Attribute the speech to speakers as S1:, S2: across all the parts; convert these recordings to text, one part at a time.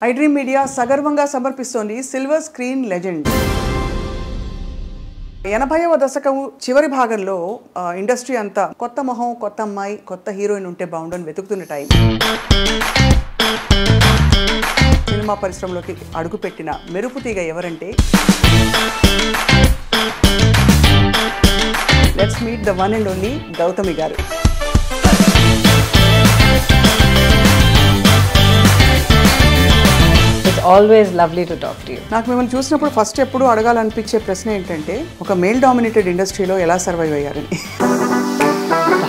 S1: I dream media సగర్వంగా సమర్పిస్తోంది silver screen legend. 80వ దశకం చివరి భాగంలో ఇండస్ట్రీ అంతా కొత్త మొహం, కొత్త అమ్మాయి, కొత్త హీరోయిన్ ఉంటే బాగుండని వెతుకుతున్న టైం. సినిమా పరిశ్రమలోకి అడుగుపెట్టిన మెరుపు తీగ ఎవరంటే let's meet the one and only Gautami గారు.
S2: Always lovely to talk to you.
S1: నాకు మిమ్మల్ని చూసినప్పుడు ఫస్ట్ ఎప్పుడు అడగాలనిపించే ప్రశ్న ఏంటంటే ఒక మేల్ డామినేటెడ్ ఇండస్ట్రీలో ఎలా సర్వైవ్ అయ్యారని.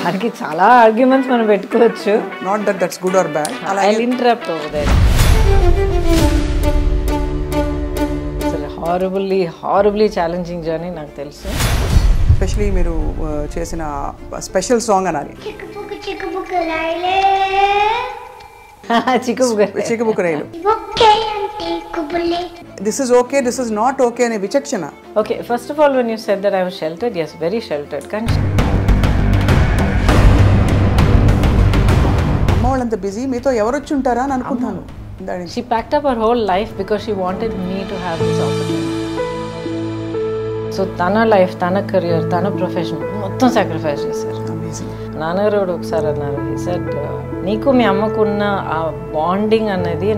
S2: దానికి చాలా ఆర్గ్యుమెంట్స్ మనం పెట్టుకోవచ్చు.
S1: Not that that's good or bad.
S2: I'll interrupt over there. It's a horribly challenging journey నాకు తెలుసు.
S1: ఎస్పెషలీ మీరు చేసిన స్పెషల్ సాంగ్ అనాలి. చిక్కుబుక్క రైలు. This is okay, this is not okay అనే విచక్షణ.
S2: Okay, first of all, when you said that I was sheltered, yes, very sheltered.
S1: అమ్మ వాళ్ళంత busy, మీతో ఎవరు వచ్చి ఉంటారా అని అనుకుంటాను.
S2: She packed up her whole life because she wanted me to have this opportunity. So తన లైఫ్, తన కెరియర్, తన ప్రొఫెషన్ మొత్తం సాక్రిఫైస్ చేశారు. నాన్నగారు ఒకసారి అన్నారు, he said, నీకు మీ అమ్మకున్న ఆ బాండింగ్ అనేది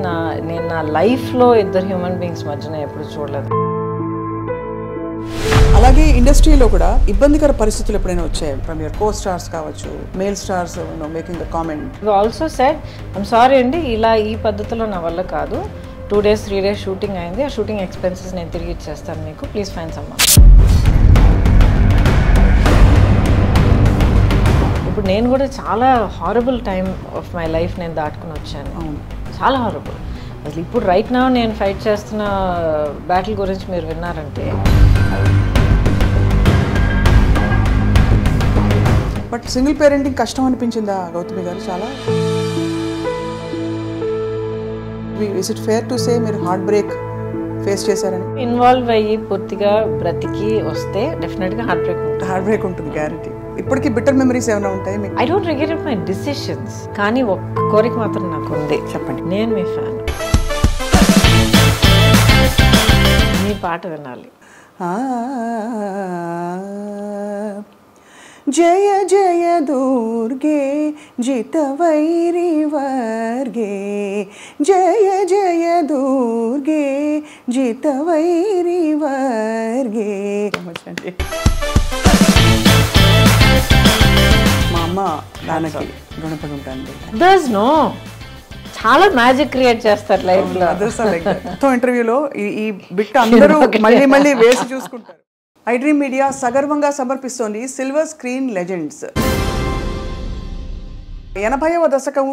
S2: నేను నా లైఫ్లో ఇద్దరు హ్యూమన్ బీయింగ్స్ మధ్యన ఎప్పుడు చూడలేదు.
S1: అలాగే ఇండస్ట్రీలో కూడా ఇబ్బందికర పరిస్థితులు ఎప్పుడైనా వచ్చాయి ఫ్రమ్ యువర్ కో స్టార్స్ కావచ్చు, male stars making the comment.
S2: Also said, I'm sorry అండి, ఇలా ఈ పద్ధతిలో నా వల్ల కాదు, 2 days 3 days షూటింగ్ అయింది, ఆ షూటింగ్ ఎక్స్పెన్సెస్ నేను తిరిగి ఇచ్చేస్తాను మీకు, ప్లీజ్ ఫైండ్ సమ్వన్. ఇప్పుడు నేను కూడా చాలా horrible time of my life నేను దాటుకుని వచ్చాను. చాలా హారబుల్. అసలు ఇప్పుడు రైట్ నౌ నేను ఫైట్ చేస్తున్న బ్యాటిల్ గురించి మీరు విన్నారంటే.
S1: బట్ సింగిల్ పేరెంటింగ్ కష్టం అనిపించిందా గౌతమి గారు? చాలా. Is it fair to say మీరు హార్ట్ బ్రేక్ ఫేస్ చేశారని?
S2: ఇన్వాల్వ్ అయ్యి పూర్తిగా బ్రతికి వస్తే డెఫినెట్గా హార్ట్ బ్రేక్ ఉంటుంది
S1: గ్యారంటీ. ఇప్పటికీ బిటర్ మెమరీస్ ఏమైనా ఉంటాయి మీకు?
S2: I don't regret my decisions, కానీ ఒక్క కోరిక మాత్రం నాకు ఉంది.
S1: చెప్పండి.
S2: నేను మీ ఫ్యాన్, మీ పాట వినాలి.
S1: జయ జయ దుర్గే జితవైరి వర్గే, జయ జయ దుర్గే జితవైరి వర్గే. మా అమ్మ నాన్నకి రుణపడి ఉంటాను.
S2: దస్ నో, చాలా మ్యాజిక్ క్రియేట్ చేస్తారు లైఫ్లో.
S1: మొత్తం ఇంటర్వ్యూలో ఈ బిట్ అందరూ మళ్ళీ మళ్ళీ వేసి చూసుకుంటారు. ఐ డ్రీమ్ మీడియా సగర్వంగా సమర్పిస్తోంది సిల్వర్ స్క్రీన్ లెజెండ్స్. 80వ దశకం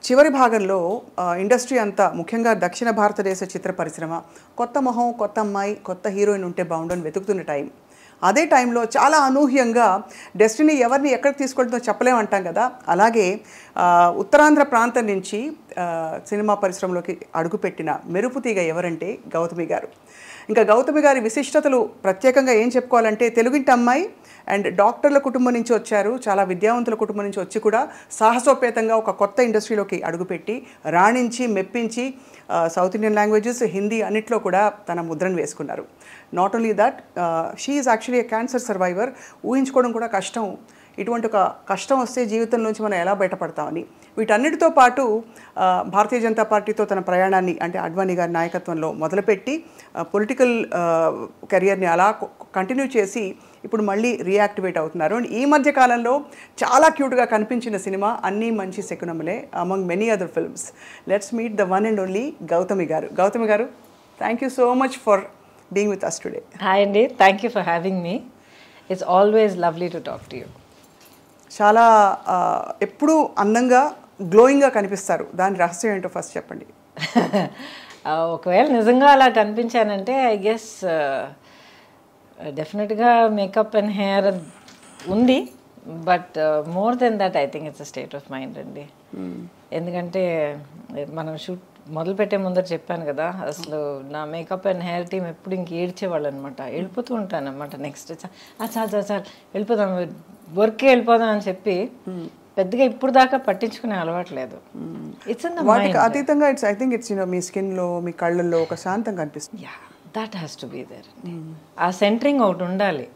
S1: చివరి భాగంలో ఇండస్ట్రీ అంతా, ముఖ్యంగా దక్షిణ భారతదేశ చిత్ర పరిశ్రమ కొత్త మొహం, కొత్త అమ్మాయి, కొత్త హీరోయిన్ ఉంటే బాగుండని వెతుకుతున్న టైం. అదే టైంలో చాలా అనూహ్యంగా డెస్టినీ ఎవరిని ఎక్కడికి తీసుకెళ్తుందో చెప్పలేమంటాం కదా. అలాగే ఉత్తరాంధ్ర ప్రాంతం నుంచి సినిమా పరిశ్రమలోకి అడుగుపెట్టిన మెరుపు తీగ ఎవరంటే గౌతమి గారు. ఇంకా గౌతమి గారి విశిష్టతలు ప్రత్యేకంగా ఏం చెప్పుకోవాలంటే, తెలుగింటి అమ్మాయి అండ్ డాక్టర్ల కుటుంబం నుంచి వచ్చారు, చాలా విద్యావంతుల కుటుంబం నుంచి వచ్చి కూడా సాహసోపేతంగా ఒక కొత్త ఇండస్ట్రీలోకి అడుగుపెట్టి రాణించి మెప్పించి సౌత్ ఇండియన్ లాంగ్వేజెస్, హిందీ అన్నిట్లో కూడా తన ముద్రను వేసుకున్నారు. Not only that, she is actually a cancer survivor. ఊహించుకోవడం కూడా కష్టం, ఇటువంటి ఒక కష్టం వస్తే జీవితం నుంచి మనం ఎలా బయటపడతామని. వీటన్నిటితో పాటు భారతీయ జనతా పార్టీతో తన ప్రయాణాన్ని, అంటే అడ్వాణీ గారి నాయకత్వంలో మొదలుపెట్టి పొలిటికల్ కెరియర్ని అలా కంటిన్యూ చేసి ఇప్పుడు మళ్ళీ రీయాక్టివేట్ అవుతున్నారు. అండ్ ఈ మధ్య కాలంలో చాలా క్యూట్గా కనిపించిన cinema Anni Manchi Sakunamule, among many other films. Let's meet the one and only Gautami garu. Gautami garu, thank you so much for being with us today.
S2: Hi అండి, thank you for having me. It's always lovely to talk to you.
S1: చాలా ఎప్పుడూ అందంగా, గ్లోయింగ్గా కనిపిస్తారు. దాని రహస్యం ఏంటో first చెప్పండి.
S2: ఒకవేళ నిజంగా అలా కనిపించానంటే ఐ గెస్ డెఫినెట్గా మేకప్ అండ్ హెయిర్ ఉంది, but more than that I think it's a state of mind అండి. ఎందుకంటే మనం షూట్ మొదలుపెట్టే ముందర చెప్పాను కదా, అసలు నా మేకప్ అండ్ హెయిర్ టీమ్ ఎప్పుడు ఇంక ఏడ్చేవాళ్ళు అనమాట. వెళ్ళిపోతూ ఉంటాను అనమాట. నెక్స్ట్ చాలు చాలు చాలు వెళ్ళిపోదాం, వర్క్కి వెళ్ళిపోదాం అని చెప్పి పెద్దగా ఇప్పుడు దాకా పట్టించుకునే అలవాట్లేదు. ఇట్స్ ఇన్ ద
S1: వాటికి అతీతంగా ఇట్స్ ఐ థింక్ ఇట్స్ మీ స్కిన్లో మీ కళ్ళల్లో ఒక శాంతం కనిపిస్తుంది.
S2: Yeah, that has to be there. ఆ సెంటరింగ్ ఒకటి ఉండాలి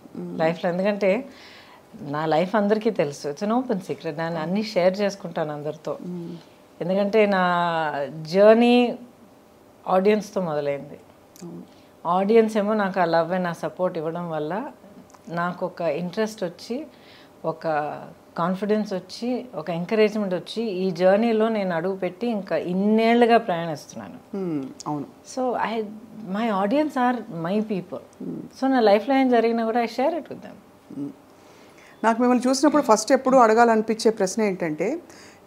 S2: లైఫ్లో. ఎందుకంటే నా లైఫ్ అందరికీ తెలుసు, ఇట్స్ అన్ ఓపెన్ సీక్రెట్. నేను అన్నీ షేర్ చేసుకుంటాను అందరితో. ఎందుకంటే నా జర్నీ ఆడియన్స్తో మొదలైంది. ఆడియన్స్ ఏమో నాకు ఆ లవ్ అండ్ ఆ సపోర్ట్ ఇవ్వడం వల్ల నాకు ఒక ఇంట్రెస్ట్ వచ్చి, ఒక కాన్ఫిడెన్స్ వచ్చి, ఒక ఎంకరేజ్మెంట్ వచ్చి ఈ జర్నీలో నేను అడుగు పెట్టి ఇంకా ఇన్నేళ్లుగా ప్రయాణిస్తున్నాను.
S1: అవును.
S2: So my audience are my people. So నా లైఫ్లో ఏం జరిగినా కూడా I share it with them.
S1: నాకు మిమ్మల్ని చూసినప్పుడు ఫస్ట్ ఎప్పుడు అడగాలనిపించే ప్రశ్న ఏంటంటే,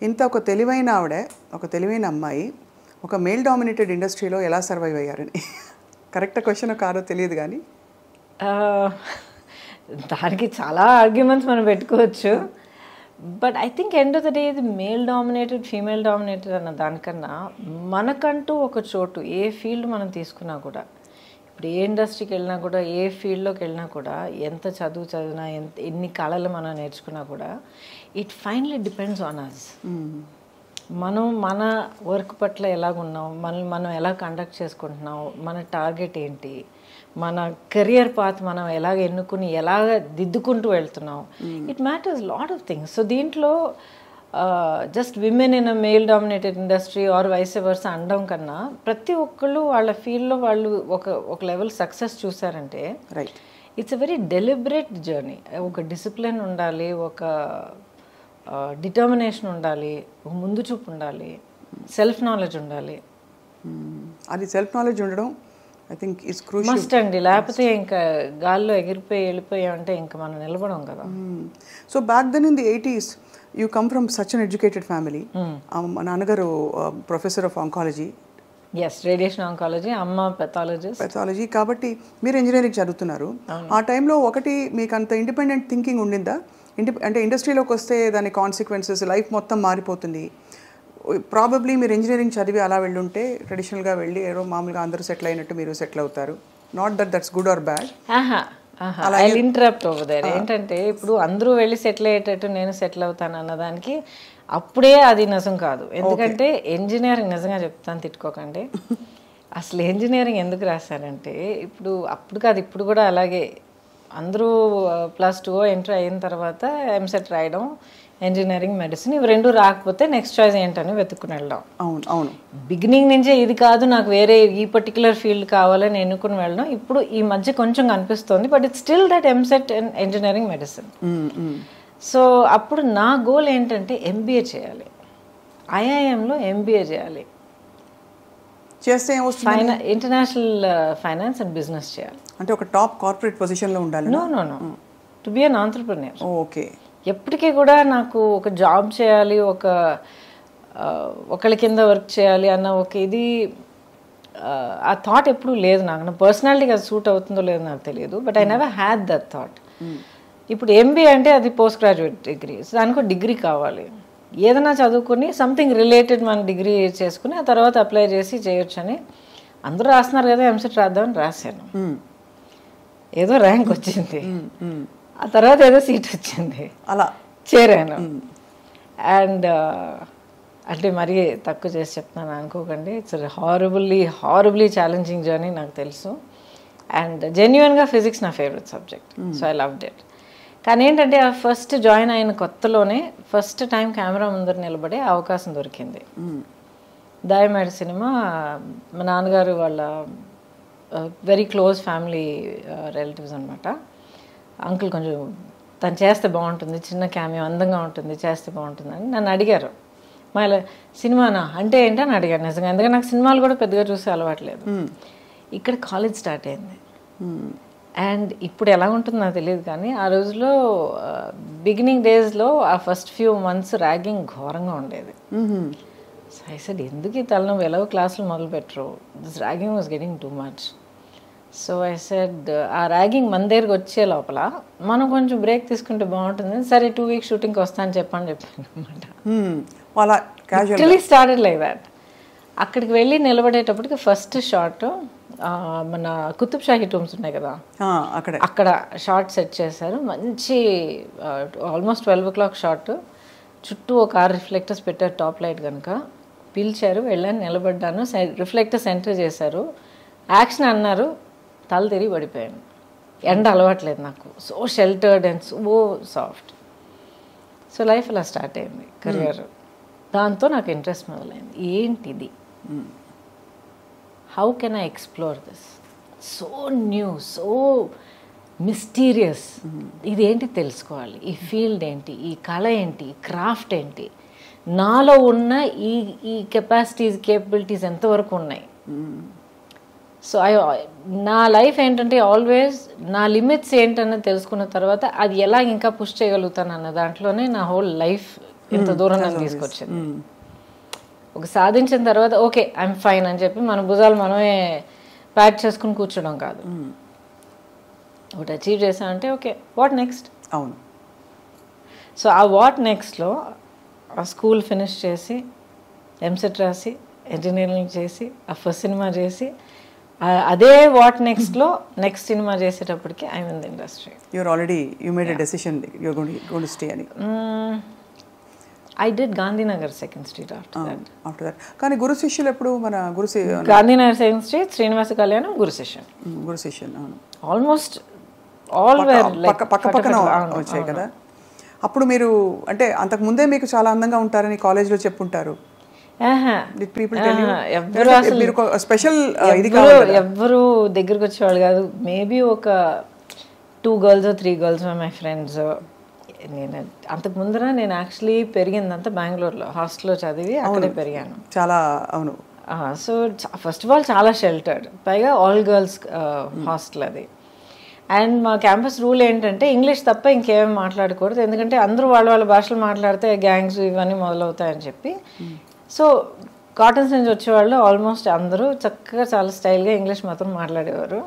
S1: ఇంత ఒక తెలివైన ఆవిడ, ఒక తెలివైన అమ్మాయి ఒక మేల్ డామినేటెడ్ ఇండస్ట్రీలో ఎలా సర్వైవ్ అయ్యారని. కరెక్ట్ క్వశ్చన్ కాదో తెలియదు కానీ
S2: దానికి చాలా ఆర్గ్యుమెంట్స్ మనం పెట్టుకోవచ్చు. But I think end of the day ఇది మేల్ డామినేటెడ్ ఫీమేల్ డామినేటెడ్ అన్న దానికన్నా మనకంటూ ఒక చోటు, ఏ ఫీల్డ్ మనం తీసుకున్నా కూడా, ఇప్పుడు ఏ ఇండస్ట్రీకి వెళ్ళినా కూడా, ఏ ఫీల్డ్లోకి వెళ్ళినా కూడా, ఎంత చదువు చదివినా, ఎన్ని కళలు మనం నేర్చుకున్నా కూడా, it finally depends on us. మనం మన వర్క్ పట్ల ఎలాగున్నాం, మనం ఎలా కండక్ట్ చేసుకుంటున్నాం, మన టార్గెట్ ఏంటి, మన కెరియర్ పాత్ మనం ఎలాగ ఎన్నుకుని ఎలాగ దిద్దుకుంటూ వెళ్తున్నాం, it matters lot of things. So దీంట్లో just women in a male dominated industry or vice versa అనడం కన్నా, ప్రతి ఒక్కళ్ళు వాళ్ళ ఫీల్డ్లో వాళ్ళు ఒక లెవెల్ సక్సెస్ చూసారంటే
S1: right,
S2: it's a very deliberate journey. ఒక డిసిప్లిన్ ఉండాలి, ఒక డిటర్మినేషన్ ఉండాలి, ఒక ముందు చూపు ఉండాలి, సెల్ఫ్ నాలెడ్జ్ ఉండాలి.
S1: అది సెల్ఫ్ నాలెడ్జ్ ఉండడం I think is crucial
S2: must అండి. లేకపోతే ఇంకా గాల్లో ఎగిరిపోయి వెళ్ళిపోయామంటే ఇంకా మనం నిలబడం కదా.
S1: So back then in the 80s you come from such an educated family. మా నాన్నగారు professor of oncology.
S2: Yes, radiation oncology, అమ్మ పెథాలజీ.
S1: కాబట్టి మీరు ఇంజనీరింగ్ చదువుతున్నారు. ఆ టైంలో ఒకటి మీకు అంత ఇండిపెండెంట్ థింకింగ్ ఉండిందా? అంటే ఇండస్ట్రీలోకి వస్తే దాని కాన్సిక్వెన్సెస్, లైఫ్ మొత్తం మారిపోతుంది. ప్రాబబ్లీ మీరు ఇంజనీరింగ్ చదివి అలా వెళ్ళుంటే ట్రెడిషనల్గా వెళ్ళి ఏదో మామూలుగా అందరూ సెటిల్ అయినట్టు మీరు సెటిల్ అవుతారు. Not that's good or bad.
S2: I interrupt over there. ఏంటంటే ఇప్పుడు అందరూ వెళ్ళి సెటిల్ అయ్యేటట్టు నేను సెటిల్ అవుతాను అన్నదానికి అప్పుడే అది నిజం కాదు. ఎందుకంటే ఇంజనీరింగ్, నిజంగా చెప్తాను, తిట్టుకోకండి, అసలు ఇంజనీరింగ్ ఎందుకు రాశానంటే, అప్పుడు కాదు, ఇప్పుడు కూడా అలాగే అందరూ +2 ఎంటర్ అయిన తర్వాత ఎంసెట్ రాయడం, ఇంజనీరింగ్, మెడిసిన్, ఇవి రెండు రాకపోతే నెక్స్ట్ చాయిస్ ఏంటని వెతుక్కుని వెళ్ళడం.
S1: అవును అవును.
S2: బిగినింగ్ నుంచే ఇది కాదు నాకు వేరే ఈ పర్టికులర్ ఫీల్డ్ కావాలని ఎన్నుకుని వెళ్ళడం ఇప్పుడు ఈ మధ్య కొంచెం కనిపిస్తుంది. But it's still that EAMCET in engineering, medicine. So అప్పుడు నా గోల్ ఏంటంటే ఎంబీఏ చేయాలి, ఐఐఎంలో ఎంబీఏ చేయాలి,
S1: చేస్తే
S2: ఇంటర్నేషనల్ ఫైనాన్స్ అండ్ బిజినెస్ చేయాలి.
S1: అంటే ఒక టాప్ కార్పొరేట్ పొజిషన్లో ఉండాలి.
S2: No to be an entrepreneur.
S1: Okay.
S2: ఎప్పటికీ కూడా నాకు ఒక జాబ్ చేయాలి, ఒకళ్ళ కింద వర్క్ చేయాలి అన్న ఒక ఇది, ఆ థాట్ ఎప్పుడూ లేదు నాకు. నా పర్సనాలిటీకి అది సూట్ అవుతుందో లేదో నాకు తెలియదు, but I never had that thought. ఇప్పుడు ఎంబీఏ అంటే అది పోస్ట్ గ్రాడ్యుయేట్ డిగ్రీ, సో దానికి డిగ్రీ కావాలి. ఏదైనా చదువుకుని సంథింగ్ రిలేటెడ్ మన డిగ్రీ చేసుకుని ఆ తర్వాత అప్లై చేసి చేయొచ్చు అని అందరూ రాస్తున్నారు కదా, ఎంసెట్ రాద్దామని రాశాను. ఏదో ర్యాంక్ వచ్చింది, ఆ తర్వాత ఏదో సీట్ వచ్చింది, అలా చేరాను. అండ్ అంటే మరీ తక్కువ చేసి చెప్తున్నాను అనుకోకండి, ఇట్స్ హారబుల్లీ ఛాలెంజింగ్ జర్నీ నాకు తెలుసు. అండ్ జెన్యున్గా ఫిజిక్స్ నా favourite subject, so I loved it. కానీ ఏంటంటే ఆ ఫస్ట్ జాయిన్ అయిన కొత్తలోనే ఫస్ట్ టైం కెమెరా ముందర నిలబడే అవకాశం దొరికింది. దాయమేడ సినిమా, మా నాన్నగారు వాళ్ళ వెరీ క్లోజ్ ఫ్యామిలీ రిలేటివ్స్ అనమాట. అంకుల్ కొంచెం తను చేస్తే బాగుంటుంది, చిన్న క్యామియో అందంగా ఉంటుంది, చేస్తే బాగుంటుంది అని నన్ను అడిగారు. మళ్ళీ సినిమానా అంటే ఏంటని అడిగారు నిజంగా, ఎందుకంటే నాకు సినిమాలు కూడా పెద్దగా చూసే అలవాట్లేదు. ఇక్కడ కాలేజ్ స్టార్ట్ అయింది. అండ్ ఇప్పుడు ఎలా ఉంటుందో నాకు తెలియదు, కానీ ఆ రోజులో బిగినింగ్ డేస్లో ఆ ఫస్ట్ ఫ్యూ మంత్స్ ర్యాగింగ్ ఘోరంగా ఉండేది. సో ఐ సెడ్ ఎందుకు ఈ తలనొప్పి, ఎలాగో క్లాసులు మొదలు పెట్టరు, this ragging was getting too much. So I said ఆ ర్యాగింగ్ మన దగ్గరికి వచ్చే లోపల మనం కొంచెం బ్రేక్ తీసుకుంటే బాగుంటుంది. సరే 2 weeks షూటింగ్కి వస్తాను చెప్పాను అనమాట. Started like that. అక్కడికి వెళ్ళి నిలబడేటప్పటికి ఫస్ట్ షాట్ మన కుతుబ్ షాహీ టూమ్స్ ఉన్నాయి కదా, అక్కడ షార్ట్ సెట్ చేశారు. మంచి ఆల్మోస్ట్ 12 o'clock షాట్. చుట్టూ ఒక 6 రిఫ్లెక్టర్స్ పెట్టారు, టాప్ లైట్ కనుక. పిలిచారు, వెళ్ళాను, నిలబడ్డాను, రిఫ్లెక్టర్ సెంటర్ చేశారు, యాక్షన్ అన్నారు, తల తిరిగి పడిపోయాను. ఎండ అలవాట్లేదు నాకు, so sheltered and so soft. So life అలా స్టార్ట్ అయింది, కెరియర్. దాంతో నాకు ఇంట్రెస్ట్ మొదలైంది, ఏంటిది, how can I explore this, so new, so mysterious, ఇదేంటి తెలుసుకోవాలి, ఈ ఫీల్డ్ ఏంటి, ఈ కళ ఏంటి, ఈ క్రాఫ్ట్ ఏంటి, నాలో ఉన్న ఈ కెపాసిటీస్, కేపబిలిటీస్ ఎంతవరకు ఉన్నాయి. సో నా లైఫ్ ఏంటంటే ఆల్వేస్ నా లిమిట్స్ ఏంటన్నది తెలుసుకున్న తర్వాత అది ఎలా ఇంకా పుష్ చేయగలుగుతాను అన్న దాంట్లోనే నా హోల్ లైఫ్ ఇంత దూరం నన్ను తీసుకొచ్చింది. ఒక సాధించిన తర్వాత ఓకే ఐఎమ్ ఫైన్ అని చెప్పి మన భుజాలు మనమే ప్యాక్ చేసుకుని కూర్చోడం కాదు. ఒకటి అచీవ్ చేశానంటే ఓకే వాట్ నెక్స్ట్.
S1: అవును.
S2: సో ఆ వాట్ నెక్స్ట్లో ఆ స్కూల్ ఫినిష్ చేసి ఎంసెట్ రాసి ఇంజనీరింగ్ చేసి ఆ ఫస్ట్ సినిమా చేసి అదే వాట్ నెక్స్ట్లో నెక్స్ట్ సినిమా చేసేటప్పటికి I mean the industry.
S1: You're already you made a decision you're going to stay అని.
S2: I did Gandhinagar second street after
S1: that. కానీ గురు శిష్యులు ఎప్పుడు మన
S2: గాంధీనగర్ సెకండ్ స్ట్రీట్, శ్రీనివాస కళ్యాణం, గురు శిష్యం.
S1: అవును,
S2: ఆల్మోస్ట్ ఆల్
S1: పక్క పక్కన వచ్చాయి కదా. అప్పుడు మీరు అంటే అంతకు ముందే మీకు చాలా అందంగా ఉంటారని కాలేజ్లో చెప్పుంటారు.
S2: ఎవ్వరు దగ్గరకు వచ్చేవాళ్ళు కాదు. మేబీ ఒక 2 girls 3 girls మై ఫ్రెండ్స్. నేను అంతకు ముందర నేను యాక్చువల్లీ పెరిగిందంతా బెంగళూరులో, హాస్టల్లో చదివి అక్కడే పెరిగాను.
S1: చాలా అవును.
S2: సో ఫస్ట్ ఆఫ్ ఆల్ చాలా షెల్టర్డ్, పైగా ఆల్ గర్ల్స్ హాస్టల్ అది. అండ్ మా క్యాంపస్ రూల్ ఏంటంటే ఇంగ్లీష్ తప్ప ఇంకేమీ మాట్లాడకూడదు, ఎందుకంటే అందరూ వాళ్ళ భాషలు మాట్లాడితే గ్యాంగ్స్ ఇవన్నీ మొదలవుతాయని చెప్పి. సో కాటన్స్ నుంచి వచ్చేవాళ్ళు ఆల్మోస్ట్ అందరూ చక్కగా చాలా స్టైల్గా ఇంగ్లీష్ మాత్రం మాట్లాడేవారు.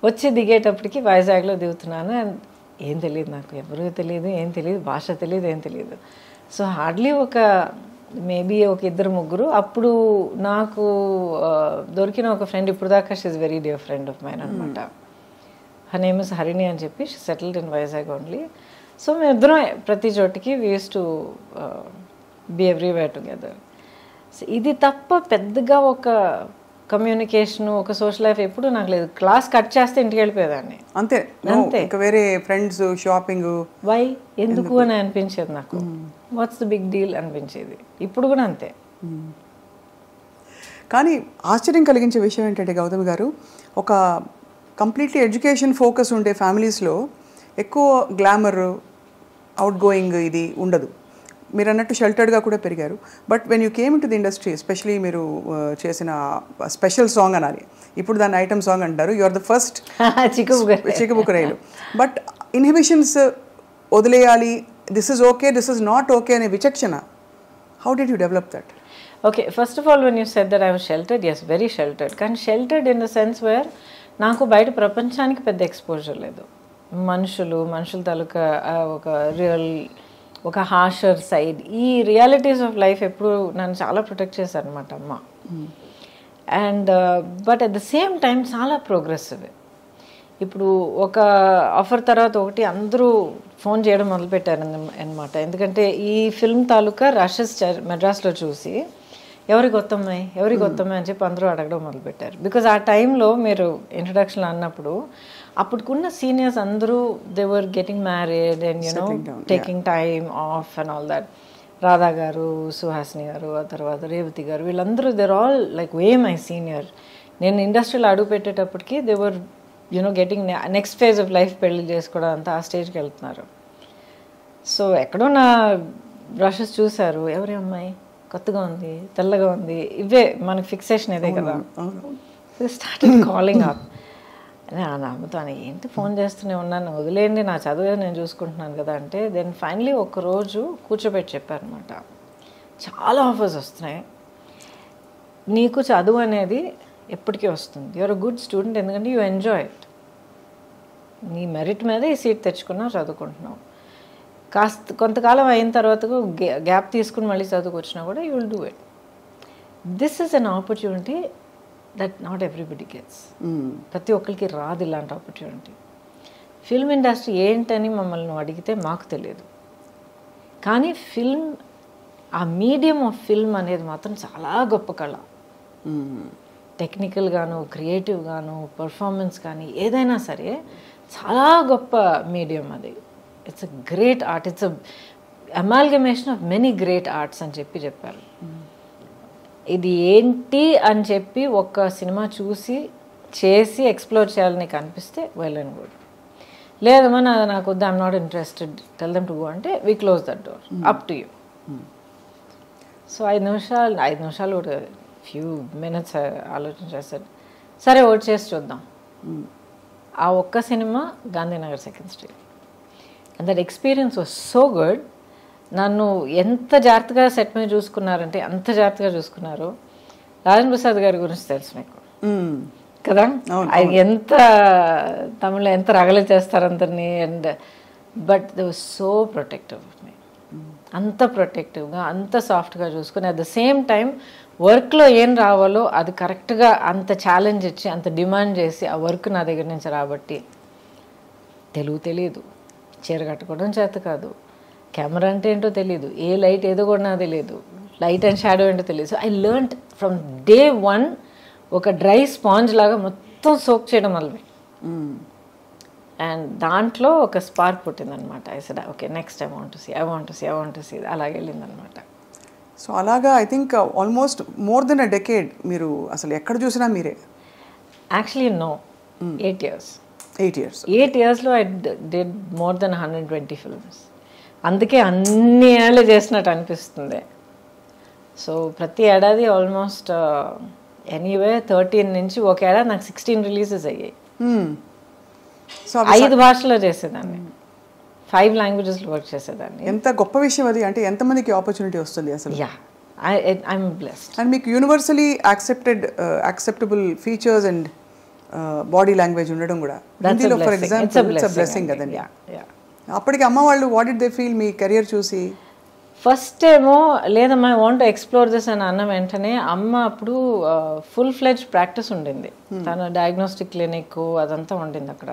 S2: వచ్చి దిగేటప్పటికి వైజాగ్లో దిగుతున్నాను, అండ్ ఏం తెలియదు నాకు, ఎవరూ తెలియదు, ఏం తెలియదు, భాష తెలియదు, ఏం తెలియదు. సో హార్డ్లీ ఒక మేబీ ఒక 2-3. అప్పుడు నాకు దొరికిన ఒక ఫ్రెండ్, ఇప్పుడు దాకా she is very dear friend of mine అనమాట. హర్ నేమ్ ఇస్ హరిణి అని చెప్పి, she settled in Vizag only. So మేమిద్దరం ప్రతి చోటికి we use to be everywhere together. So ఇది తప్ప పెద్దగా ఒక కమ్యూనికేషన్, ఒక సోషల్ లైఫ్ ఎప్పుడు నాకు లేదు. క్లాస్ కట్ చేస్తే ఇంటికి వెళ్ళిపోయేదాన్ని
S1: అంతే. వేరే ఫ్రెండ్స్, షాపింగ్,
S2: వై ఎందుకు అని అనిపించేది నాకు. వాట్స్ ద బిగ్ డీల్ అనిపించేది. ఇప్పుడు కూడా అంతే.
S1: కానీ ఆశ్చర్యం కలిగించే విషయం ఏంటంటే గౌతమి గారు, ఒక కంప్లీట్లీ ఎడ్యుకేషన్ ఫోకస్ ఉండే ఫ్యామిలీస్లో ఎక్కువ గ్లామర్, అవుట్ గోయింగ్ ఇది ఉండదు. మీరు అన్నట్టు షెల్టర్డ్గా కూడా పెరిగారు. But when you came to the industry, especially మీరు చేసిన స్పెషల్ సాంగ్ అనాలి, ఇప్పుడు దాన్ని ఐటమ్ సాంగ్ అంటారు, you are the first Chikku Bukku Raile. But inhibitions వదిలేయాలి, this is okay, this is not okay అనే విచక్షణ, how did you develop that?
S2: Okay, first of all when you said that I was sheltered, yes very sheltered. కానీ sheltered in the sense where నాకు బయట ప్రపంచానికి పెద్ద exposure లేదు. మనుషుల తాలూకా ఒక రియల్, ఒక హార్షర్ సైడ్, ఈ రియాలిటీస్ ఆఫ్ లైఫ్ ఎప్పుడు నన్ను చాలా ప్రొటెక్ట్ చేశారు అనమాట అమ్మ. And but at the same time చాలా ప్రోగ్రెసివ్. ఇప్పుడు ఒక ఆఫర్ తర్వాత ఒకటి అందరూ ఫోన్ చేయడం మొదలుపెట్టారు అనమాట. ఎందుకంటే ఈ ఫిల్మ్ తాలూకా రషెస్ మెడ్రాస్లో చూసి ఎవరి కొత్తమ్మాయి అని చెప్పి అందరూ అడగడం మొదలుపెట్టారు. బికాజ్ ఆ టైంలో మీరు ఇంట్రడక్షన్లో అన్నప్పుడు అప్పుడుకున్న సీనియర్స్ అందరూ they were getting married and you know taking time off and all that. Radha garu, Suhasini garu, ఆ తర్వాత రేవతి గారు, వీళ్ళందరూ they're all like way my senior. నేను ఇండస్ట్రీలో అడుగు పెట్టేటప్పటికి they were you know getting next phase of life పెళ్లి చేసుకోవడం అంతా ఆ స్టేజ్కి వెళ్తున్నారు. సో ఎక్కడో నా బ్రషెస్ చూశారు, ఎవరి అమ్మాయి కొత్తగా ఉంది, తెల్లగా ఉంది, ఇవే మనకి ఫిక్సేషన్ ఇదే కదా. Started calling up. నమ్ముతాను, ఏంటి ఫోన్ చేస్తూనే ఉన్నాను, వదిలేండి నా చదువు నేను చూసుకుంటున్నాను కదా అంటే, దెన్ ఫైనలీ ఒకరోజు కూర్చోబెట్టి చెప్పారనమాట, చాలా ఆఫర్స్ వస్తున్నాయి, నీకు చదువు అనేది ఎప్పటికీ వస్తుంది, యూఆర్ అ గుడ్ స్టూడెంట్, ఎందుకంటే యూ ఎంజాయ్ ఇట్, నీ మెరిట్ మీద ఈ సీట్ తెచ్చుకున్నావు, చదువుకుంటున్నావు, కొంతకాలం అయిన తర్వాత గ్యాప్ తీసుకుని మళ్ళీ చదువుకొచ్చినా కూడా you will do it. This is an opportunity that not everybody gets. ప్రతి ఒక్కరికి రాదు ఇలాంటి ఆపర్చునిటీ. ఫిల్మ్ ఇండస్ట్రీ ఏంటని మమ్మల్ని అడిగితే మాకు తెలియదు, కానీ ఫిల్మ్, ఆ మీడియం ఆఫ్ ఫిల్మ్ అనేది మాత్రం చాలా గొప్ప కళ. టెక్నికల్గాను, క్రియేటివ్గాను, పర్ఫార్మెన్స్ కానీ ఏదైనా సరే చాలా గొప్ప మీడియం అది. It's a great art, it's a amalgamation of many great arts అని చెప్పారు. ఇది ఏంటి అని చెప్పి ఒక సినిమా చూసి చేసి ఎక్స్ప్లోర్ చేయాలని నీకు అనిపిస్తే వెల్ అండ్ గుడ్. లేదమ్మా నాకు వద్దు, I'm not interested, tell them to go అంటే we close that door, up to you. So 5 నిమిషాలు కూడా ఫ్యూ మినిట్స్ ఆలోచించేస్తాడు. సరే ఓట్ చేసి చూద్దాం. ఆ ఒక్క cinema Gandhinagar 2nd Street. And that experience was so good. నన్ను ఎంత జాగ్రత్తగా సెట్ మీద చూసుకున్నారంటే అంత జాగ్రత్తగా చూసుకున్నారు. రాజేంద్ర ప్రసాద్ గారి గురించి తెలుసు మీకు కదా, ఎంత తమిళలో ఎంత రగలు చేస్తారు అందరినీ. And but they was so protective of me, అంత ప్రొటెక్టివ్గా అంత సాఫ్ట్గా చూసుకుని అట్ ద సేమ్ టైం వర్క్లో ఏం రావాలో అది కరెక్ట్గా అంత ఛాలెంజ్ ఇచ్చి అంత డిమాండ్ చేసి ఆ వర్క్ నా దగ్గర నుంచి రాబట్టి. తెలుగు తెలియదు, చీర కట్టుకోవడం చేత కాదు, కెమెరా అంటే ఏంటో తెలియదు, ఏ లైట్ ఏదో కూడా నాకు తెలియదు, లైట్ అండ్ షాడో ఏంటో తెలియదు. So I learned from day 1 ఒక డ్రై స్పాంజ్ లాగా మొత్తం సోక్ చేయడం వల్ల. అండ్ దాంట్లో ఒక స్పార్క్ పుట్టిందనమాట. I said okay next I want to see అలాగే వెళ్ళిందనమాట.
S1: సో అలాగా I think almost more than a decade మీరు అసలు ఎక్కడ చూసినా మీరే.
S2: Actually no, 8 years.
S1: 8
S2: yearsలో I did more than 120 films. అందుకే అన్ని ఏళ్ళు చేసినట్టు అనిపిస్తుంది. సో ప్రతి ఏడాది ఆల్మోస్ట్ ఎనీవే 13 నుంచి ఒక ఏడాది నాకు 16 రిలీజెస్ అయ్యాయి. సో 5 భాషల్లో చేసేదాన్ని, 5 languagesలో వర్క్ చేసేదాన్ని.
S1: ఎంత గొప్ప విషయం అది. అంటే ఎంతమందికి ఆపర్చునిటీ వస్తుంది అసలు.
S2: Yeah, I'm blessed.
S1: అండ్ మీకు universally acceptable features and body language ఉండడం కూడా హిందీలో for example it's a blessing కదండి. అప్పటికి అమ్మ వాళ్ళు what did they feel me career చూసి?
S2: ఫస్ట్ ఏమో లేదమ్మా I want to explore this అని అన్న వెంటనే అమ్మ అప్పుడు ఫుల్ ఫ్లెడ్జ్ ప్రాక్టీస్ ఉండింది. తన డయాగ్నోస్టిక్ క్లినిక్ అదంతా ఉండింది అక్కడ.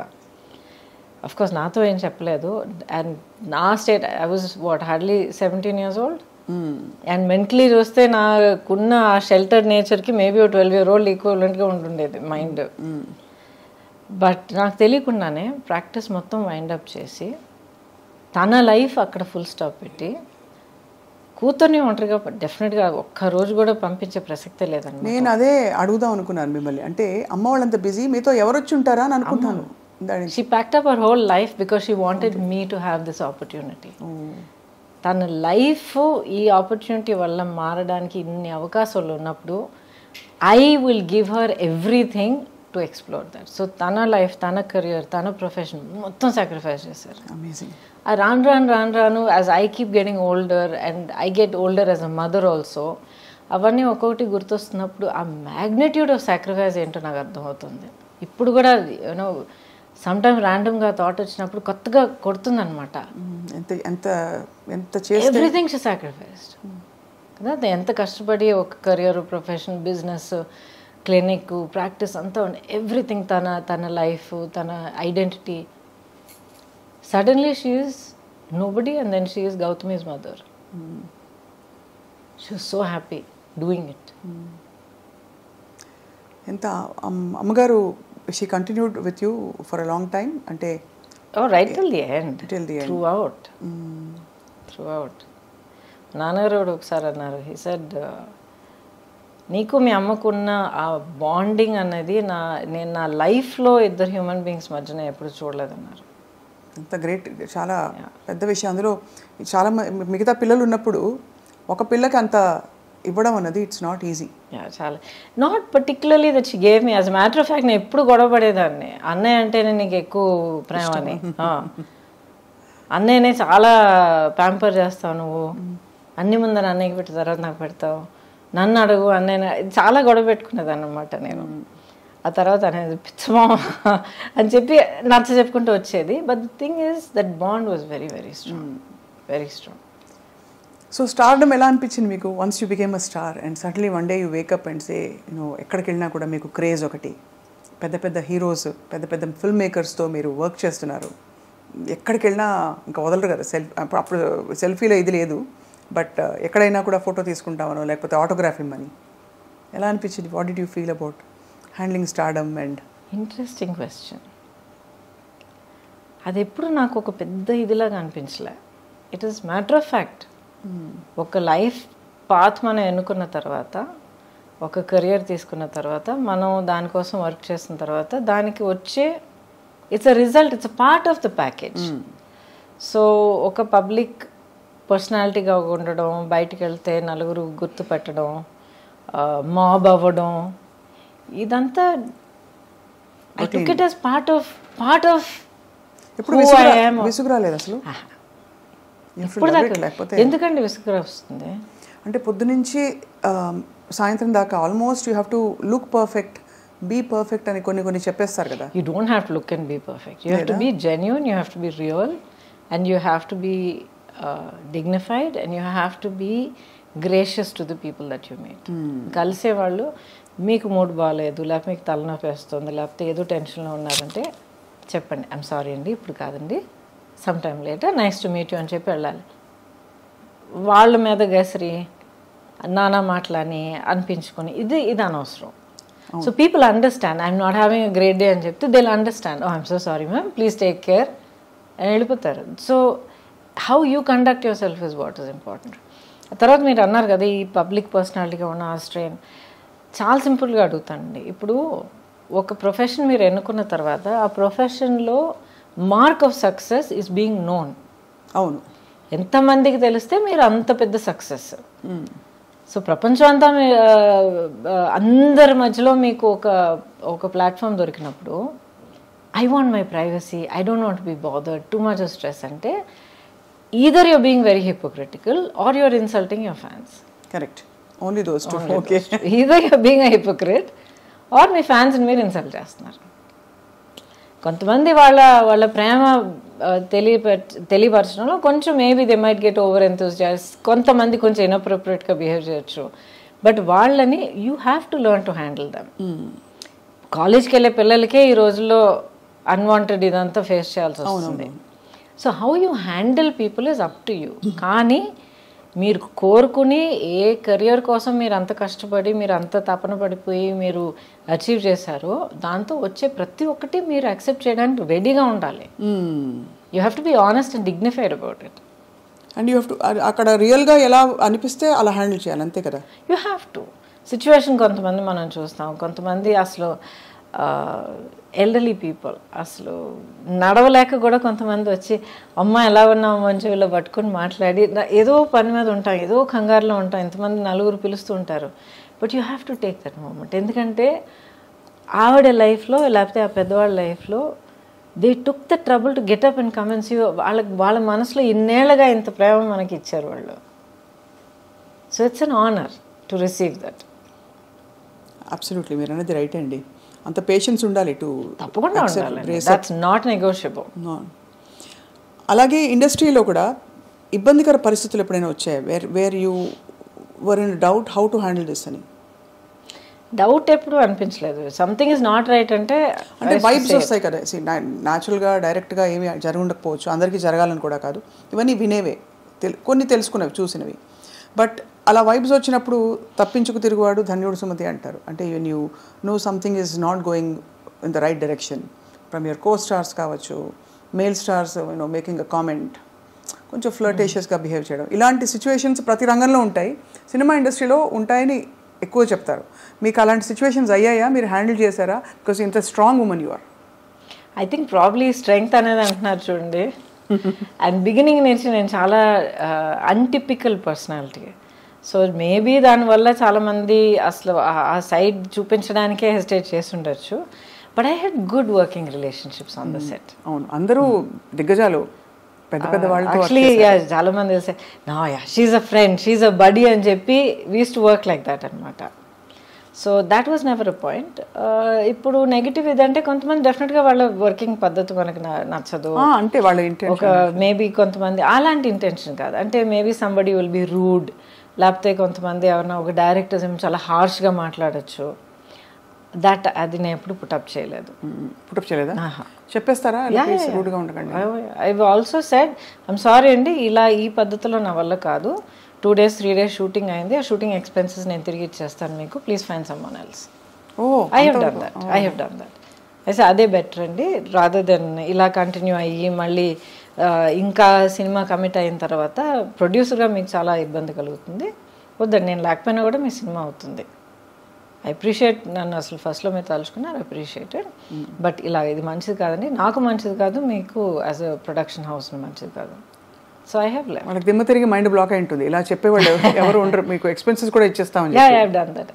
S2: అఫ్ కోర్స్ నాతో ఏం చెప్పలేదు. అండ్ నా state I was hardly 17 years old. And mentally చూస్తే నాకున్న ఆ షెల్టర్డ్ నేచర్కి మేబీ 12 year old ఈక్వలెంట్గా ఉంటుండేది మైండ్. బట్ నాకు తెలియకుండానే ప్రాక్టీస్ మొత్తం వైండప్ చేసి తన లైఫ్ అక్కడ ఫుల్ స్టాప్ పెట్టి కూతుర్ని ఒంటరిగా డెఫినెట్గా ఒక్కరోజు కూడా పంపించే ప్రసక్తే లేదండి.
S1: నేను అదే అడుగుదాం అనుకున్నాను మిమ్మల్ని. అంటే అమ్మ వాళ్ళంత బిజీ, మీతో ఎవరు వచ్చి ఉంటారా అని అనుకుంటాను.
S2: She packed up her whole life because she wanted me to have this opportunity. తన లైఫ్ ఈ ఆపర్చునిటీ వల్ల మారడానికి ఇన్ని అవకాశాలు ఉన్నప్పుడు I will give her everything to explore that. So తన లైఫ్, తన కెరియర్, తన ప్రొఫెషన్ మొత్తం సాక్రిఫైస్ చేశారు.
S1: అమేజింగ్.
S2: రాను as I keep getting older and I get older as a mother also, అవన్నీ ఒక్కొక్కటి గుర్తొస్తున్నప్పుడు ఆ మ్యాగ్నిట్యూడ్ ఆఫ్ సాక్రిఫైస్ ఏంటో నాకు అర్థమవుతుంది. ఇప్పుడు కూడా యూనో సమ్టైమ్ ర్యాండమ్గా థాట్ వచ్చినప్పుడు కొత్తగా కొడుతుందనమాట. ఎవ్రీథింగ్ షీ సాక్రిఫైస్డ్ కదా. ఎంత కష్టపడి ఒక career, profession, business, clinic, practice అంతా ఎవ్రీథింగ్, తన లైఫ్, తన identity. Suddenly she is nobody and then she is Gautami's mother. She was so happy doing it.
S1: ఎంత అమ్మగారు she continued with you for a long time అంటే
S2: right till the end. Throughout. నాన్నగారు ఒకసారి అన్నారు, he said నీకు మీ అమ్మకున్న ఆ bonding అనేది నేను నా లైఫ్లో ఇద్దరు హ్యూమన్ బీయింగ్స్ మధ్యన ఎప్పుడు చూడలేదన్నారు.
S1: అంత గ్రేట్, చాలా పెద్ద విషయం. అందులో చాలా మిగతా పిల్లలు ఉన్నప్పుడు ఒక పిల్లకి అంత ఇవ్వడం అన్నది ఇట్స్ నాట్ ఈజీ.
S2: చాలా not particularly that she gave me. As a matter of fact నేను ఎప్పుడు గొడవ పడేదాన్ని, అన్నయ్య అంటేనే నీకు ఎక్కువ ప్రేమ అని. అన్నయ్యనే చాలా ప్యాంపర్ చేస్తావు నువ్వు, అన్ని ముందర అన్నయ్యకి పెట్టిన తర్వాత నాకు పెడతావు, నన్ను అడుగు అన్నయ్య, చాలా గొడవ పెట్టుకునేదాన్ని అనమాట నేను. ఆ తర్వాత అనేది పిచ్చమా అని చెప్పి నచ్చ చెప్పుకుంటూ వచ్చేది. But the thing is that bond was very very strong, very strong.
S1: So stardom ఎలా అనిపించింది మీకు once you became a star and suddenly one day you wake up and say ఎక్కడికి వెళ్ళినా కూడా మీకు క్రేజ్ ఒకటి, పెద్ద పెద్ద హీరోస్, పెద్ద పెద్ద ఫిల్మ్ మేకర్స్తో మీరు వర్క్ చేస్తున్నారు, ఎక్కడికి వెళ్ళినా ఇంకా వదలరు కదా, అప్పుడు సెల్ఫీలో ఇది లేదు, బట్ ఎక్కడైనా కూడా ఫోటో తీసుకుంటామనో లేకపోతే ఆటోగ్రాఫ్ ఇమ్మని. ఎలా అనిపించింది? What did you feel about handling stardom? And
S2: interesting question. అది ఎప్పుడు నాకు ఒక పెద్ద ఇదిలాగా అనిపించలే. It is matter of fact. ఒక లైఫ్ పాత్ మనం ఎన్నుకున్న తర్వాత, ఒక కెరియర్ తీసుకున్న తర్వాత, మనం దానికోసం వర్క్ చేసిన తర్వాత దానికి వచ్చే it's a result, it's a part of the package. So ఒక పబ్లిక్ పర్సనాలిటీగా ఉండడం, బయటికి వెళ్తే నలుగురు గుర్తుపెట్టడం, మాబ్ అవ్వడం, ఇదంతా I took it as part of
S1: ఇప్పుడు విసుగురాలేదు అసలు?
S2: ఇప్పుడు దాకా ఎందుకండి విసుగు వస్తుంది?
S1: అంటే పొద్దునుంచి సాయంత్రం దాకా almost you have to look perfect, be perfect అని కొన్ని చెప్పేస్తారు కదా.
S2: You don't have to look and be perfect. You have to be genuine, you have to be real, and you have to be dignified, and you have to be gracious to the people that you meet. కలిసే వాళ్ళు మీకు mood బాగాలేదు, లేకపోతే మీకు తలనొప్పి వేస్తుంది, లేకపోతే ఏదో టెన్షన్లో ఉన్నారంటే చెప్పండి, ఐఎమ్ సారీ అండి ఇప్పుడు కాదండి, some time later, nice to meet you అని చెప్పి వెళ్ళాలి. వాళ్ళ మీద గసరి నానా మాటలని అనిపించుకొని ఇది అనవసరం. So people understand, I'm not having a great day అని చెప్తే they will understand, I'm so sorry ma'am, please take care అని వెళ్ళిపోతారు. So how you conduct your self is what is important. తర్వాత మీరు అన్నారు కదా ఈ పబ్లిక్ పర్సనాలిటీగా ఉన్న ఆ స్ట్రెయిన్. చాలా సింపుల్గా అడుగుతానండి. ఇప్పుడు ఒక ప్రొఫెషన్ మీరు ఎన్నుకున్న తర్వాత ఆ ప్రొఫెషన్లో mark of success is being known.
S1: అవును,
S2: ఎంతమందికి తెలిస్తే మీరు అంత పెద్ద సక్సెస్. సో ప్రపంచం అంతా అందరి మధ్యలో మీకు ఒక ప్లాట్ఫామ్ దొరికినప్పుడు I want my privacy, I don't want be bothered, too much of stress అంటే either you're being very hypocritical or you're insulting your fans.
S1: Correct. Only those two. Okay.
S2: Either you're being a hypocrite or me fans మీరు insult చేస్తున్నారు. కొంతమంది వాళ్ళ ప్రేమ తెలియపరచడంలో కొంచెం maybe they might get over enthusiast, కొంతమంది కొంచెం ఇన్అప్రోప్రియేట్గా behave చేయొచ్చు, but వాళ్ళని you have to learn to handle them. కాలేజ్కి వెళ్ళే పిల్లలకే ఈ రోజుల్లో అన్వాంటెడ్ ఇదంతా ఫేస్ చేయాల్సి వస్తుంది. So how you handle people is up to you. కానీ మీరు కోరుకుని ఏ కెరియర్ కోసం మీరు అంత కష్టపడి మీరు అంత తపన పడిపోయి మీరు అచీవ్ చేశారో దాంతో వచ్చే ప్రతి ఒక్కటి మీరు యాక్సెప్ట్ చేయడానికి రెడీగా ఉండాలి. You have to be honest and dignified about it.
S1: And you have to అక్కడ రియల్గా ఎలా అనిపిస్తే అలా హ్యాండిల్ చేయాలి, అంతే కదా.
S2: You have to. సిచ్యువేషన్ కొంతమంది మనం చూస్తాం, కొంతమంది అసలు ఎల్డర్లీ పీపుల్ అసలు నడవలేక కూడా కొంతమంది వచ్చి అమ్మ ఎలా ఉన్నావు మంచిగా పట్టుకొని మాట్లాడి, ఏదో పని మీద ఉంటాం, ఏదో కంగారులో ఉంటాం, ఇంతమంది నలుగురు పిలుస్తూ ఉంటారు, but you have to take that moment. ఎందుకంటే ఆవిడ లైఫ్లో లేకపోతే ఆ పెద్దవాళ్ళ లైఫ్లో they took the trouble to get up and come and see. వాళ్ళ మనసులో ఇన్నేళ్ళగా ఇంత ప్రేమ మనకి ఇచ్చారు వాళ్ళు. So it's an honour to receive that.
S1: Absolutely, మీరు అనేది రైట్ అండి. అంత పేషెన్స్ ఉండాలి టు
S2: తప్పకుండా ఉండాలి. That's not negotiable.
S1: అలాగే ఇండస్ట్రీలో కూడా ఇబ్బందికర పరిస్థితులు ఎప్పుడైనా వచ్చాయి where you were in doubt how to handle this అని?
S2: డౌట్ ఎప్పుడు అనిపించలేదు. సంథింగ్ ఇస్ నాట్ రైట్ అంటే
S1: వైబ్స్ వస్తాయి కదా. న్యాచురల్గా డైరెక్ట్గా ఏమి జరగకపోవచ్చు, అందరికీ జరగాలని కూడా కాదు, ఇవన్నీ వినేవే, కొన్ని తెలుసుకునేవి, చూసినవి. బట్ అలా వైబ్స్ వచ్చినప్పుడు తప్పించుకు తిరుగువాడు ధన్యుడు సుమతి అంటారు. అంటే you know something is not going in the right direction from your co stars కావచ్చు, male stars making a comment, కొంచెం ఫ్లర్టేషియస్గా బిహేవ్ చేయడం, ఇలాంటి సిచ్యువేషన్స్ ప్రతి రంగంలో ఉంటాయి, సినిమా ఇండస్ట్రీలో ఉంటాయని ఎక్కువ చెప్తారు. మీకు అలాంటి సిచ్యువేషన్స్ అయ్యాయా? మీరు హ్యాండిల్ చేశారా? బికాస్ ఇంత strong women you are.
S2: I think probably strength అనేది అంటున్నారు చూడండి. అండ్ బిగినింగ్ నుంచి నేను చాలా అన్టిపికల్ పర్సనాలిటీ. సో మేబీ దానివల్ల చాలామంది అసలు ఆ సైడ్ చూపించడానికే హెసిటేట్ చేసి ఉండొచ్చు. But I had good working relationships on the set.
S1: అవును, అందరూ దిగ్గజాలు, పెద్ద పెద్ద వాళ్ళు.
S2: యాక్చువల్లీ చాలా మంది తెలిసే she a friend, she a buddy అని చెప్పి we used to work like that అనమాట. So that was never a point. ఇప్పుడు నెగిటివ్ ఇదంటే కొంతమంది డెఫినెట్గా వాళ్ళ వర్కింగ్ పద్ధతి మనకు నచ్చదు
S1: అంటే వాళ్ళ
S2: ఒక మేబీ కొంతమంది అలాంటి ఇంటెన్షన్ కాదు, అంటే maybe somebody will be rude, లేకపోతే కొంతమంది ఎవరైనా ఒక డైరెక్టర్స్ ఏమో చాలా హార్ష్గా మాట్లాడచ్చు. దట్ అది నేను ఎప్పుడు పుటప్ చేయలేదు.
S1: పుటప్ చేయలేదా? చెప్పేస్తారా రూడ్గా ఉండకండి.
S2: I also said I'm sorry అండి, ఇలా ఈ పద్ధతిలో నా వల్ల కాదు, 2 days 3 days షూటింగ్ అయింది, ఆ షూటింగ్ ఎక్స్పెన్సెస్ నేను తిరిగి ఇచ్చేస్తాను మీకు, please find someone else. I have done that. అయితే అదే బెటర్ అండి, రాదర్ దెన్ ఇలా కంటిన్యూ అయ్యి మళ్ళీ ఇంకా సినిమా కమిట్ అయిన తర్వాత ప్రొడ్యూసర్గా మీకు చాలా ఇబ్బంది కలుగుతుంది, వద్దండి నేను లేకపోయినా కూడా మీ సినిమా అవుతుంది. ఐ అప్రిషియేట్, నన్ను అసలు ఫస్ట్లో మీరు తలుచుకున్నారు, అప్రిషియేటెడ్, బట్ ఇలా ఇది మంచిది కాదండి, నాకు మంచిది కాదు, మీకు యాజ్ అ ప్రొడక్షన్ హౌస్ మంచిది కాదు. So I have left.
S1: వాళ్ళకి దిమ్మ తిరిగి మైండ్ బ్లాక్ అయి ఉంటుంది, ఇలా చెప్పేవాళ్ళు ఎవరు ఉండరు, మీకు ఎక్స్పెన్సెస్ కూడా ఇచ్చేస్తామని.
S2: I have done that.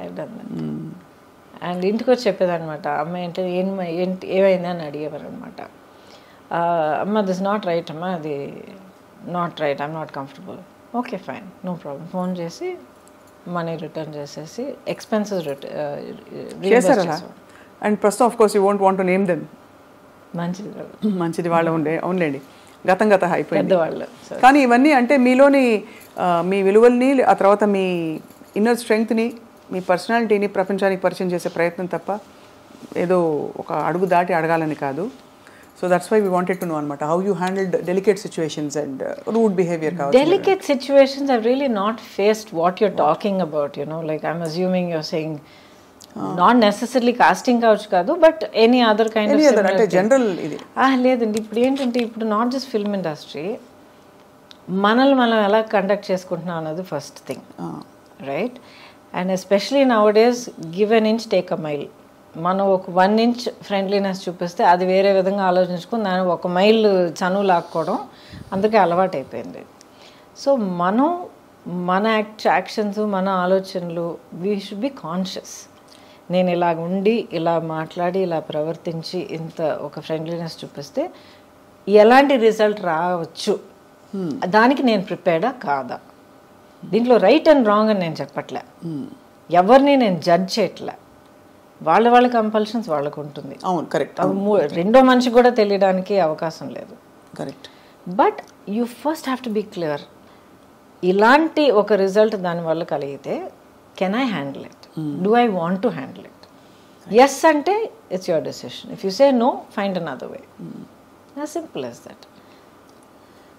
S2: And ఇంటికి వచ్చి చెప్పేదనమాట, అమ్మ ఏంటి ఏమైంది అని అడిగేవారు అనమాట. అమ్మ దిస్ నాట్ రైట్, అమ్మ అది not right, I'm not comfortable. Okay fine, no problem. Phone చేసి మనీ రిటర్న్ చేసేసి ఎక్స్పెన్సెస్
S1: అండ్ ప్రస్తుతం of course you won't want to name them,
S2: మంచిది
S1: వాళ్ళ అవునులేండి, గతం అయిపోయింది
S2: పెద్దవాళ్ళు.
S1: కానీ ఇవన్నీ అంటే మీలోని మీ విలువల్ని, ఆ తర్వాత మీ ఇన్నర్ స్ట్రెంగ్త్ని, మీ పర్సనాలిటీని ప్రపంచానికి పరిచయం చేసే ప్రయత్నం తప్ప ఏదో ఒక అడుగు దాటి అడగాలని కాదు. So that's why we wanted to know అనమాట, how you handled delicate situations and rude behaviour.
S2: Delicate situations I've really not faced what you're talking about, you know, like I'm assuming you're saying not necessarily casting couch కాదు, but any other kind of similar
S1: అంటే general ఇది
S2: లేదండి. ఇప్పుడు ఏంటంటే ఇప్పుడు not just film industry, మనల్ని మనం ఎలా కండక్ట్ చేసుకుంటున్నాం అన్నది first thing, right? And especially now days give an inch take a mile. మనం ఒక 1 inch ఫ్రెండ్లీనెస్ చూపిస్తే అది వేరే విధంగా ఆలోచించుకుని దాన్ని 1 mile చనువు లాక్కోవడం అందరికీ అలవాటు అయిపోయింది. సో మనం మన యాక్షన్స్, మన ఆలోచనలు, వీ షుడ్ బి కాన్షియస్. నేను ఇలాగ ఉండి, ఇలా మాట్లాడి, ఇలా ప్రవర్తించి ఇంత ఒక ఫ్రెండ్లీనెస్ చూపిస్తే ఎలాంటి రిజల్ట్ రావచ్చు, దానికి నేను ప్రిపేర్డా కాదా? దీంట్లో రైట్ అండ్ రాంగ్ అని నేను చెప్పట్లే, ఎవరిని నేను జడ్జ్ చేయట్లే, వాళ్ళ కంపల్షన్స్ వాళ్ళకు ఉంటుంది.
S1: అవును, కరెక్ట్.
S2: రెండో మనిషికి కూడా తెలియడానికి అవకాశం లేదు.
S1: Correct.
S2: But you first have to be clear. ఇలాంటి ఒక రిజల్ట్ దానివల్ల కలిగితే can I handle it, do I want to handle it? Yes అంటే it's your decision, if you say no find another way, as simple as that.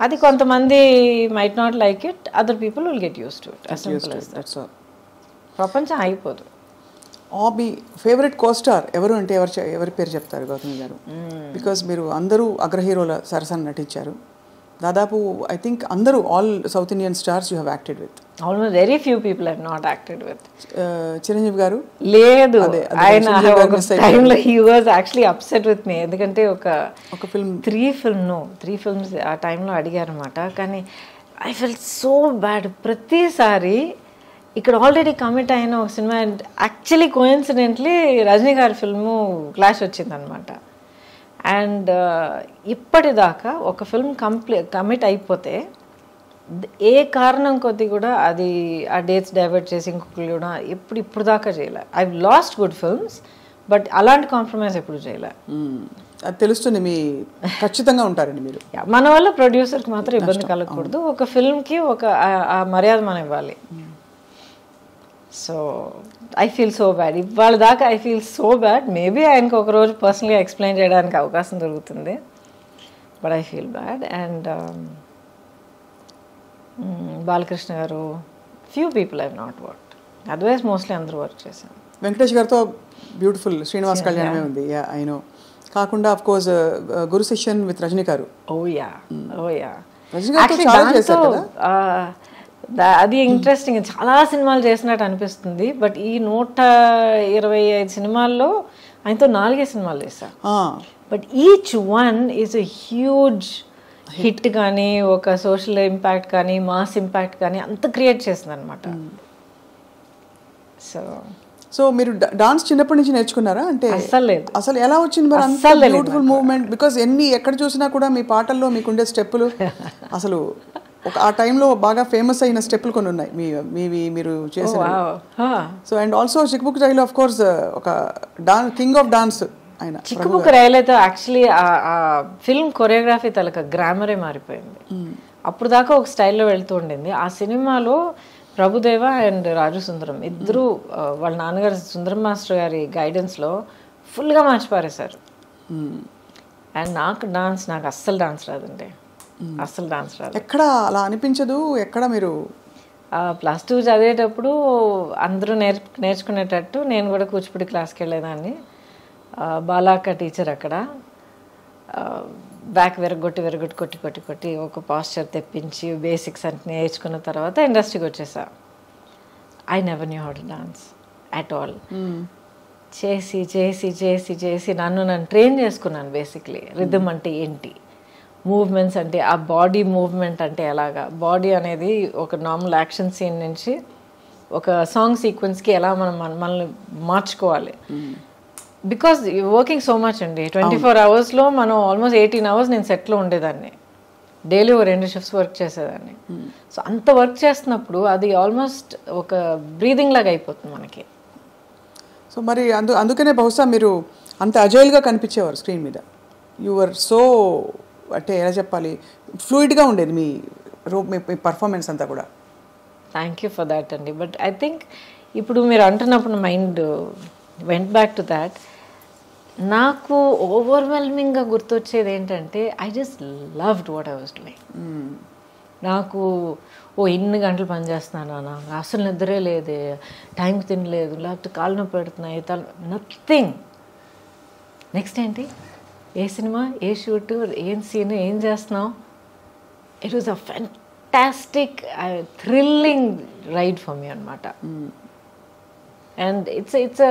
S2: అది కొంతమంది might not like it, other people will get use to it, as simple as that. ప్రపంచం అయిపోదు.
S1: మీ favourite co-star ఎవరు అంటే ఎవరి పేరు చెప్తారు గౌతమి గారు? బికాజ్ మీరు అందరూ అగ్ర హీరోల సరసన నటించారు, దాదాపు ఐ థింక్ అందరూ all south Indian stars you have acted with.
S2: Almost very few people have not acted with.
S1: Chiranjeevi garu
S2: లేదు, ఆయన టైంలో he was actually upset with me, ఎందుకంటే ఒక ఫిల్మ్ 3 films ఆ టైంలో అడిగారు అనమాట. కానీ ఐ ఫెల్ట్ సో బ్యాడ్. ప్రతిసారి ఇక్కడ ఆల్రెడీ కమిట్ అయిన ఒక సినిమా, యాక్చువల్లీ కోఇన్సిడెంట్లీ రజనీ గారి ఫిల్ము క్లాష్ వచ్చిందనమాట. అండ్ ఇప్పటిదాకా ఒక ఫిల్మ్ కమిట్ అయిపోతే ఏ కారణం కొద్ది కూడా అది ఆ డేట్స్ డైవర్ట్ చేసి ఇంకొకరు కూడా ఇప్పుడు దాకా చేయలే. I last good films, but అలాంటి కాంప్రమైజ్ ఎప్పుడు చేయలే.
S1: అది తెలుస్తుంది, మీ ఖచ్చితంగా ఉంటారండి మీరు.
S2: మన వల్ల ప్రొడ్యూసర్కి మాత్రం ఇబ్బంది కలగకూడదు, ఒక ఫిల్మ్కి ఒక ఆ మర్యాద మనం ఇవ్వాలి. So I feel so bad. ఇవాళ దాకా I feel so bad. Maybe ఆయనకు ఒక రోజు పర్సనల్గా ఎక్స్ప్లెయిన్ చేయడానికి అవకాశం దొరుకుతుంది, but I feel bad. And Balakrishna garu, few people I not work, otherwise mostly అందరూ వర్క్ చేశాను.
S1: వెంకటేష్ గారితో బ్యూటిఫుల్ శ్రీనివాస్ కళ్యాణమే ఉంది, ఐ నో. కాకుండా of course Guru Sishyan with Rajini garu.
S2: అది ఇంట్రెస్టింగ్, చాలా సినిమాలు చేసినట్టు అనిపిస్తుంది. బట్ ఈ 125 సినిమాల్లో ఆయనతో 4 సినిమాలు చేశా. But each one is a huge hit కానీ, ఒక సోషల్ ఇంపాక్ట్ కానీ, మాస్ ఇంపాక్ట్ కానీ అంత క్రియేట్ చేసింది అనమాట.
S1: సో మీరు డాన్స్ చిన్నప్పటి నుంచి నేర్చుకున్నారా? అంటే అసలు ఎలా వచ్చింది మరి అంత బ్యూటిఫుల్ మూవ్మెంట్? బికాస్ ఎక్కడ చూసినా కూడా మీ పాటల్లో మీకుండే స్టెప్పులు అసలు ఆ టైంలో బాగా ఫేమస్ అయిన స్టెప్పులు కొన్ని ఉన్నాయి మీవి మీరు చేసిన. So and also Chikbuk Railu of course ఒక కింగ్ ఆఫ్ డాన్స్ ఆయన.
S2: చిక్కుబుక్ రైలైతే యాక్చువల్లీ ఆ ఫిల్మ్ కొరియోగ్రఫీ తలక గ్రామరే మారిపోయింది. అప్పుడు దాకా ఒక స్టైల్లో వెళ్తూ ఉండింది. ఆ సినిమాలో ప్రభుదేవ అండ్ రాజు సుందరం ఇద్దరు వాళ్ళ నాన్నగారు సుందరం మాస్టర్ గారి గైడెన్స్లో ఫుల్గా మార్చి పారేశారు. అండ్ నాకు అస్సలు డాన్స్ రాదండి, అస్సలు డాన్స్ రాదు.
S1: ఎక్కడ అలా అనిపించదు? ఎక్కడ మీరు
S2: +2 చదివేటప్పుడు అందరూ నేర్చుకునేటట్టు నేను కూడా కూచిపూడి క్లాస్కి వెళ్ళేదాన్ని. బాలాక్క టీచర్ అక్కడ బ్యాక్ కొట్టి ఒక పాస్చర్ తెప్పించి బేసిక్స్ అంటే నేర్చుకున్న తర్వాత ఇండస్ట్రీకి వచ్చేసా. I never knew how to dance at all. చేసి చేసి చేసి చేసి నన్ను ట్రైన్ చేసుకున్నాను. బేసిక్లీ రిథమ్ అంటే ఏంటి, మూవ్మెంట్స్ అంటే ఆ బాడీ మూవ్మెంట్ అంటే ఎలాగా, బాడీ అనేది ఒక నార్మల్ యాక్షన్ సీన్ నుంచి ఒక సాంగ్ సీక్వెన్స్కి ఎలా మనల్ని మార్చుకోవాలి. బికాజ్ వర్కింగ్ సో మచ్ అండి, 24 అవర్స్లో మనం ఆల్మోస్ట్ 18 అవర్స్ నేను సెట్లో ఉండేదాన్ని. డైలీ 2 షిఫ్ట్స్ వర్క్ చేసేదాన్ని. సో అంత వర్క్ చేస్తున్నప్పుడు అది ఆల్మోస్ట్ ఒక బ్రీదింగ్ లాగా అయిపోతుంది మనకి.
S1: సో మరి అందుకనే బహుశా మీరు అంత అజైల్గా కనిపించేవారు స్క్రీన్ మీద. యువర్ సో అంటే ఎలా చెప్పాలి, ఫ్లూయిడ్గా ఉండేది మీ పర్ఫార్మెన్స్ అంతా కూడా.
S2: థ్యాంక్ యూ ఫర్ దాట్ అండి. బట్ ఐ థింక్ ఇప్పుడు మీరు అంటున్నప్పుడు mind went back to that. నాకు ఓవర్వెల్మింగ్గా గుర్తొచ్చేది ఏంటంటే I just loved what I was doing. నాకు ఇన్ని గంటలు పని చేస్తున్నాను, నాకు అసలు నిద్రే లేదే, టైంకి తినలేదు, లేకపోతే కాళ్ళు నొప్పి పెడుతున్నాయి, నథింగ్. నెక్స్ట్ ఏంటి, ఏ సినిమా, ఏ షూట్, ఏం సీన్, ఏం చేస్తున్నావు. It was a fantastic thrilling ride for me అనమాట. అండ్ ఇట్స్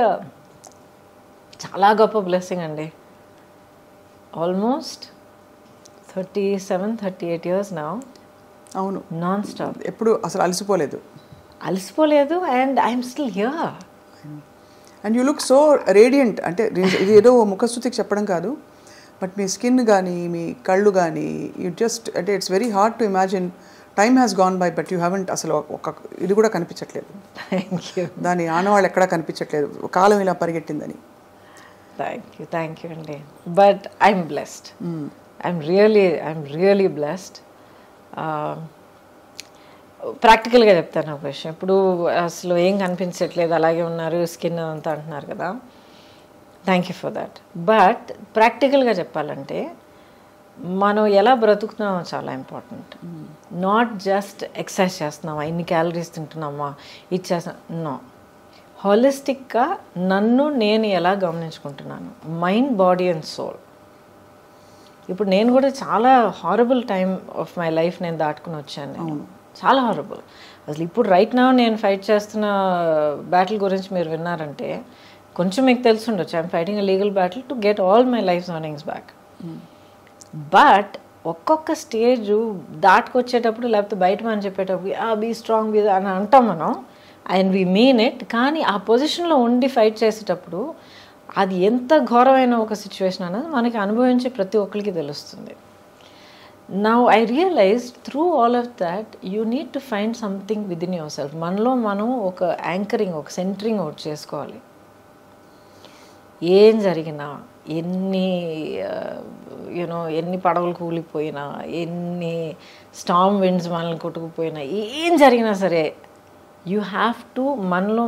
S2: చాలా గొప్ప బ్లెస్సింగ్ అండి. Almost 37-38 years now.
S1: అవును,
S2: నాన్ స్టాప్.
S1: ఎప్పుడు అసలు అలసిపోలేదు
S2: and I'm still here.
S1: And you look so radiant. అంటే ఇది ఏదో ముఖస్థుతికి చెప్పడం కాదు, బట్ మీ స్కిన్ కానీ మీ కళ్ళు కానీ యూ జస్ట్ అంటే it's very hard to imagine. Time has gone by but you haven't అసలు ఒక ఇది కూడా కనిపించట్లేదు.
S2: Thank you.
S1: దాని ఆనవాళ్ళు ఎక్కడా కనిపించట్లేదు, కాలం ఇలా పరిగెట్టిందని.
S2: థ్యాంక్ యూ అండి. But I'm blessed. I'm really blessed. ప్రాక్టికల్గా చెప్తాను ఒక విషయం. ఇప్పుడు అసలు ఏం కనిపించట్లేదు, అలాగే ఉన్నారు, స్కిన్ అంతా అంటున్నారు కదా. Thank you for that. But ప్రాక్టికల్గా చెప్పాలంటే మనం ఎలా బ్రతుకుతున్నామో చాలా ఇంపార్టెంట్. నాట్ జస్ట్ ఎక్సర్సైజ్ చేస్తున్నామా, ఇన్ని క్యాలరీస్ తింటున్నామా, ఇది చేస్తున్నా, నో. హాలిస్టిక్గా నన్ను నేను ఎలా గమనించుకుంటున్నాను, మైండ్, బాడీ అండ్ సోల్. ఇప్పుడు నేను కూడా చాలా horrible time of my life నేను దాటుకుని వచ్చాను. నేను చాలా హారబుల్. అసలు ఇప్పుడు రైట్ నౌ నేను ఫైట్ చేస్తున్న బ్యాటిల్ గురించి మీరు విన్నారంటే కొంచెం మీకు తెలిసి ఉండొచ్చు. I'm fighting a legal battle to get all my life earnings back. But ఒక్కొక్క స్టేజ్ దాటుకొచ్చేటప్పుడు, లేకపోతే బయట మనం చెప్పేటప్పుడు బీ స్ట్రాంగ్ బీ అని అంటాం మనం, అండ్ వీ మీన్ ఇట్. కానీ ఆ పొజిషన్లో ఉండి ఫైట్ చేసేటప్పుడు అది ఎంత ఘోరమైన ఒక సిచ్యువేషన్ అనేది మనకి అనుభవించే ప్రతి ఒక్కరికి తెలుస్తుంది. Now I realised through all of that you need to find something within yourself. మనలో మనం ఒక యాంకరింగ్, ఒక సెంటరింగ్ ఒకటి చేసుకోవాలి. ఏం జరిగినా, ఎన్ని పడవలు కూలిపోయినా, ఎన్ని స్టార్మ్ విండ్స్ మనల్ని కొట్టుకుపోయినా, ఏం జరిగినా సరే యూ హ్యావ్ టు మనలో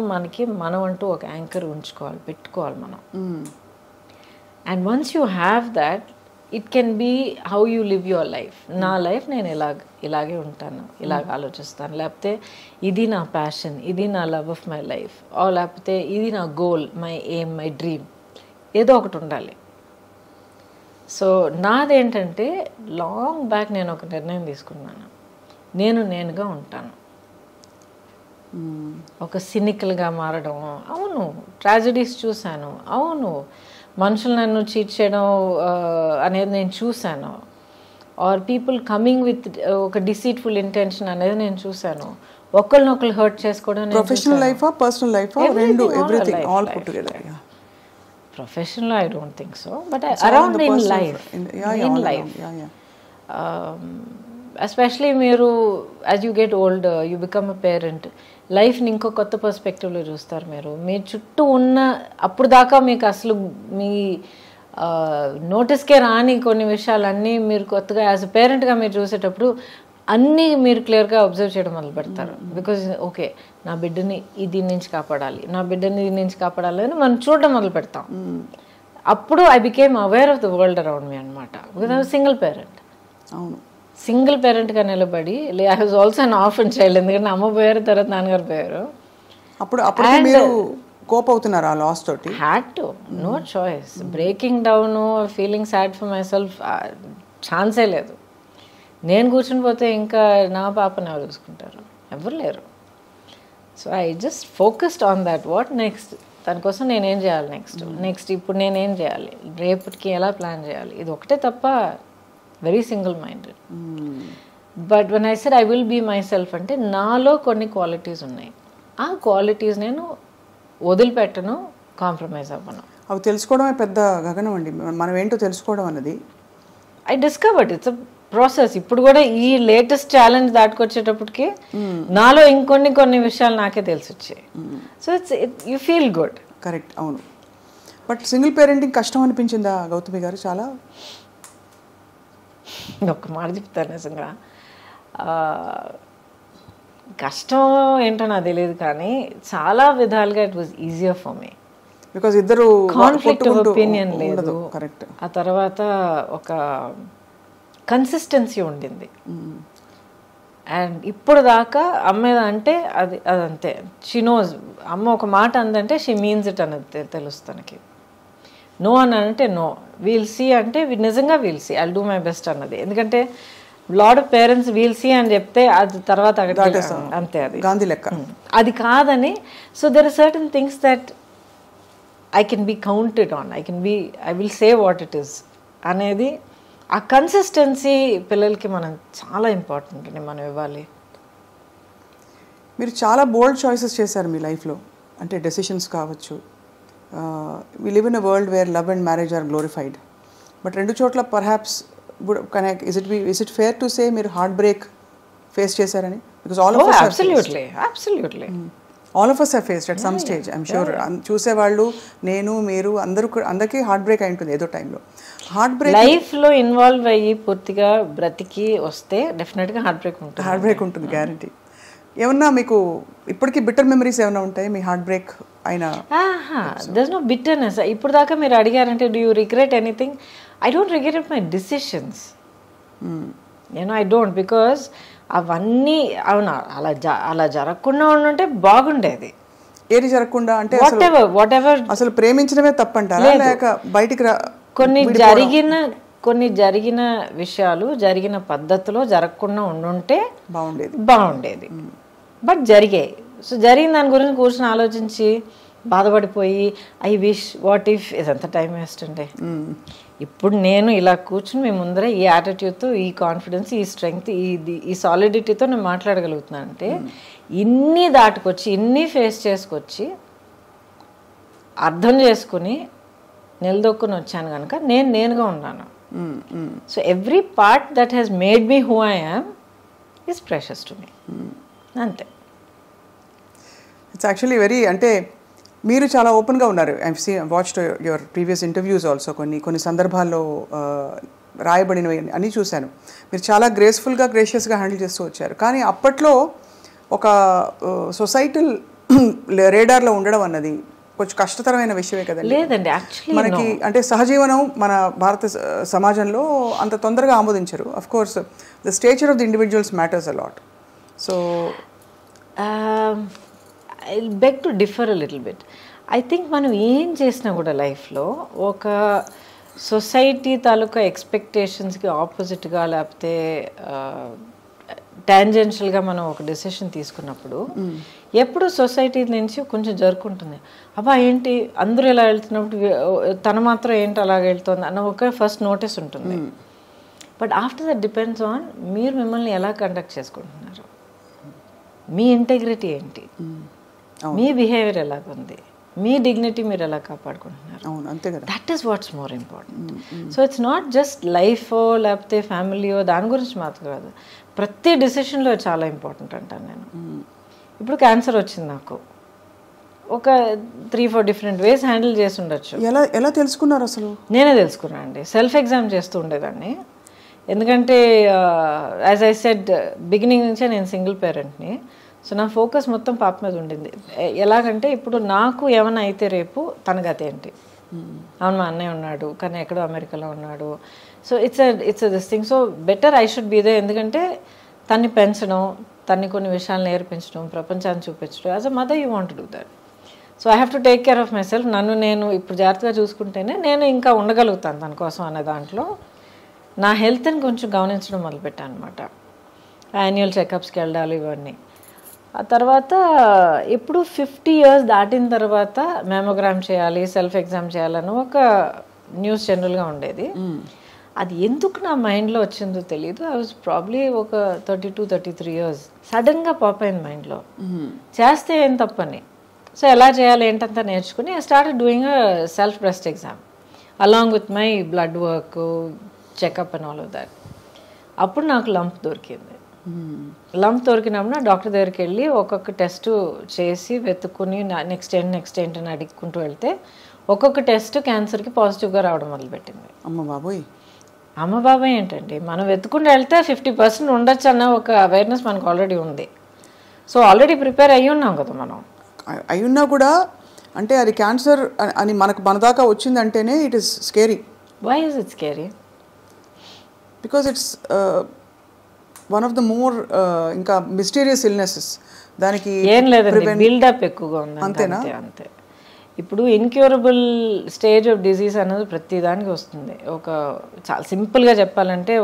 S2: మనం అంటూ ఒక యాంకర్ ఉంచుకోవాలి, పెట్టుకోవాలి మనం. And once you have that, it can be how you live your life. నా లైఫ్ నేను ఇలాగే ఉంటాను, ఇలాగ ఆలోచిస్తాను, లేకపోతే ఇది నా ప్యాషన్, ఇది నా లవ్ ఆఫ్ మై లైఫ్, లేకపోతే ఇది నా goal, my aim, my dream, ఏదో ఒకటి ఉండాలి. సో నాదేంటంటే లాంగ్ బ్యాక్ నేను ఒక నిర్ణయం తీసుకున్నాను, నేనుగా ఉంటాను. ఒక సినికల్గా మారడం, అవును ట్రాజడీస్ చూశాను, అవును మనుషులు నన్ను చీట్ చేయడం అనేది నేను చూశాను, ఆర్ పీపుల్ కమింగ్ విత్ ఒక డిసీట్ఫుల్ ఇంటెన్షన్ అనేది నేను చూశాను, ఒకరినొకరు హర్ట్ చేసుకోవడం.
S1: ప్రొఫెషనల్ లైఫ్, పర్సనల్ లైఫ్, రెండు, everything all put together.
S2: Professional, I don't think so, but around in life, especially మీరు as you get older, you become a parent, లైఫ్ని ఇంకో కొత్త పర్స్పెక్టివ్లో చూస్తారు. మీ చుట్టూ ఉన్న అప్పుడు దాకా మీకు అసలు మీ నోటీస్కే రాని కొన్ని విషయాలన్నీ మీరు కొత్తగా యాజ్ అ పేరెంట్గా మీరు చూసేటప్పుడు అన్నీ మీరు క్లియర్గా అబ్జర్వ్ చేయడం మొదలు పెడతారు. బికాజ్ ఓకే, నా బిడ్డని దీని నుంచి కాపాడాలి, నా బిడ్డని దీని నుంచి కాపాడాలి అని మనం చూడడం మొదలు పెడతాం. అప్పుడు I became aware of the world around me అనమాట. Because I was single parent.
S1: అవును,
S2: సింగిల్ పేరెంట్గా నిలబడి, I was also an orphan child. ఎందుకంటే అమ్మ పోయారు, తర్వాత నాన్నగారు పోయారు.
S1: అప్పుడు మీరు కోప్ అవుతున్నారు ఆ లాస్ తోటి?
S2: Had to, no choice. Breaking down, feeling sad for my self ఛాన్సే లేదు. నేను కూర్చుని పోతే ఇంకా నా పాపని ఎవరు చూసుకుంటారు? ఎవరు లేరు. So I just focused on that. What next? దానికోసం నేనేం చేయాలి నెక్స్ట్ ఇప్పుడు నేనేం చేయాలి, రేపటికి ఎలా ప్లాన్ చేయాలి, ఇది ఒకటే తప్ప. Very single minded. But when I said I will be myself అంటే నాలో కొన్ని క్వాలిటీస్ ఉన్నాయి. ఆ క్వాలిటీస్ నేను వదిలిపెట్టను, కాంప్రమైజ్ అవ్వను.
S1: అవి తెలుసుకోవడమే పెద్ద గగనం అండి. మనం ఏంటో తెలుసుకోవడం అన్నది
S2: I discovered. It's a process. ఇప్పుడు కూడా ఈ లేటెస్ట్ ఛాలెంజ్ దాటుకొచ్చేటప్పటికి నాలో కొన్ని విషయాలు నాకే తెలిసి వచ్చాయి. So you feel good.
S1: Correct, అవును. బట్ సింగిల్ పేరెంటింగ్ కష్టం అనిపించిందా గౌతమి గారు? చాలా
S2: ఒక్క మాట చెప్తాను, నిజంగా కష్టం ఏంటో నాకు తెలియదు, కానీ చాలా విధాలుగా it was easier for me.
S1: Because ఇద్దరు
S2: కాన్ఫ్లిక్ట్ ఆఫ్ ఒపీనియన్ లేదు.
S1: కరెక్ట్.
S2: ఆ తర్వాత ఒక కన్సిస్టెన్సీ ఉండింది. అండ్ ఇప్పుడు దాకా అమ్మ అంటే అదంతే. She knows. అమ్మ ఒక మాట అందంటే షీ మీన్స్ ఇట్ అనేది తెలుసు తనకి. నో అని అంటే నో, వీల్ సీ అంటే నిజంగా we'll see, I'll do my best అన్నది. ఎందుకంటే lot of parents we'll see అని చెప్తే అది తర్వాత అంతే, అది
S1: గాంధీ లెక్క.
S2: అది కాదని. So there are certain things that I can be counted on, I will say what it is అనేది. ఆ కన్సిస్టెన్సీ పిల్లలకి మనం చాలా ఇంపార్టెంట్ అండి, మనం ఇవ్వాలి.
S1: మీరు చాలా బోల్డ్ చాయిసెస్ చేశారు మీ లైఫ్లో. అంటే డెసిషన్స్ కావచ్చు. We live in a world where love and marriage are glorified. But రెండు చోట్ల perhaps is it fair to say మీరు హార్ట్ బ్రేక్ ఫేస్ చేశారని? Because all of us have faced at some stage, I'm sure. చూసేవాళ్ళు, నేను, మీరు అందరికీ heart break అయి ఉంటుంది ఏదో టైంలో. హార్ట్ బ్రేక్
S2: లైఫ్లో ఇన్వాల్వ్ అయ్యి పూర్తిగా బ్రతికి వస్తే డెఫినెట్గా హార్ట్ బ్రేక్ ఉంటుంది, గ్యారంటీ.
S1: ఏమన్నా మీకు ఇప్పటికీ బిట్టర్ మెమరీస్ ఏమైనా ఉంటాయి మీ హార్ట్ బ్రేక్ అయినా?
S2: There's no bitterness. ఇప్పుడు దాకా మీరు అడిగారంటే do you regret anything? I don't regret my decisions. I don't. Because అవన్నీ అవునా అలా జరగకుండా ఉండుంటే బాగుండేది.
S1: ఏది జరగకుండా అంటే
S2: వాట్ ఎవర్
S1: అసలు ప్రేమించడమే తప్పంటారా, లేక బయటికి
S2: కొన్ని జరిగిన విషయాలు జరిగిన పద్ధతిలో జరగకుండా ఉండుంటే బాగుండేది. బట్ జరిగాయి. సో జరిగిన దాని గురించి కూర్చొని ఆలోచించి బాధపడిపోయి ఐ విష్ వాట్ ఇఫ్ ఇదంతా టైం వేస్ట్ అండి. ఇప్పుడు నేను ఇలా కూర్చుని మీ ముందర ఈ యాటిట్యూడ్తో, ఈ కాన్ఫిడెన్స్, ఈ స్ట్రెంగ్త్, ఈ సాలిడిటీతో నేను మాట్లాడగలుగుతున్నాను అంటే ఇన్ని దాటుకొచ్చి, ఇన్ని ఫేస్ చేసుకొచ్చి, అర్థం చేసుకుని నిలదొక్కుని వచ్చాను కనుక నేనుగా ఉన్నాను. So every part that has made me who I am is precious to me. అంతే.
S1: ఇట్స్ యాక్చువల్లీ వెరీ, అంటే మీరు చాలా ఓపెన్గా ఉన్నారు. Watched your previous interviews also. కొన్ని సందర్భాల్లో రాయబడినవి అన్నీ చూశాను. మీరు చాలా గ్రేషియస్గా హ్యాండిల్ చేస్తూ వచ్చారు. కానీ అప్పట్లో ఒక సొసైటల్ రేడార్లో ఉండడం అన్నది కొంచెం కష్టతరమైన విషయమే కదండి.
S2: లేదండి, యాక్చువల్లీ
S1: మనకి అంటే సహజీవనం మన భారత సమాజంలో అంత తొందరగా ఆమోదించరు. Of course the stature of the individuals matters a lot. So
S2: I beg to differ a little bit. I think మనం ఏం చేసినా కూడా లైఫ్లో ఒక సొసైటీ తాలూకా ఎక్స్పెక్టేషన్స్కి ఆపోజిట్గా లేకపోతే టాంజెన్షియల్గా మనం ఒక డెసిషన్ తీసుకున్నప్పుడు ఎప్పుడు సొసైటీ నుంచి కొంచెం జరుపుకుంటుంది. అబ్బా ఏంటి అందరూ ఇలా వెళ్తున్నప్పుడు తను మాత్రం ఏంటి అలాగ వెళ్తుంది అన్న ఒక ఫస్ట్ నోటీస్ ఉంటుంది. But after that depends on మీరు మిమ్మల్ని ఎలా కండక్ట్ చేసుకుంటున్నారు, మీ ఇంటెగ్రిటీ ఏంటి, మీ బిహేవియర్ ఎలాగుంది, మీ డిగ్నిటీ మీరు ఎలా కాపాడుకుంటున్నారు. That is what's more important. So it's not just లైఫో లేకపోతే ఫ్యామిలీయో దాని గురించి మాత్రం కాదు, ప్రతి డిసిషన్లో చాలా ఇంపార్టెంట్ అంటాను నేను. ఇప్పుడు క్యాన్సర్ వచ్చింది నాకు, ఒక 3-4 డిఫరెంట్ వేస్ హ్యాండిల్ చేసి ఉండొచ్చు.
S1: ఎలా తెలుసుకున్నారు అసలు?
S2: నేనే తెలుసుకున్నాను అండి. సెల్ఫ్ ఎగ్జామ్ చేస్తూ ఉండేదాన్ని. ఎందుకంటే యాజ్ ఐ సెడ్ బిగినింగ్ నుంచే నేను సింగిల్ పేరెంట్ని. సో నా ఫోకస్ మొత్తం పాప మీద ఉండింది. ఎలాగంటే ఇప్పుడు నాకు ఏమైనా అయితే రేపు తన గతి ఏంటి, అవును మా అన్నయ్య ఉన్నాడు కానీ ఎక్కడో అమెరికాలో ఉన్నాడు. So it's this thing. So better I should be there. ఎందుకంటే తన్ని పెంచడం, తన్ని కొన్ని విషయాలు నేర్పించడం, ప్రపంచాన్ని చూపించడం, as a mother you want to do that. So I have to take care of myself. నన్ను నేను ఇప్పుడు జాగ్రత్తగా చూసుకుంటేనే నేను ఇంకా ఉండగలుగుతాను తన కోసం అనే దాంట్లో నా హెల్త్ని కొంచెం గమనించడం మొదలుపెట్టాను అనమాట. యాన్యువల్ చెకప్స్కి వెళ్ళాలి ఇవన్నీ. ఆ తర్వాత ఎప్పుడు 50 years దాటిన తర్వాత మెమోగ్రామ్ చేయాలి, సెల్ఫ్ ఎగ్జామ్ చేయాలని ఒక న్యూస్ జనరల్గా ఉండేది. అది ఎందుకు నా మైండ్లో వచ్చిందో తెలియదు. ఐ వాజ్ ప్రాబ్లీ ఒక 32-33 years. సడన్గా పాప్ అయింది మైండ్లో, చేస్తే ఏం తప్పని. సో ఎలా చేయాలి ఏంటంతా నేర్చుకుని I started doing a self breast exam along with my blood work, checkup and all of that. అప్పుడు నాకు లంప్ దొరికింది. లంప్ దొరికినప్పుడు నా డాక్టర్ దగ్గరికి వెళ్ళి ఒక్కొక్క టెస్ట్ చేసి వెతుక్కుని నెక్స్ట్ ఏంటి అని అడుక్కుంటూ వెళ్తే ఒక్కొక్క టెస్ట్ క్యాన్సర్కి పాజిటివ్గా రావడం మొదలుపెట్టింది. అమ్మ బాబాయ్ ఏంటండి, మనం వెతుకుంటూ వెళ్తే 50% ఉండొచ్చు అన్న ఒక అవేర్నెస్ మనకు ఆల్రెడీ ఉంది. సో ఆల్రెడీ ప్రిపేర్ అయ్యి ఉన్నాం కదా మనం.
S1: అయ్యున్నా కూడా అంటే అది క్యాన్సర్ అని మన దాకా వచ్చిందంటేనే it is scary.
S2: Why is it scary?
S1: Because it's one of the more ఇంకా మిస్టీరియస్ ఇల్నెసెస్. దానికి
S2: ఏం లేదండి, బిల్డప్ ఎక్కువగా ఉంది. అంతేనా? అంతే. ఇప్పుడు ఇన్క్యూరబుల్ స్టేజ్ ఆఫ్ డిజీజ్ అనేది ప్రతి దానికి వస్తుంది. ఒక చాలా సింపుల్గా చెప్పాలంటే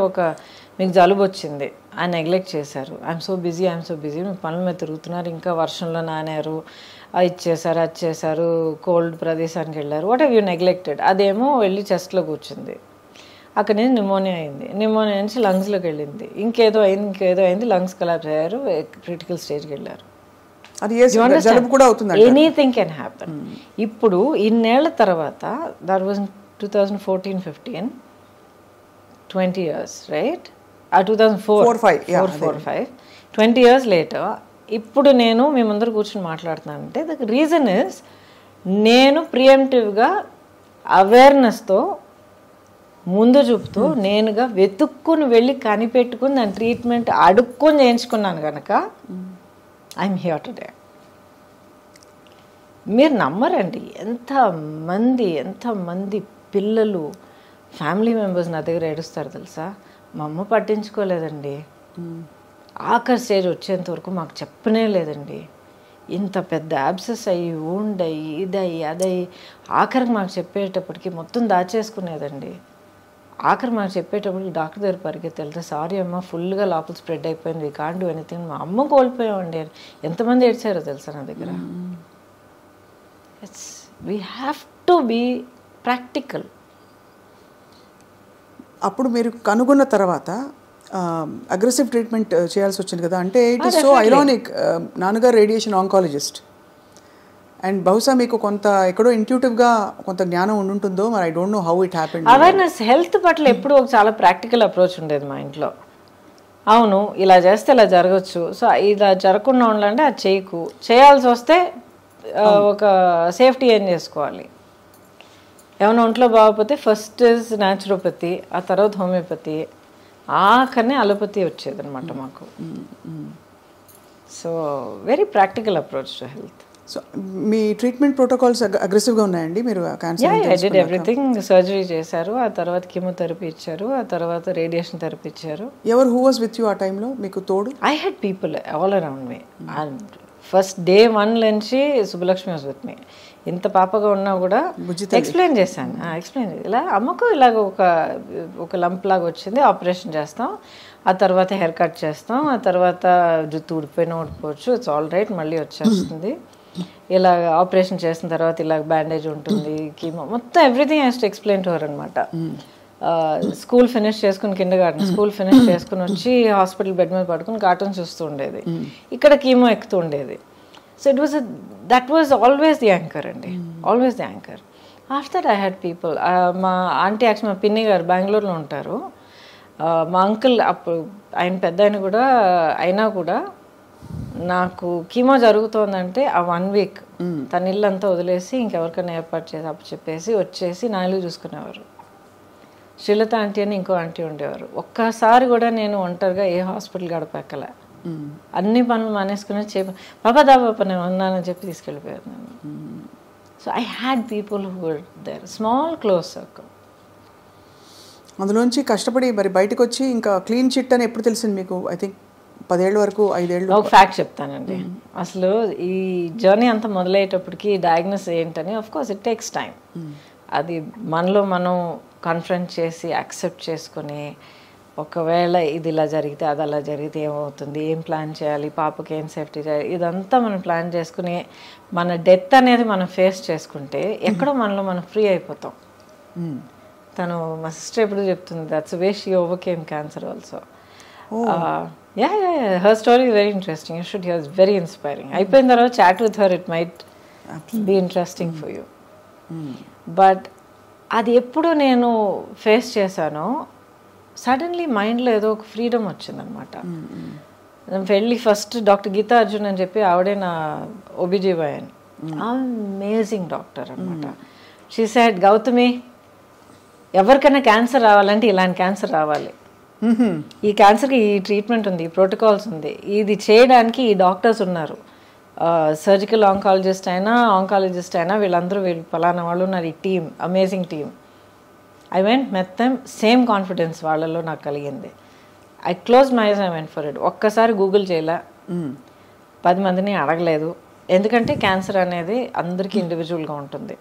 S2: మీకు జలుబు వచ్చింది, ఆయన నెగ్లెక్ట్ చేశారు. ఐఎమ్ సో బిజీ మీకు పనుల మీద తిరుగుతున్నారు, ఇంకా వర్షంలో నానారు, ఇది చేశారు అది చేశారు, కోల్డ్ ప్రదేశానికి వెళ్ళారు, వాట్ హ్యావ్ యూ నెగ్లెక్టెడ్. అదేమో వెళ్ళి చెస్ట్లో కూర్చుంది, అక్కడ నుంచి నిమోనియా అయింది, నిమోనియా నుంచి లంగ్స్లోకి వెళ్ళింది, ఇంకేదో అయింది, లంగ్స్ కొలాప్స్ అయ్యారు, క్రిటికల్ స్టేజ్కి వెళ్ళారు. Anything can happen. ఇప్పుడు ఇన్నేళ్ల తర్వాత that was 2014-15, 20 years, right? 2004-5 20 years later ఇప్పుడు నేను మీ ముందర కూర్చొని మాట్లాడుతున్నానంటే ద రీజన్ ఇస్ నేను ప్రియంటివ్గా అవేర్నెస్తో ముందు చూపుతూ నేనుగా వెతుక్కుని వెళ్ళి కనిపెట్టుకుని దాని ట్రీట్మెంట్ అడుక్కొని చేయించుకున్నాను కనుక ఐఎమ్ హియర్ టుడే. మీరు నమ్మరండి, ఎంతమంది పిల్లలు ఫ్యామిలీ మెంబర్స్ నా దగ్గర ఏడుస్తారు తెలుసా. మా అమ్మ పట్టించుకోలేదండి, ఆఖరి స్టేజ్ వచ్చేంత వరకు మాకు చెప్పనే లేదండి, ఇంత పెద్ద యాబ్సెస్ అయ్యి ఊండయి ఇదయ్యి అదయ్యి ఆఖరికి మాకు చెప్పేటప్పటికి మొత్తం దాచేసుకునేదండి. ఆఖరి మాకు చెప్పేటప్పటికి డాక్టర్ దగ్గర పరిగెత్తి వెళ్తే సారీ అమ్మ ఫుల్గా లోపల స్ప్రెడ్ అయిపోయింది, వీ కాంట్ డూ ఎనీథింగ్. మా అమ్మ కోల్పోయామండి. ఎంతమంది ఏడ్చారో తెలుసా నా దగ్గర. We have to be practical.
S1: అప్పుడు మీరు కనుగొన్న తర్వాత అగ్రెసివ్ ట్రీట్మెంట్ చేయాల్సి వచ్చింది కదా. అంటే ఇట్ ఈస్ సో ఐరానిక్, నాన్నగారు రేడియేషన్ ఆంకాలజిస్ట్ అండ్ బహుశా మీకు కొంత ఎక్కడో ఇంట్యూటివ్గా కొంత జ్ఞానం ఉంటుందో, మరి I don't know how it happened.
S2: Awareness health పట్ల ఎప్పుడు ఒక చాలా ప్రాక్టికల్ అప్రోచ్ ఉండేది మా ఇంట్లో. అవును ఇలా చేస్తే ఇలా జరగచ్చు, సో ఇలా జరగకుండా ఉండాలంటే అది చేయకు, చేయాల్సి వస్తే ఒక సేఫ్టీ ఏం చేసుకోవాలి. ఏమైనా ఒంట్లో బాగోకపోతే ఫస్ట్ ఇస్ న్యాచురోపతి, ఆ తర్వాత హోమియోపతి, ఆఖరినే అలోపతి వచ్చేది అనమాట మాకు. So very practical approach to health.
S1: So me treatment protocols అగ్రెసివ్గా ఉన్నాయండి? మీరు
S2: క్యాన్సర్ ఎవ్రీథింగ్ సర్జరీ చేశారు, ఆ తర్వాత కీమోథెరపీ ఇచ్చారు, ఆ తర్వాత రేడియేషన్ థెరపీ ఇచ్చారు.
S1: ఎవరు హూ వాజ్ విత్ యూ ఆ టైంలో మీకు తోడు?
S2: I had people all around me. And first day 1 నుంచి సుబ్బలక్ష్మి వాజ్ విత్ మీ. ఇంత పాపగా ఉన్నా కూడా ఎక్స్ప్లెయిన్ చేశాను, ఇలా అమ్మకు ఇలాగ ఒక లంప్ లాగా వచ్చింది, ఆపరేషన్ చేస్తాం, ఆ తర్వాత హెయిర్ కట్ చేస్తాం, ఆ తర్వాత జుట్టు ఊడిపోయినా ఊడిపోవచ్చు, ఇట్స్ ఆల్ రైట్, మళ్ళీ వచ్చేస్తుంది. ఇలా ఆపరేషన్ చేసిన తర్వాత ఇలా బ్యాండేజ్ ఉంటుంది, కీమో, మొత్తం everything has to explain to her అనమాట. స్కూల్ ఫినిష్ చేసుకుని కిండర్గార్టెన్ స్కూల్ ఫినిష్ చేసుకుని వచ్చి హాస్పిటల్ బెడ్ మీద పడుకుని కార్టూన్ చూస్తూ ఉండేది, ఇక్కడ కీమో ఎక్కుతూ ఉండేది. So that was always the anchor అండి, always the anchor. After that I had people. మా ఆంటీ యాక్చువల్ మా పిన్ని గారు బెంగళూరులో ఉంటారు. మా అంకుల్ అప్పుడు ఆయన పెద్ద ఆయన కూడా అయినా కూడా నాకు కీమో జరుగుతోందంటే ఆ 1 week తన ఇల్లు అంతా వదిలేసి ఇంకెవరికైనా ఏర్పాటు చేసి అప్పు చెప్పేసి వచ్చేసి నా ఇల్లు చూసుకునేవారు. శ్రీలత ఆంటీ అని ఇంకో ఆంటీ ఉండేవారు. ఒక్కసారి కూడా నేను ఒంటరిగా ఏ హాస్పిటల్ గడపెక్కలే. అన్ని పనులు మానేసుకుని పాపా దాపాప నేను ఉన్నానని చెప్పి తీసుకెళ్ళిపోయారు నేను. So I had people who were there, small close circle.
S1: అందులోంచి కష్టపడి మరి బయటకు వచ్చి ఇంకా క్లీన్ చిట్ అని ఎప్పుడు తెలిసింది మీకు? ఐ థింక్ 10 ఏళ్ళ వరకు 5 ఏళ్ళు.
S2: ఒక ఫ్యాక్ట్ చెప్తానండి. అసలు ఈ జర్నీ అంతా మొదలయ్యేటప్పటికి డయాగ్నోస్ ఏంటని of course it takes time. అది మనలో మనం కన్ఫ్రంట్ చేసి యాక్సెప్ట్ చేసుకుని, ఒకవేళ ఇది ఇలా జరిగితే అది అలా జరిగితే ఏమవుతుంది, ఏం ప్లాన్ చేయాలి, పాపకి ఏం సేఫ్టీ చేయాలి, ఇదంతా మనం ప్లాన్ చేసుకుని మన డెత్ అనేది మనం ఫేస్ చేసుకుంటే ఎక్కడో మనలో మనం ఫ్రీ అయిపోతాం. తను మా సిస్టర్ ఎప్పుడు చెప్తుంది, that's way she overcame cancer also. Her story very interesting, you should hear, it's very inspiring. అయిపోయిన తర్వాత chat with her, it might be interesting for you. But అది ఎప్పుడు నేను ఫేస్ చేశానో సడన్లీ మైండ్లో ఏదో ఒక ఫ్రీడమ్ వచ్చిందనమాట. వెళ్ళి ఫస్ట్ డాక్టర్ గీతా అర్జున్ అని చెప్పి ఆవిడే నా OBGYN, అమేజింగ్ డాక్టర్ అనమాట. షీ సెడ్, గౌతమి, ఎవరికైనా క్యాన్సర్ రావాలంటే ఇలాంటి క్యాన్సర్ రావాలి, ఈ క్యాన్సర్కి ఈ ట్రీట్మెంట్ ఉంది, ఈ ప్రోటోకాల్స్ ఉంది, ఇది చేయడానికి ఈ డాక్టర్స్ ఉన్నారు, సర్జికల్ ఆంకాలజిస్ట్ అయినా ఆంకాలజిస్ట్ అయినా వీళ్ళు పలానా వాళ్ళు ఉన్నారు, ఈ team, amazing team. I went met them, same confidence వాళ్ళలో నాకు కలిగింది. I close my eyes, I went for it. ఒక్కసారి గూగుల్ చేయలే, 10 మందిని అడగలేదు. ఎందుకంటే క్యాన్సర్ అనేది అందరికీ ఇండివిజువల్గా ఉంటుంది.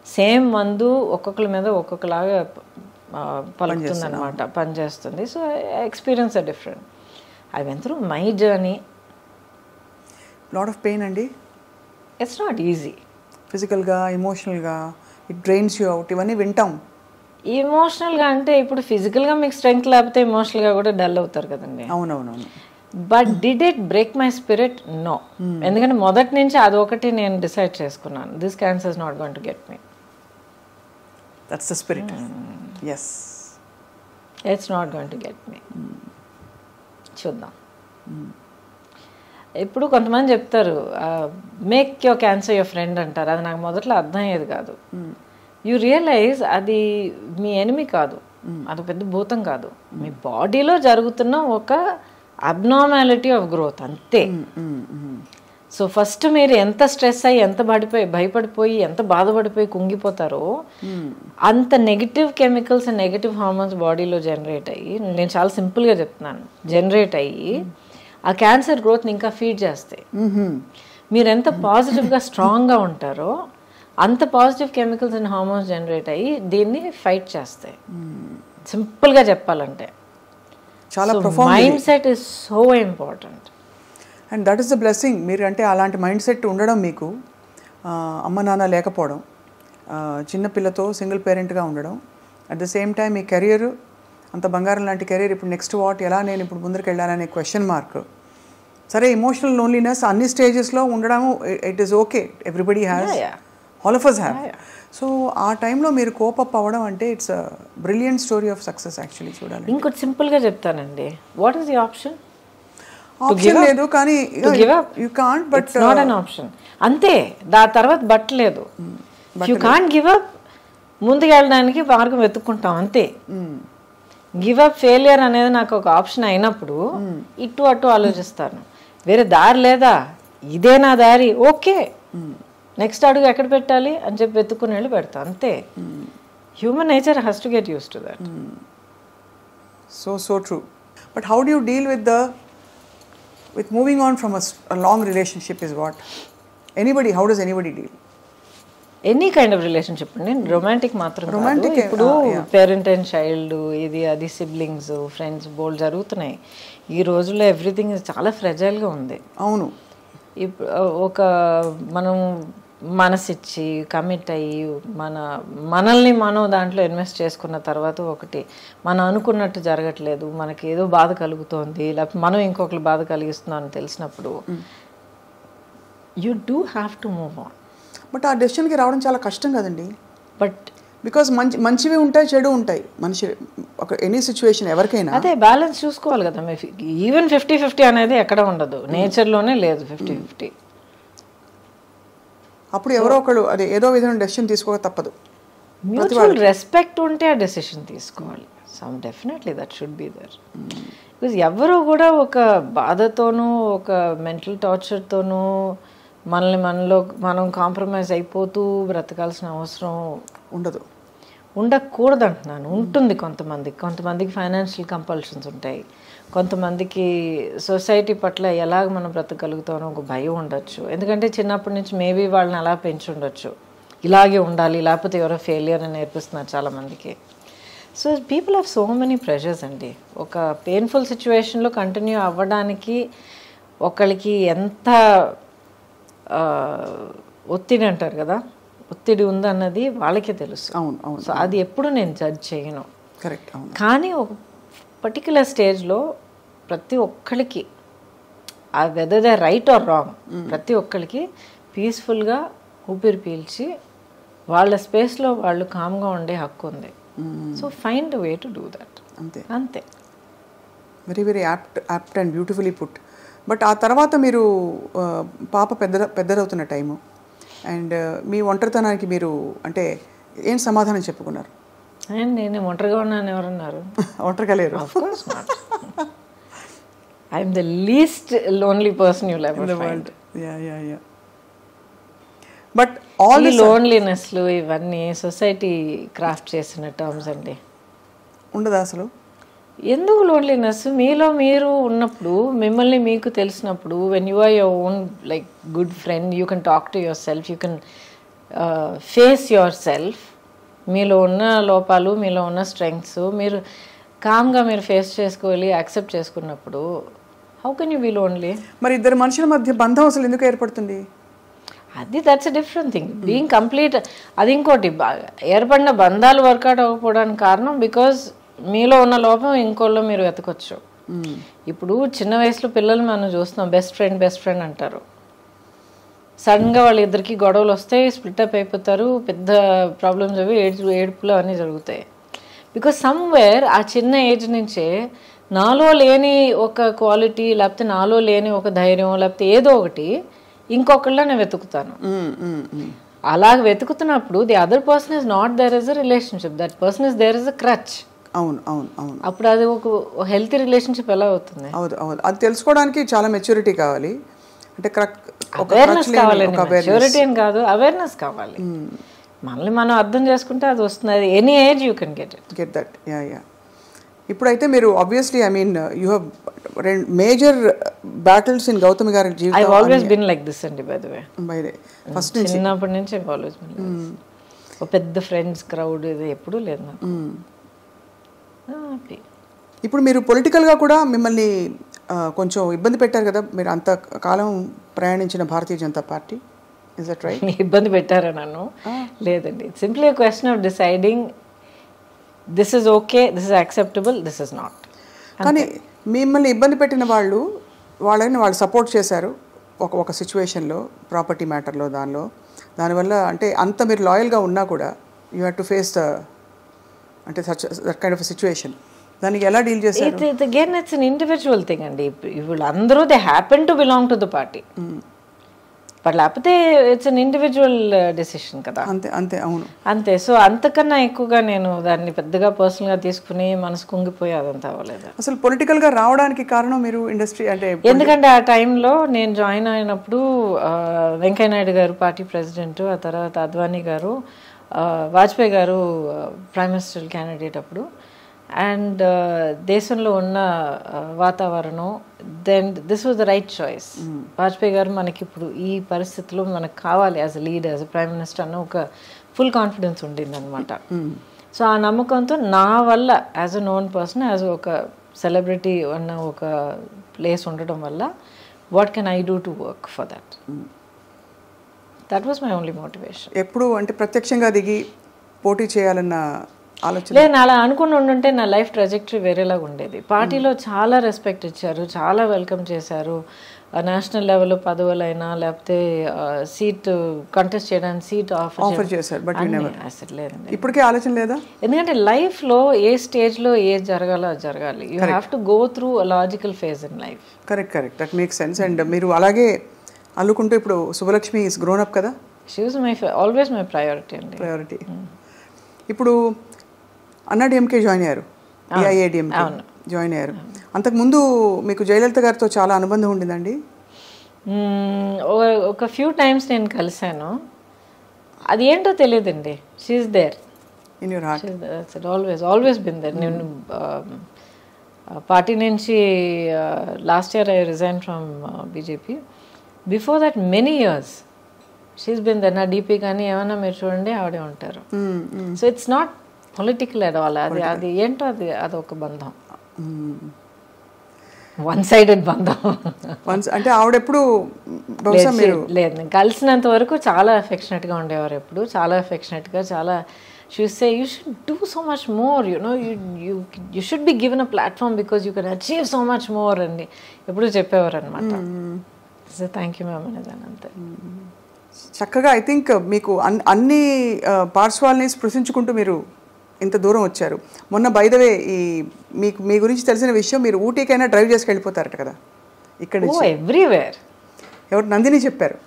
S2: సేమ్ మందు ఒక్కొక్కరి మీద ఒక్కొక్కలాగా పలుకుతుంది అనమాట, పనిచేస్తుంది. So experience are different. I went through my journey.
S1: Lot of pain అండి.
S2: It's not easy.
S1: ఫిజికల్గా, ఎమోషనల్గా ఇట్ డ్రైన్స్ యూ అవుట్, ఇవన్నీ వింటాం.
S2: ఎమోషనల్గా అంటే ఇప్పుడు ఫిజికల్గా మీకు స్ట్రెంగ్త్ లేకపోతే ఎమోషనల్గా కూడా డల్ అవుతారు కదండి.
S1: అవునవునవును.
S2: But did it break my spirit? No. ఎందుకంటే మొదటి నుంచి అదొకటి నేను డిసైడ్ చేసుకున్నాను, this cancer is not going to get me.
S1: That's the spirit. Yes,
S2: it's not going to get me. చూద్దాం. ఇప్పుడు కొంతమంది చెప్తారు, make your cancer your friend అంటారు. అది నాకు మొదట్లో అర్థం అయ్యేది కాదు. యూ రియలైజ్ అది మీ ఎనిమి కాదు, అది పెద్ద భూతం కాదు, మీ బాడీలో జరుగుతున్న ఒక అబ్నార్మాలిటీ ఆఫ్ గ్రోత్, అంతే. సో ఫస్ట్ మీరు ఎంత స్ట్రెస్ అయ్యి, ఎంత భయపడిపోయి, ఎంత బాధపడిపోయి కుంగిపోతారో, అంత నెగిటివ్ కెమికల్స్, నెగిటివ్ హార్మోన్స్ బాడీలో జనరేట్ అయ్యి, నేను చాలా సింపుల్గా చెప్తున్నాను, జనరేట్ అయ్యి ఆ క్యాన్సర్ గ్రోత్ని ఇంకా ఫీడ్ చేస్తాయి. మీరు ఎంత పాజిటివ్గా స్ట్రాంగ్గా ఉంటారో అంత positive chemicals and hormones generate అయ్యి దీన్ని ఫైట్ చేస్తాయి. సింపుల్గా చెప్పాలంటే
S1: చాలా
S2: mind set is so important.
S1: And that is the blessing. మీరు అంటే అలాంటి మైండ్ సెట్ ఉండడం, మీకు అమ్మ నాన్న లేకపోవడం, చిన్నపిల్లతో సింగిల్ పేరెంట్గా ఉండడం, at the same time me career అంత బంగారం లాంటి కెరీర్, ఇప్పుడు నెక్స్ట్ వాట్, ఎలా నేను ఇప్పుడు ముందుకు వెళ్ళాలనే క్వశ్చన్ మార్క్. సరే, ఎమోషనల్ లోన్లీనెస్ అన్ని స్టేజెస్లో ఉండడం, it is okay, everybody has, all of us have. సో ఆ టైంలో మీరు కోపప్ అవ్వడం అంటే it's brilliant story of success actually. చూడాలి.
S2: ఇంకోటి సింపుల్గా చెప్తానండి, what is the option?
S1: Option లేదు, కానీ you can't, but
S2: not an option, అంతే. దాని తర్వాత బట్టలేదు. You can't give up. ముందుకు వెళ్ళడానికి మార్గం వెతుక్కుంటాం, అంతే. గివ్ అప్, ఫెయిలియర్ అనేది నాకు ఒక ఆప్షన్ అయినప్పుడు ఇటు అటు ఆలోచిస్తాను. వేరే దారి లేదా, ఇదే నా దారి, ఓకే, నెక్స్ట్ అడుగు ఎక్కడ పెట్టాలి అని చెప్పి వెతుక్కుని వెళ్ళి పెడతాను, అంతే. Human nature has to get use to that.
S1: So true. But how do you deal with moving on from a long relationship is what? How does anybody deal?
S2: Any kind of relationship అండి, romantic మాత్రం కాదు. ఇప్పుడు parent and child, ఇది అది, siblings, friends, బోల్డ్ జరుగుతున్నాయి ఈ రోజుల్లో. Everything చాలా ఫ్రెజైల్గా ఉంది.
S1: అవును.
S2: ఇప్పుడు ఒక మనం మనసిచ్చి కమిట్ అయ్యి మనల్ని మనం దాంట్లో ఇన్వెస్ట్ చేసుకున్న తర్వాత ఒకటి మనం అనుకున్నట్టు జరగట్లేదు, మనకి ఏదో బాధ కలుగుతోంది, లేకపోతే మనం ఇంకొకరు బాధ కలిగిస్తున్నాం అని తెలిసినప్పుడు you do have to move on.
S1: But ఆ డెసిషన్కి రావడం చాలా కష్టం కదండి.
S2: బట్
S1: బికాస్ మంచివి ఉంటాయి, చెడు ఉంటాయి మనిషి, ఒక ఎనీ సిచ్యువేషన్ ఎవరికైనా.
S2: అదే బ్యాలెన్స్ చూసుకోవాలి కదా. ఈవెన్ 50-50 అనేది ఎక్కడ ఉండదు, నేచర్లోనే లేదు 50-50.
S1: అప్పుడు ఎవరో ఒకళ్ళు అదే ఏదో విధమైన డెసిషన్ తీసుకోక తప్పదు.
S2: మ్యూచువల్ రెస్పెక్ట్ ఉంటే ఆ డెసిషన్ తీసుకోవాలి. Some definitely that should be there. Because ఎవరు కూడా ఒక బాధతోనూ ఒక మెంటల్ టార్చర్తోనూ మనలో మనం కాంప్రమైజ్ అయిపోతూ బ్రతకాల్సిన అవసరం ఉండకూడదు అంటున్నాను. ఉంటుంది కొంతమందికి ఫైనాన్షియల్ కంపల్షన్స్ ఉంటాయి, కొంతమందికి సొసైటీ పట్ల ఎలాగ మనం బ్రతకగలుగుతామో ఒక భయం ఉండొచ్చు. ఎందుకంటే చిన్నప్పటి నుంచి మేబీ వాళ్ళని అలా పెంచి ఉండొచ్చు, ఇలాగే ఉండాలి లేకపోతే ఎవరో ఫెయిలియర్ అని నేర్పిస్తున్నారు చాలామందికి. So people have so many pressures అండి. ఒక పెయిన్ఫుల్ సిచ్యువేషన్లో కంటిన్యూ అవ్వడానికి ఒకళ్ళకి ఎంత ఒత్తిడి అంటారు కదా, ఒత్తిడి ఉందన్నది వాళ్ళకే తెలుసు. సో అది ఎప్పుడు నేను జడ్జ్ చేయను.
S1: కరెక్ట్.
S2: కానీ ఒక పర్టికులర్ స్టేజ్లో ప్రతి ఒక్కరికి ఆ whether they right are wrong, ప్రతి ఒక్కరికి పీస్ఫుల్గా ఊపిరి పీల్చి వాళ్ళ స్పేస్లో వాళ్ళు కామ్గా ఉండే హక్కు ఉంది. So find way to do that. అంతే.
S1: Very very apt and beautifully put. But ఆ తర్వాత మీరు పాప పెద్దదవుతున్న టైము అండ్ మీ ఒంటరితనానికి మీరు అంటే ఏం సమాధానం చెప్పుకున్నారు?
S2: నేను ఒంటరిగా ఉన్నాను ఎవరన్నారు?
S1: ఒంటరిగా లేరు.
S2: I'm the least lonely person you'll ever find.
S1: But all
S2: ఈ లోన్లీనెస్లు ఇవన్నీ సొసైటీ క్రాఫ్ట్ చేసిన టర్మ్స్ అండి.
S1: ఉండదా అసలు?
S2: ఎందుకు లోన్లీనెస్? మీలో మీరు ఉన్నప్పుడు, మిమ్మల్ని మీకు తెలిసినప్పుడు, when you are your own like good friend, you can talk to your self, you can face yourself. మీలో ఉన్న లోపాలు, మీలో ఉన్న స్ట్రెంగ్స్ మీరు కామ్గా మీరు ఫేస్ చేసుకోవాలి, యాక్సెప్ట్ చేసుకున్నప్పుడు how can you be lonely?
S1: మరి ఇద్దరు మనుషుల మధ్య బంధం అసలు ఎందుకు ఏర్పడుతుంది?
S2: అది that's a different thing. Being complete అది ఇంకోటి. ఏర్పడిన బంధాలు వర్కౌట్ అవ్వకపోవడానికి కారణం బికాజ్ మీలో ఉన్న లోపం ఇంకోళ్ళు మీరు వెతకొచ్చు. ఇప్పుడు చిన్న వయసులో పిల్లలు మనం చూస్తున్నాం, బెస్ట్ ఫ్రెండ్ అంటారు. సడన్గా వాళ్ళిద్దరికి గొడవలు వస్తాయి, స్ప్లిటప్ అయిపోతారు, పెద్ద ప్రాబ్లమ్స్ అవి ఏడుపులు అన్నీ జరుగుతాయి. బికాజ్ సమ్వేర్ ఆ చిన్న ఏజ్ నుంచే నాలో లేని ఒక క్వాలిటీ, లేకపోతే నాలో లేని ఒక ధైర్యం, లేకపోతే ఏదో ఒకటి ఇంకొకళ్ళ నేను వెతుకుతాను. అలాగ వెతుకుతున్నప్పుడు the other person is not there is a relationship, that person is there is a crutch.
S1: అవును.
S2: అప్పుడు అది ఒక హెల్తీ రిలేషన్షిప్ ఎలా అవుతుంది?
S1: అవును. అది తెలుసుకోవడానికి చాలా మెచ్యూరిటీ కావాలి. అంటే
S2: అవేర్నెస్ కావాలండి. మెచ్యూరిటీ అని కాదు, అవేర్నెస్ కావాలి. మనల్ని మనం అర్థం చేసుకుంటే అది వస్తుంది. అది any age you can get that.
S1: ఇప్పుడైతే మీరు obviously I mean you have major battles in Gautami గారి జీవితం.
S2: I always been like this అండి. బై ద వే
S1: ఫస్ట్ నుంచి
S2: చిన్నప్పటి నుంచి I always been like this. ఒక పెద్ద ఫ్రెండ్స్ క్రౌడ్ ఇది ఎప్పుడూ లేదు నాకు.
S1: ఇప్పుడు మీరు పొలిటికల్గా కూడా మిమ్మల్ని కొంచెం ఇబ్బంది పెట్టారు కదా, మీరు అంత కాలం ప్రయాణించిన Bharatiya Janata Party. Is that right?
S2: ఇబ్బంది పెట్టారా నన్ను? లేదండి. Simply a question of deciding this is okay, this is acceptable, this is not.
S1: కానీ మిమ్మల్ని ఇబ్బంది పెట్టిన వాళ్ళని వాళ్ళు సపోర్ట్ చేశారు ఒక సిచ్యువేషన్లో, ప్రాపర్టీ మ్యాటర్లో, దానివల్ల అంటే అంత మీరు లాయల్గా ఉన్నా కూడా యూ హ్యావ్ టు ఫేస్ అంటే దట్ కైండ్ ఆఫ్ సిచ్యువేషన్. దానికి ఎలా డీల్ చేశారు?
S2: Again it's an individual thing అండి. ఇప్పుడు అందరూ they happen to belong to the party, but లేకపోతే ఇట్స్ అన్ ఇండివిజువల్ డెసిషన్ కదా.
S1: అంతే. అవును,
S2: అంతే. సో అంతకన్నా ఎక్కువగా నేను దాన్ని పెద్దగా పర్సనల్గా తీసుకుని మనసు కుంగిపోయి అదంతా అవ్వలేదు.
S1: అసలు పొలిటికల్గా రావడానికి కారణం మీరు ఇండస్ట్రీ అంటే
S2: ఎందుకంటే ఆ టైంలో నేను జాయిన్ అయినప్పుడు వెంకయ్య నాయుడు గారు పార్టీ ప్రెసిడెంట్, ఆ తర్వాత Advani garu, Vajpayee garu prime minister candidate అప్పుడు. అండ్ దేశంలో ఉన్న వాతావరణం, then this was the right choice. Vajpayee garu మనకి ఇప్పుడు ఈ పరిస్థితిలో మనకు కావాలి as a leader, as a prime minister అన్న ఒక ఫుల్ కాన్ఫిడెన్స్ ఉండింది అనమాట. సో ఆ నమ్మకంతో నా వల్ల as a known person, as ఒక సెలబ్రిటీ అన్న ఒక ప్లేస్ ఉండడం వల్ల what can I do to work for that. That was my only motivation.
S1: ఎప్పుడు అంటే ప్రత్యక్షంగా దిగి పోటీ చేయాలన్న ఆలోచన
S2: లేదు. అలా అనుకుని ఉండుంటే నా లైఫ్ ట్రాజెక్టరీ వేరేలాగా ఉండేది. పార్టీలో చాలా రెస్పెక్ట్ ఇచ్చారు, చాలా వెల్కమ్ చేశారు. నేషనల్ లెవెల్లో పదవులైనా లేకపోతే సీట్ కంటెస్ట్ చేయడానికి సీట్ ఆఫర్
S1: చేశారు. బట్
S2: అసలు లేదండి.
S1: ఇప్పటికే ఆలోచన లేదా?
S2: ఎందుకంటే లైఫ్లో ఏ స్టేజ్లో ఏది జరగాలో అది జరగాలి. You have to go through a logical phase in life.
S1: Correct. That makes sense. And మీరు అలాగే అల్లుకుంటూ ఇప్పుడు శుభలక్ష్మి ఈస్ గ్రోన్ అప్ కదా.
S2: She was always my priority అండి.
S1: ఇప్పుడు అన్నాడీఎంకే జాయిన్ అయ్యారు, ఏఐఏడిఎంకే జాయిన్ అయ్యారు. అంతకుముందు మీకు జయలలిత గారితో చాలా అనుబంధం ఉండిందండి?
S2: ఒక ఫ్యూ టైమ్స్ నేను కలిశాను. అది ఏంటో తెలియదండి. She's there
S1: in your heart.
S2: Always been there. నేను పార్టీ నుంచి last year I resign from BJP. Before that many years she's been there. నా డీపీ కానీ ఏమైనా మీరు చూడండి ఆవిడే ఉంటారు. So it's not political at all. అది ఏంటో అది ఒక బంధం, వన్ సైడెడ్ బంధం.
S1: అంటే ఆవిడెప్పుడు
S2: లేదు, నేను కలిసినంత వరకు చాలా అఫెక్షనేట్గా ఉండేవారు. ఎప్పుడు చాలా అఫెక్షనేట్గా, చాలా she would say you should do so much more, you should be given a platform because you can achieve so much more అని ఎప్పుడు చెప్పేవారు అనమాట. సో థ్యాంక్ యూ మ్యామ్ అనేదాన్ని అంతే.
S1: చక్కగా ఐ థింక్ మీకు అన్ని పార్శ్వాల్ని స్పృశించుకుంటూ మీరు ఇంత దూరం వచ్చారు. మొన్న బై ద వే మీకు మీ గురించి తెలిసిన విషయం, మీరు ఊటీకైనా డ్రైవ్ చేసి వెళ్ళిపోతారట కదా ఇక్కడ నుంచి.
S2: ఎవ్రీవేర్. ఎవరు?
S1: నందిని చెప్పారు.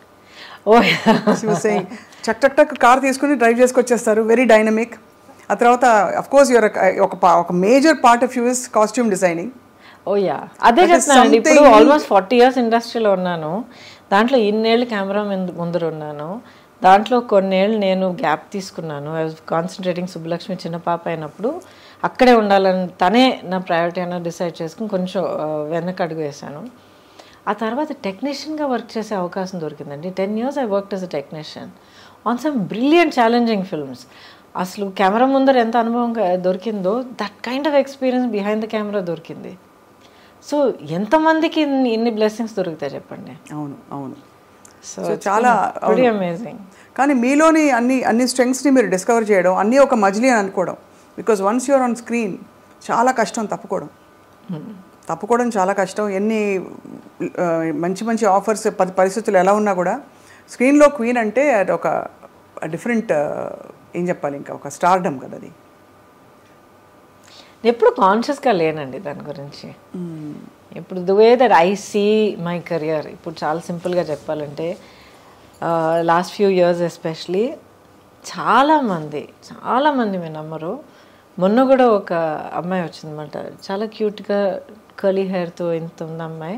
S1: చక్ టక్ టక్ కార్ తీసుకుని డ్రైవ్ చేసుకొచ్చేస్తారు, వెరీ డైనమిక్. ఆ తర్వాత అఫ్ కోర్స్ యువర్ ఒక major part of you is costume designing.
S2: అదే చెప్తానండి. ఇప్పుడు ఆల్మోస్ట్ 40 years ఇండస్ట్రీలో ఉన్నాను. దాంట్లో ఇన్నేళ్ళు కెమెరా ముందర ఉన్నాను. దాంట్లో కొన్నేళ్ళు నేను గ్యాప్ తీసుకున్నాను. I was concentrating. సుబ్బలక్ష్మి చిన్న పాప అయినప్పుడు అక్కడే ఉండాలని తనే నా ప్రయారిటీ అయినా డిసైడ్ చేసుకుని కొంచెం వెనక అడుగు వేశాను. ఆ తర్వాత టెక్నీషియన్గా వర్క్ చేసే అవకాశం దొరికిందండి. 10 years I worked as a technician on some brilliant challenging films. అసలు కెమెరా ముందర ఎంత అనుభవం దొరికిందో, that kind of experience behind the camera దొరికింది. సో ఎంతమందికి ఇన్ని బ్లెస్సింగ్స్ దొరుకుతాయి చెప్పండి.
S1: అవును అవును.
S2: సో చాలా అమేజింగ్.
S1: కానీ మీలోని అన్ని స్ట్రెంగ్స్ని మీరు డిస్కవర్ చేయడం, అన్నీ ఒక మజిలీ అని అనుకోవడం. Because once you're on screen చాలా కష్టం తప్పుకోవడం చాలా కష్టం. ఎన్ని మంచి మంచి ఆఫర్స్, పరిస్థితులు ఎలా ఉన్నా కూడా స్క్రీన్లో క్వీన్ అంటే అది ఒక డిఫరెంట్, ఏం చెప్పాలి, ఇంకా ఒక స్టార్డమ్ కదా అది.
S2: ఎప్పుడు కాన్షియస్గా లేనండి దాని గురించి. ఇప్పుడు the way that I see my career, ఇప్పుడు చాలా సింపుల్గా చెప్పాలంటే లాస్ట్ ఫ్యూ ఇయర్స్ ఎస్పెషలీ చాలామంది మీరు నమ్మరు, మొన్న కూడా ఒక అమ్మాయి వచ్చిందన్నమాట, చాలా క్యూట్గా కర్లీ హెయిర్తో ఇంత ఉంది అమ్మాయి.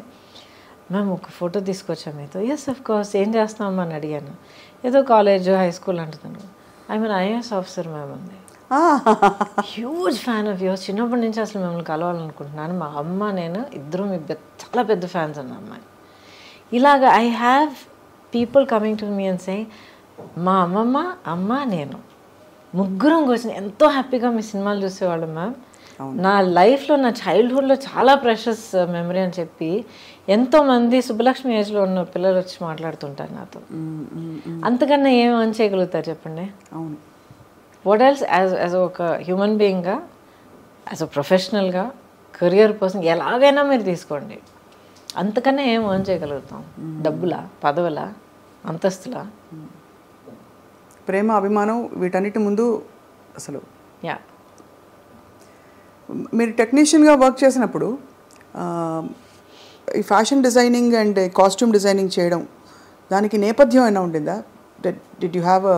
S2: మ్యామ్ ఒక ఫోటో తీసుకొచ్చాము మీతో. Yes of course. ఏం చేస్తామని అని అడిగాను. ఏదో కాలేజ్ హై స్కూల్ అంటున్నాను. I mean IAS officer ma'am ఉంది. Huge fan of yours. చిన్నప్పటి నుంచి అసలు మిమ్మల్ని కలవాలనుకుంటున్నాను. మా అమ్మ నేను ఇద్దరు చాలా పెద్ద ఫ్యాన్స్ అన్న అమ్మాయి. ఇలాగ I have people coming to me and say, మా అమ్మ నేను ముగ్గురం కూర్చొని ఎంతో హ్యాపీగా మీ సినిమాలు చూసేవాళ్ళం మ్యామ్. నా లైఫ్లో, నా చైల్డ్హుడ్లో చాలా ప్రెషస్ మెమరీ అని చెప్పి ఎంతోమంది సుబ్బలక్ష్మి ఏజ్లో ఉన్న పిల్లలు వచ్చి మాట్లాడుతుంటారు నాతో. అంతకన్నా ఏం అని చేయగలుగుతారు చెప్పండి?
S1: అవును.
S2: వాట్ ఎల్స్ యాజ్ ఒక హ్యూమన్ బీయింగ్గా, యాజ్ అ ప్రొఫెషనల్గా, కెరియర్ పర్సన్ ఎలాగైనా మీరు తీసుకోండి, అంతకన్నా ఏం అని చేయగలుగుతాం? డబ్బులా, పదవులా, అంతస్తులా?
S1: ప్రేమ, అభిమానం, వీటన్నిటి ముందు అసలు. మీరు టెక్నీషియన్గా వర్క్ చేసినప్పుడు ఈ fashion designing and costume designing చేయడం, దానికి నేపథ్యం అయినా ఉండిందా? Did you have a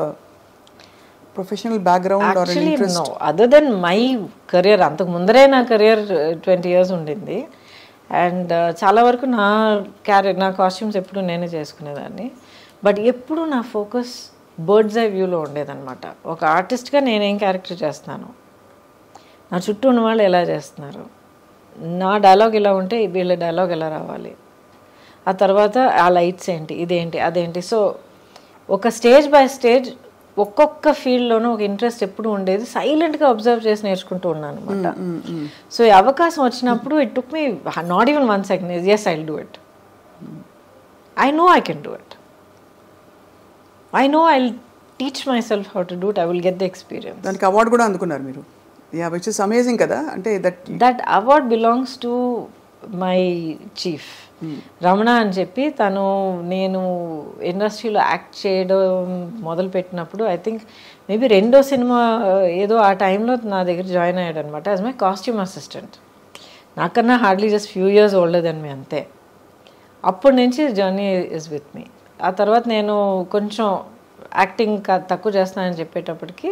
S1: professional background or interest?
S2: No, other then my career. అంతకు ముందరే నా కెరియర్ 20 years ఉండింది. అండ్ చాలా వరకు నా కాస్ట్యూమ్స్ ఎప్పుడు నేనే చేసుకునేదాన్ని. బట్ ఎప్పుడు నా ఫోకస్ బర్డ్స్ ఐ వ్యూలో ఉండేదన్నమాట. ఒక ఆర్టిస్ట్గా నేనేం క్యారెక్టర్ చేస్తున్నాను, నా చుట్టూ ఉన్న వాళ్ళు ఎలా చేస్తున్నారు, నా డైలాగ్ ఇలా ఉంటే వీళ్ళ డైలాగ్ ఎలా రావాలి, ఆ తర్వాత ఆ లైట్స్ ఏంటి, ఇదేంటి, అదేంటి. సో ఒక స్టేజ్ బై స్టేజ్ ఒక్కొక్క ఫీల్డ్లోనూ ఒక ఇంట్రెస్ట్ ఎప్పుడు ఉండేది. సైలెంట్గా అబ్జర్వ్ చేసి నేర్చుకుంటూ ఉన్నాను అనమాట. సో ఈ అవకాశం వచ్చినప్పుడు it took me not even 1 second. Yes, I will do it. I know I can do it. I know I'll teach myself how to do it. I will get the experience.
S1: దానికి award కూడా అందుకున్నారు మీరు. Yeah, which is amazing కదా. అంటే
S2: that award belongs to my chief Ramana అని చెప్పి. తను నేను ఇండస్ట్రీలో యాక్ట్ చేయడం మొదలుపెట్టినప్పుడు ఐ థింక్ మేబీ 2వ సినిమా ఏదో ఆ టైంలో నా దగ్గర జాయిన్ అయ్యాడు అనమాట యాజ్ మై కాస్ట్యూమ్ అసిస్టెంట్. నాకన్నా hardly just few years older then me, అంతే. అప్పటి నుంచి జర్నీ ఇస్ విత్ మీ. ఆ తర్వాత నేను కొంచెం యాక్టింగ్ తక్కువ చేస్తానని చెప్పేటప్పటికి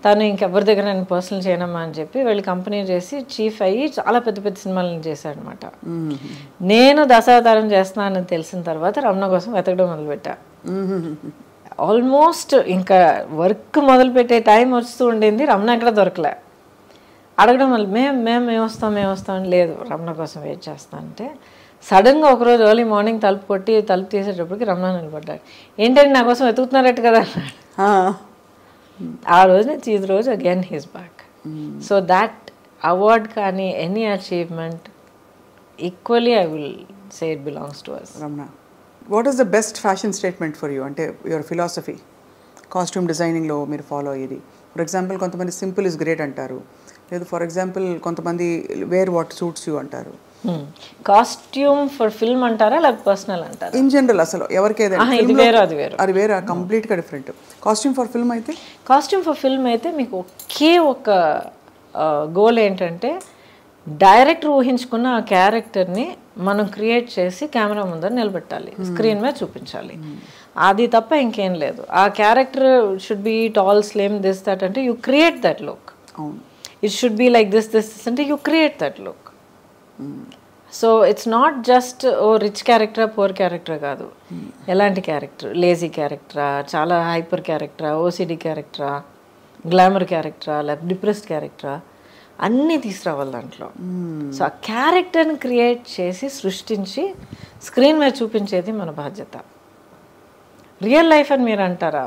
S2: తను ఇంకెవరి దగ్గర నేను పర్సనల్ చేయనమ్మా అని చెప్పి వెళ్ళి కంపెనీ చేసి చీఫ్ అయ్యి చాలా పెద్ద పెద్ద సినిమాలను చేశాడనమాట. నేను దశావతారం చేస్తున్నానని తెలిసిన తర్వాత రమణ కోసం వెతకడం మొదలుపెట్టా. ఆల్మోస్ట్ ఇంకా వర్క్ మొదలుపెట్టే టైం వస్తూ ఉండింది, రమణ ఎక్కడ దొరకలే. అడగడం వల్ల మేము వస్తాం లేదు రమణ కోసం వెయిట్ చేస్తా అంటే సడన్గా ఒకరోజు ఎర్లీ మార్నింగ్ తలుపు తీసేటప్పటికి రమణ నిలబడ్డాడు. ఏంటంటే నా కోసం వెతుకుతున్నారట్టు కదా అన్నాడు. ఆ రోజు నుంచి ఈ రోజు again he's back. So that award కానీ any achievement equally I will say it belongs to us.
S1: Ramana, what is the best fashion statement for you? అంటే యువర్ ఫిలాసఫీ కాస్ట్యూమ్ డిజైనింగ్లో మీరు ఫాలో అయ్యేది. ఫర్ ఎగ్జాంపుల్ కొంతమంది సింపుల్ ఇస్ గ్రేట్ అంటారు, లేదు for example కొంతమంది wear what suits you అంటారు.
S2: Costume for film అంటారా లేకపోతే పర్సనల్ అంటారా?
S1: ఇన్ జనరల్ అసలు ఎవరికి అది వేరే కంప్లీట్గా డిఫరెంట్. కాస్ట్యూమ్ ఫర్ ఫిల్మ్ అయితే మీకు ఒకే ఒక గోల్ ఏంటంటే డైరెక్టర్ ఊహించుకున్న ఆ క్యారెక్టర్ని మనం క్రియేట్ చేసి కెమెరా ముందర నిలబెట్టాలి, స్క్రీన్ మీద చూపించాలి. అది తప్ప ఇంకేం లేదు. ఆ character should be tall, slim, this that అంటే you create that look. It should be like this అంటే you create that look. So it's not just ఓ రిచ్ క్యారెక్టరా పూర్ క్యారెక్టరా కాదు. ఎలాంటి క్యారెక్టర్, లేజీ క్యారెక్టరా, చాలా హైపర్ క్యారెక్టరా, ఓసిడి క్యారెక్టరా, గ్లామర్ క్యారెక్టరా, లేకపోతే డిప్రెస్డ్ క్యారెక్టరా, అన్నీ తీసుకురావాలి దాంట్లో. సో ఆ క్యారెక్టర్ని క్రియేట్ చేసి సృష్టించి స్క్రీన్ మీద చూపించేది మన బాధ్యత. రియల్ లైఫ్ అని మీరు అంటారా,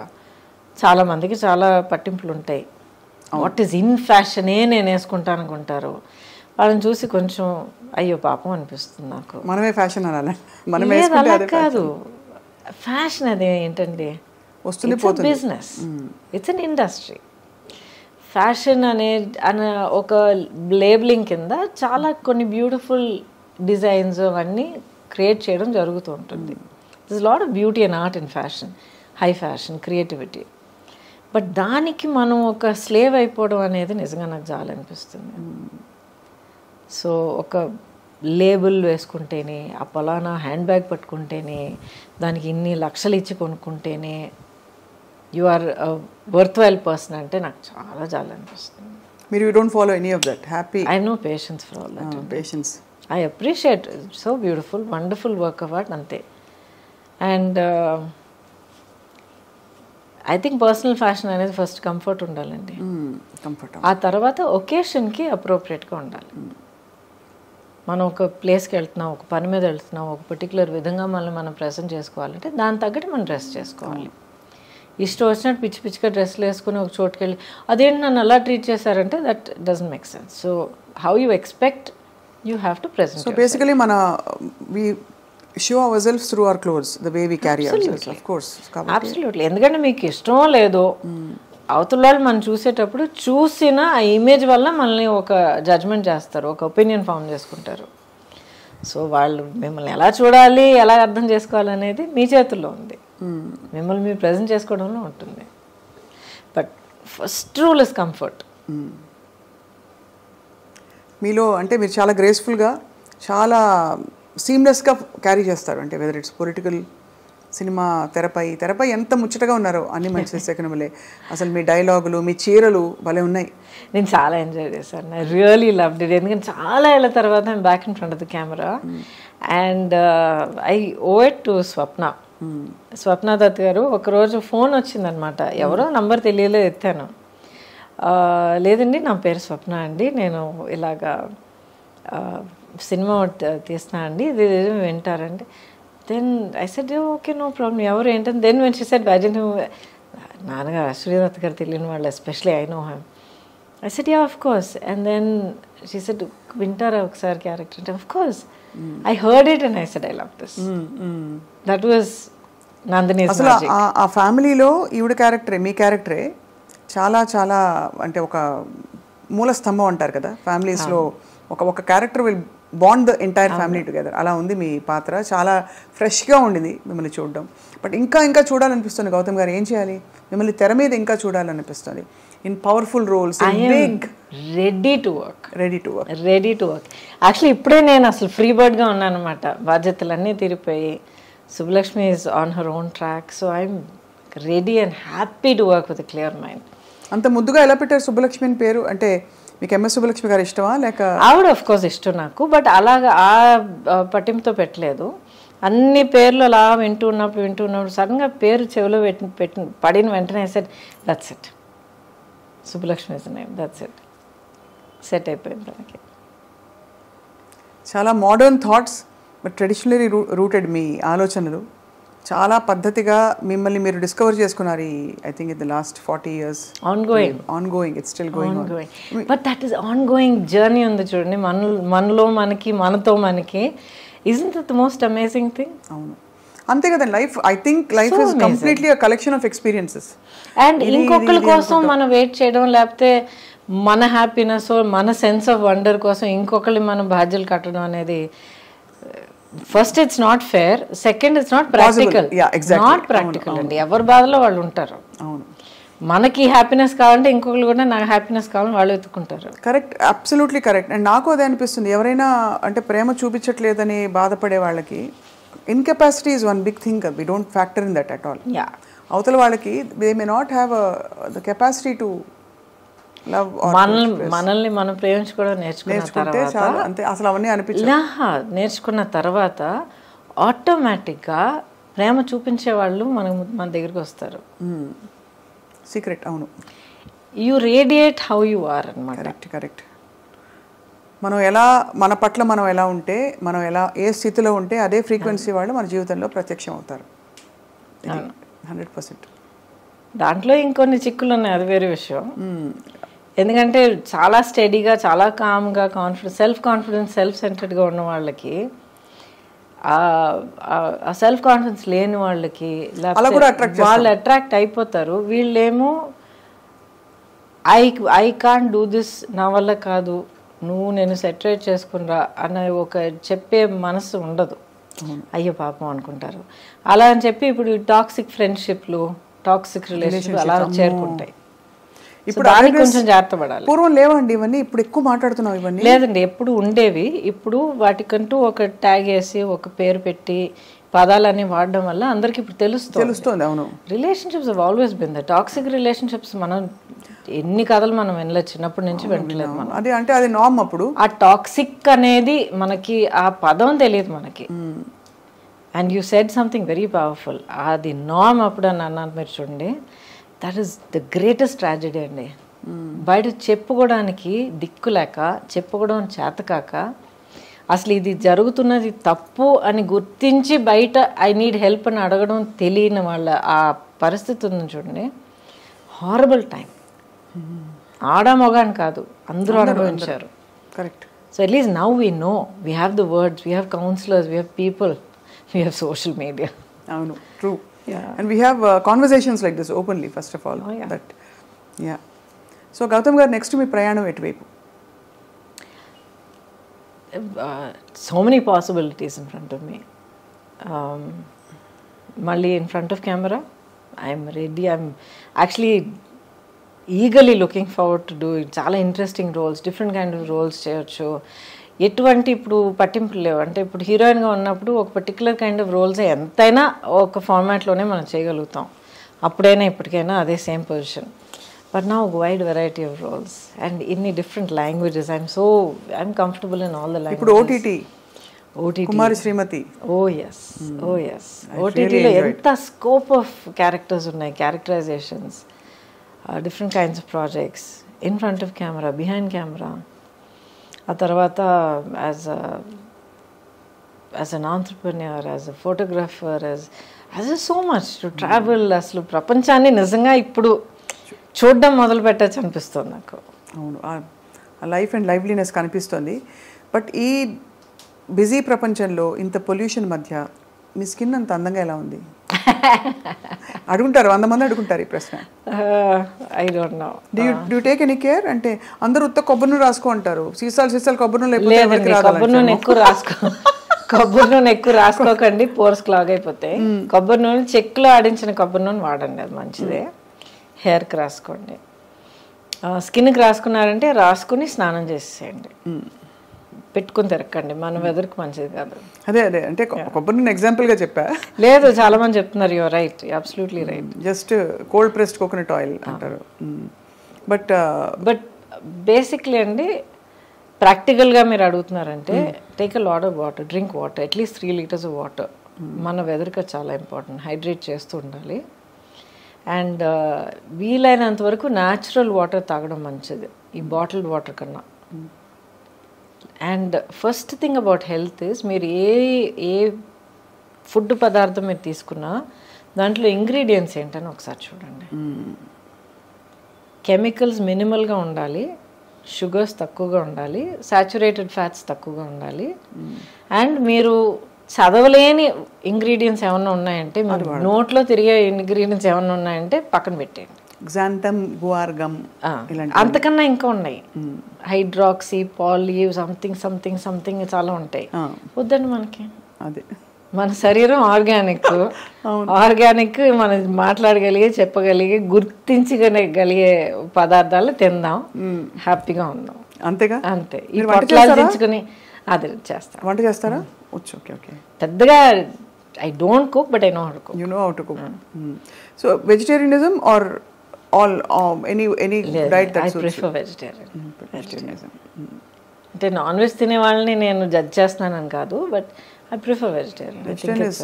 S1: చాలామందికి చాలా పట్టింపులు ఉంటాయి. వాట్ ఈజ్ ఇన్ ఫ్యాషనే నేను వేసుకుంటాను అనుకుంటారు. వాళ్ళని చూసి కొంచెం అయ్యో పాపం అనిపిస్తుంది నాకు. మనమే ఫ్యాషన్ అనాలి,
S2: అలా కాదు. ఫ్యాషన్ అది ఏంటండి, business, it's an industry. Fashion అనే ఒక లేబులింగ్ కింద చాలా కొన్ని బ్యూటిఫుల్ డిజైన్స్ అవన్నీ క్రియేట్ చేయడం జరుగుతూ ఉంటుంది. This lot of beauty and art in fashion, high fashion, creativity. But దానికి మనం ఒక స్లేవ్ అయిపోవడం అనేది నిజంగా నాకు చాలా అనిపిస్తుంది. సో ఒక లేబుల్ వేసుకుంటేనే, ఆ పలానా హ్యాండ్ బ్యాగ్ పట్టుకుంటేనే, దానికి ఇన్ని లక్షలు ఇచ్చి కొనుక్కుంటేనే you are worth while person అంటే నాకు చాలా చాలా అనిపిస్తుంది.
S1: మీరు you don't follow any of that? Happy,
S2: I no patience for all that.
S1: Patience,
S2: I appreciate, so beautiful, wonderful work of art అంతే. And I think personal fashion అనేది first comfort ఉండాలండి. ఆ తర్వాత ఒకేషన్కి అప్రోప్రియేట్గా ఉండాలి. మనం ఒక ప్లేస్కి వెళ్తున్నాం, ఒక పని మీద వెళ్తున్నాం, ఒక పర్టికులర్ విధంగా మనం ప్రెజెంట్ చేసుకోవాలంటే దాని తగ్గట్టు మనం డ్రెస్ చేసుకోవాలి. ఇష్టం వచ్చినట్టు పిచ్చి పిచ్చిగా డ్రెస్లు వేసుకుని ఒక చోటుకి వెళ్ళి అదేంటి నన్ను అలా ట్రీట్ చేశారంటే that doesn't make sense. So how you expect you have to present.
S1: So basically we show ourselves through our clothes, the way we carry ourselves, of course.
S2: Absolutely. ఎందుకంటే మీకు ఇష్టమో లేదో అవతల వాళ్ళు మనం చూసేటప్పుడు చూసిన ఆ ఇమేజ్ వల్ల మనల్ని ఒక జడ్జ్మెంట్ చేస్తారు, ఒక ఒపీనియన్ ఫామ్ చేసుకుంటారు. సో వాళ్ళు మిమ్మల్ని ఎలా చూడాలి, ఎలా అర్థం చేసుకోవాలనేది మీ చేతుల్లో ఉంది, మిమ్మల్ని మీరు ప్రజెంట్ చేసుకోవడంలో ఉంటుంది. But first rule is comfort.
S1: మీలో అంటే మీరు చాలా గ్రేస్ఫుల్గా, చాలా సీమ్లెస్గా క్యారీ చేస్తారు. అంటే వెదర్ ఇట్స్ పొలిటికల్, సినిమా, తెరపై ఎంత ముచ్చటగా ఉన్నారో అన్ని మంచి సెకండ్లే. అసలు మీ డైలాగులు, మీ చీరలు భలే ఉన్నాయి.
S2: నేను చాలా ఎంజాయ్ చేశాను. I really loved it. ఎందుకంటే చాలా ఏళ్ళ తర్వాత I'm back in front of the camera and I owe it to Swapna Dutt garu. ఒకరోజు ఫోన్ వచ్చిందనమాట, ఎవరో నంబర్ తెలియలేదు, ఎత్తాను. లేదండి నా పేరు స్వప్న అండి, నేను ఇలాగా సినిమా తీస్తున్నా అండి, ఇది వింటారండి. Then I said okay no problem, ఎవరు ఏంటని. దెన్ వెన్ షీ సెడ్ అజెంట్ నాన్నగారు అశ్వరీదత్ గారు తెలియని వాళ్ళు, especially I know him. I said yeah of course. And then she said వింటారా ఒకసారి క్యారెక్టర్ అంటే, of course I heard it and I said I love this. That was Nandini.
S1: అసలు ఆ ఫ్యామిలీలో ఈవిడ క్యారెక్టరే, మీ క్యారెక్టరే చాలా చాలా అంటే ఒక మూల స్తంభం అంటారు కదా ఫ్యామిలీస్లో. ఒక character will bond the entire family together. అలా ఉంది మీ పాత్ర. చాలా ఫ్రెష్గా ఉండింది మిమ్మల్ని చూడడం. బట్ ఇంకా చూడాలనిపిస్తుంది గౌతమ్ గారు. ఏం చేయాలి, మిమ్మల్ని తెర మీద ఇంకా చూడాలనిపిస్తుంది in powerful roles.
S2: Ready to work. Actually ఇప్పుడే నేను అసలు ఫ్రీ బర్డ్గా ఉన్నాను అనమాట. బాధ్యతలన్నీ తీరిపోయి Subbalakshmi is on her own track. So I'm ready and happy to work with clear mind.
S1: అంత ముద్దుగా ఎలా పెట్టారు సుబ్బలక్ష్మి అని పేరు? అంటే మీకు ఎంఎస్ సుబ్బలక్ష్మి గారు ఇష్టమా లేక?
S2: ఆవిడ ఆఫ్ కోర్స్ ఇష్టం నాకు, బట్ అలాగా ఆ పట్టింపుతో పెట్టలేదు. అన్ని పేర్లు అలా వింటూ ఉన్నప్పుడు సడన్గా పేరు చెవిలో పడిన వెంటనే set that's it, Subbalakshmi is name, that's it, set అయిపోయింది మనకి.
S1: చాలా modern thoughts but traditionally rooted మీ ఆలోచనలు. చాలా పద్ధతిగా మిమ్మల్ని మీరు డిస్కవర్ చేసుకున్నారు ఈ I think in the last 40 years. Ongoing it's still going on.
S2: But that is ongoing journey ఉంది చూడండి, మనలో మనకి, మనతో మనకి. Isn't that the most amazing thing?
S1: అవును, అంతే కదండి. Life I think life is completely a collection of experiences.
S2: And ఇంకొకరి కోసం మనం వెయిట్ చేయడం, లేకపోతే మన హ్యాపీనెస్, మన సెన్స్ ఆఫ్ వండర్ కోసం ఇంకొకరి మనం బాధ్యతలు కట్టడం అనేది first it's not fair, second it's not practical. Not practical అండి, ఎవరి బాధలో వాళ్ళు ఉంటారు.
S1: అవును,
S2: మనకి హ్యాపీనెస్ కావాలంటే ఇంకొకరు కూడా నాకు హ్యాపీనెస్ కావాలని వాళ్ళు వెతుక్కుంటారు.
S1: Correct, absolutely correct. అండ్ నాకు అదే అనిపిస్తుంది, ఎవరైనా అంటే ప్రేమ చూపించట్లేదని బాధపడే వాళ్ళకి incapacity is one big thing. We don't factor in that at all. అవతల వాళ్ళకి they may not have the capacity to love.
S2: మనల్ని మనం ప్రేమించుకోవడం నేర్చుకుంటే
S1: చాలా, అంతే. అసలు అవన్నీ
S2: నేర్చుకున్న తర్వాత ఆటోమేటిక్గా ప్రేమ చూపించే వాళ్ళు మన దగ్గరికి వస్తారు.
S1: సీక్రెట్. అవును,
S2: you radiate how you are అన్నమాట.
S1: కరెక్ట్. మనం ఎలా, మన పట్ల మనం ఎలా ఉంటే, మనం ఎలా ఏ స్థితిలో ఉంటే అదే ఫ్రీక్వెన్సీ వాళ్ళు మన జీవితంలో ప్రత్యక్షం అవుతారు. 100%.
S2: దాంట్లో ఇంకొన్ని చిక్కులు ఉన్నాయి, అది వేరే విషయం. ఎందుకంటే చాలా స్టడీగా, చాలా కామ్గా, సెల్ఫ్ కాన్ఫిడెన్స్, సెల్ఫ్ సెంటర్డ్గా ఉన్న వాళ్ళకి, ఆ సెల్ఫ్ కాన్ఫిడెన్స్ లేని వాళ్ళకి వాళ్ళు అట్రాక్ట్ అయిపోతారు. వీళ్ళేమో ఐ కాంట్ డూ దిస్, నా వల్ల కాదు, నువ్వు నేను సెటరేట్ చేసుకునిరా అనే ఒక చెప్పే మనసు ఉండదు. అయ్యో పాపం అనుకుంటారు. అలా అని చెప్పి ఇప్పుడు టాక్సిక్ ఫ్రెండ్షిప్లు, టాక్సిక్ రిలేషన్షిప్ అలా చేరుకుంటాయి. ఇప్పుడు దానికి కొంచెం జాగ్రత్త పడాలి.
S1: పూర్వం లేవండి ఇవన్నీ, ఇప్పుడు ఎక్కువ మాట్లాడుతున్నాం ఇవన్నీ.
S2: లేదండి, ఎప్పుడు ఉండేవి. ఇప్పుడు వాటికంటూ ఒక ట్యాగ్ వేసి ఒక పేరు పెట్టి పదాలన్నీ వాడడం వల్ల అందరికి ఇప్పుడు తెలుస్తుంది.
S1: అవును,
S2: relationships have always been the toxic relationships. మనం ఎన్ని కథలు మనం వినలేదు, చిన్నప్పటి నుంచి వింటలేదు మనం.
S1: అది అంటే అది నార్మ్. అప్పుడు
S2: ఆ టాక్సిక్ అనేది మనకి ఆ పదం తెలియదు మనకి. And you said something very powerful. అది నార్మ్ అప్పుడు అని అన్నాను మీరు చూడండి. That is the greatest tragedy అండి. బయట చెప్పుకోవడానికి దిక్కు లేక, చెప్పుకోవడం చేతకాక, అసలు ఇది జరుగుతున్నది తప్పు అని గుర్తించి బయట ఐ నీడ్ హెల్ప్ అని అడగడం తెలియని వాళ్ళ ఆ పరిస్థితి ఉంది చూడండి. Horrible time. ఆడ మొగాని కాదు, అందరూ అనుభవించారు.
S1: Correct.
S2: So at least now we know, we have the words, we have counsellors, we have people, we have social media.
S1: అవును, true. And we have conversations like this openly, first of all. So Gautam garu, next మీ ప్రయాణం ఎటువైపు?
S2: So many possibilities in front of me. Malli in front of camera, I'm ready. I'm actually eagerly looking forward to doing చాలా interesting roles, different kind of roles చేయొచ్చు. ఎటువంటి ఇప్పుడు పట్టింపులు లేవు. అంటే ఇప్పుడు హీరోయిన్గా ఉన్నప్పుడు ఒక పర్టికులర్ కైండ్ ఆఫ్ రోల్స్ ఎంతైనా ఒక ఫార్మాట్లోనే మనం చేయగలుగుతాం. అప్పుడైనా ఇప్పటికైనా అదే సేమ్ పొజిషన్. బట్ నా ఒక wide variety of roles and ఇన్ని different languages. I'm comfortable in all the languages.
S1: ఇప్పుడు OTT Kumari Srimathi.
S2: Oh yes. ఓటీటీలో ఎంత స్కోప్ ఆఫ్ క్యారెక్టర్స్ ఉన్నాయి, characterisations, different kinds of projects, in front of camera, behind camera. ఆ తర్వాత as an entrepreneur, as a photographer, as so much to travel. అసలు ప్రపంచాన్ని నిజంగా ఇప్పుడు చూడడం మొదలు పెట్టచ్చు అనిపిస్తుంది నాకు.
S1: అవును, ఆ లైఫ్ అండ్ లైవ్లీనెస్ కనిపిస్తుంది. బట్ ఈ బిజీ ప్రపంచంలో ఇంత పొల్యూషన్ మధ్య మీ స్కిన్ అంత అందంగా ఎలా ఉంది? అడుగుంటారు, 100 మంది అడుగుంటారు ఈ ప్రశ్న.
S2: I don't know.
S1: Do take any care? అంటే అందరూ ఉత్త కొబ్బరి నూనె రాసుకో అంటారు. సీసాలు కొబ్బరి నూనె
S2: కొబ్బరి నూనె ఎక్కువ రాసుకోకండి, పోర్స్ క్లాగ్ అయిపోతాయి. కొబ్బరి నూనె చెక్కులో ఆడించిన కొబ్బరి నూనె వాడండి, అది మంచిదే. హెయిర్కి రాసుకోండి. స్కిన్కి రాసుకున్నారంటే రాసుకుని స్నానం చేసేయండి. పెట్టుకుని తిరగండి, మన వెదర్కి మంచిది కాదు.
S1: అదే అదే అంటే కొబ్బరి నూనె ఎగ్జాంపుల్గా చెప్పా.
S2: లేదు, చాలా మంది చెప్తున్నారు, your right, absolutely right.
S1: Just cold pressed coconut oil అంటారు. బట్
S2: బేసిక్లీ అండి, ప్రాక్టికల్గా మీరు అడుగుతున్నారంటే take a lot of water, drink water, at least 3 liters of water. మన వెదర్కి చాలా ఇంపార్టెంట్, హైడ్రేట్ చేస్తూ ఉండాలి. అండ్ వీలైనంత వరకు న్యాచురల్ వాటర్ తాగడం మంచిది ఈ బాటిల్డ్ వాటర్ కన్నా. And first thing about health is, మీరు ఏ ఫుడ్ పదార్థం మీరు తీసుకున్నా దాంట్లో ఇంగ్రీడియంట్స్ ఏంటని ఒకసారి చూడండి. కెమికల్స్ మినిమల్గా ఉండాలి, షుగర్స్ తక్కువగా ఉండాలి, సాచురేటెడ్ ఫ్యాట్స్ తక్కువగా ఉండాలి. అండ్ మీరు చదవలేని ఇంగ్రీడియంట్స్ ఏమన్నా ఉన్నాయంటే, మీరు నోట్లో తిరిగే ఇంగ్రీడియంట్స్ ఏమన్నా ఉన్నాయంటే పక్కన పెట్టేయండి.
S1: గ్జాంథమ్, గువార్ గమ్,
S2: అంతకన్నా ఇంకా ఉన్నాయి, hydroxy, poly, something something something చాలా ఉంటాయి. వద్దండి మనకి.
S1: అదే
S2: మన శరీరం ఆర్గానిక్, ఆర్గానిక్ మనం మాట్లాడగలిగే, చెప్పగలిగే, గుర్తించగలిగే పదార్థాలు తిందాం, హ్యాపీగా ఉందాం,
S1: అంతేగా.
S2: అంతే. ఈ పొట్లాల్చుకుని అది చేస్తాం.
S1: వంట చేస్తారా? Okay okay.
S2: పెద్దగా I don't cook, but I know how to cook.
S1: You know how to cook. So vegetarianism or all any diet that suits?
S2: I prefer vegetarian. అంటే నాన్ వెజ్ తినే వాళ్ళని నేను జడ్జ్ చేస్తున్నానని కాదు, but I prefer vegetarian.
S1: Vegetarian is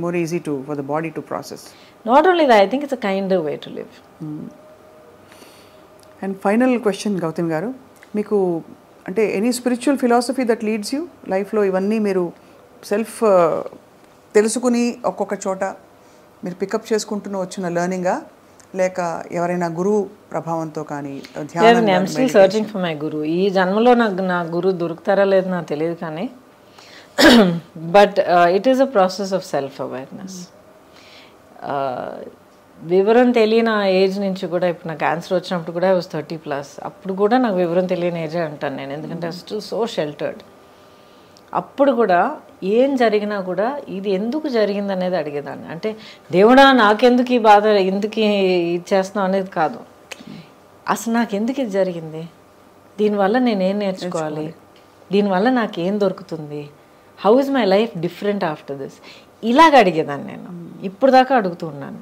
S1: more easy for the body to process.
S2: Not only that, I think it's a kinder way to live.
S1: And final question, Gautam garu, meeku ante any spiritual philosophy that leads you life lo, ivanni meeru self telusukuni okkoka chota meer pick up cheskuntunna vachina learning a లేక ఎవరైనా గురువు ప్రభావంతో కానీ ధ్యానం?
S2: I am still searching for my guru. ఈ జన్మలో నాకు నా గురువు దొరుకుతారా లేదు నాకు తెలియదు, కానీ but it is a process of self awareness. వివరం తెలియని ఏజ్ నుంచి కూడా, ఇప్పుడు నాకు క్యాన్సర్ వచ్చినప్పుడు కూడా I was 30+, అప్పుడు కూడా నాకు వివరం తెలియని ఏజే అంటాను నేను, ఎందుకంటే స్టిల్ సో షెల్టర్డ్. అప్పుడు కూడా ఏం జరిగినా కూడా ఇది ఎందుకు జరిగింది అనేది అడిగేదాన్ని. అంటే దేవుడా నాకెందుకు ఈ బాధ, ఎందుకు ఇచ్చేస్తున్నావు అనేది కాదు, అసలు నాకు ఎందుకు ఇది జరిగింది, దీనివల్ల నేనేం నేర్చుకోవాలి, దీనివల్ల నాకేం దొరుకుతుంది, how is my life different after this, ఇలాగ అడిగేదాన్ని నేను. ఇప్పుడు దాకా అడుగుతూ ఉన్నాను.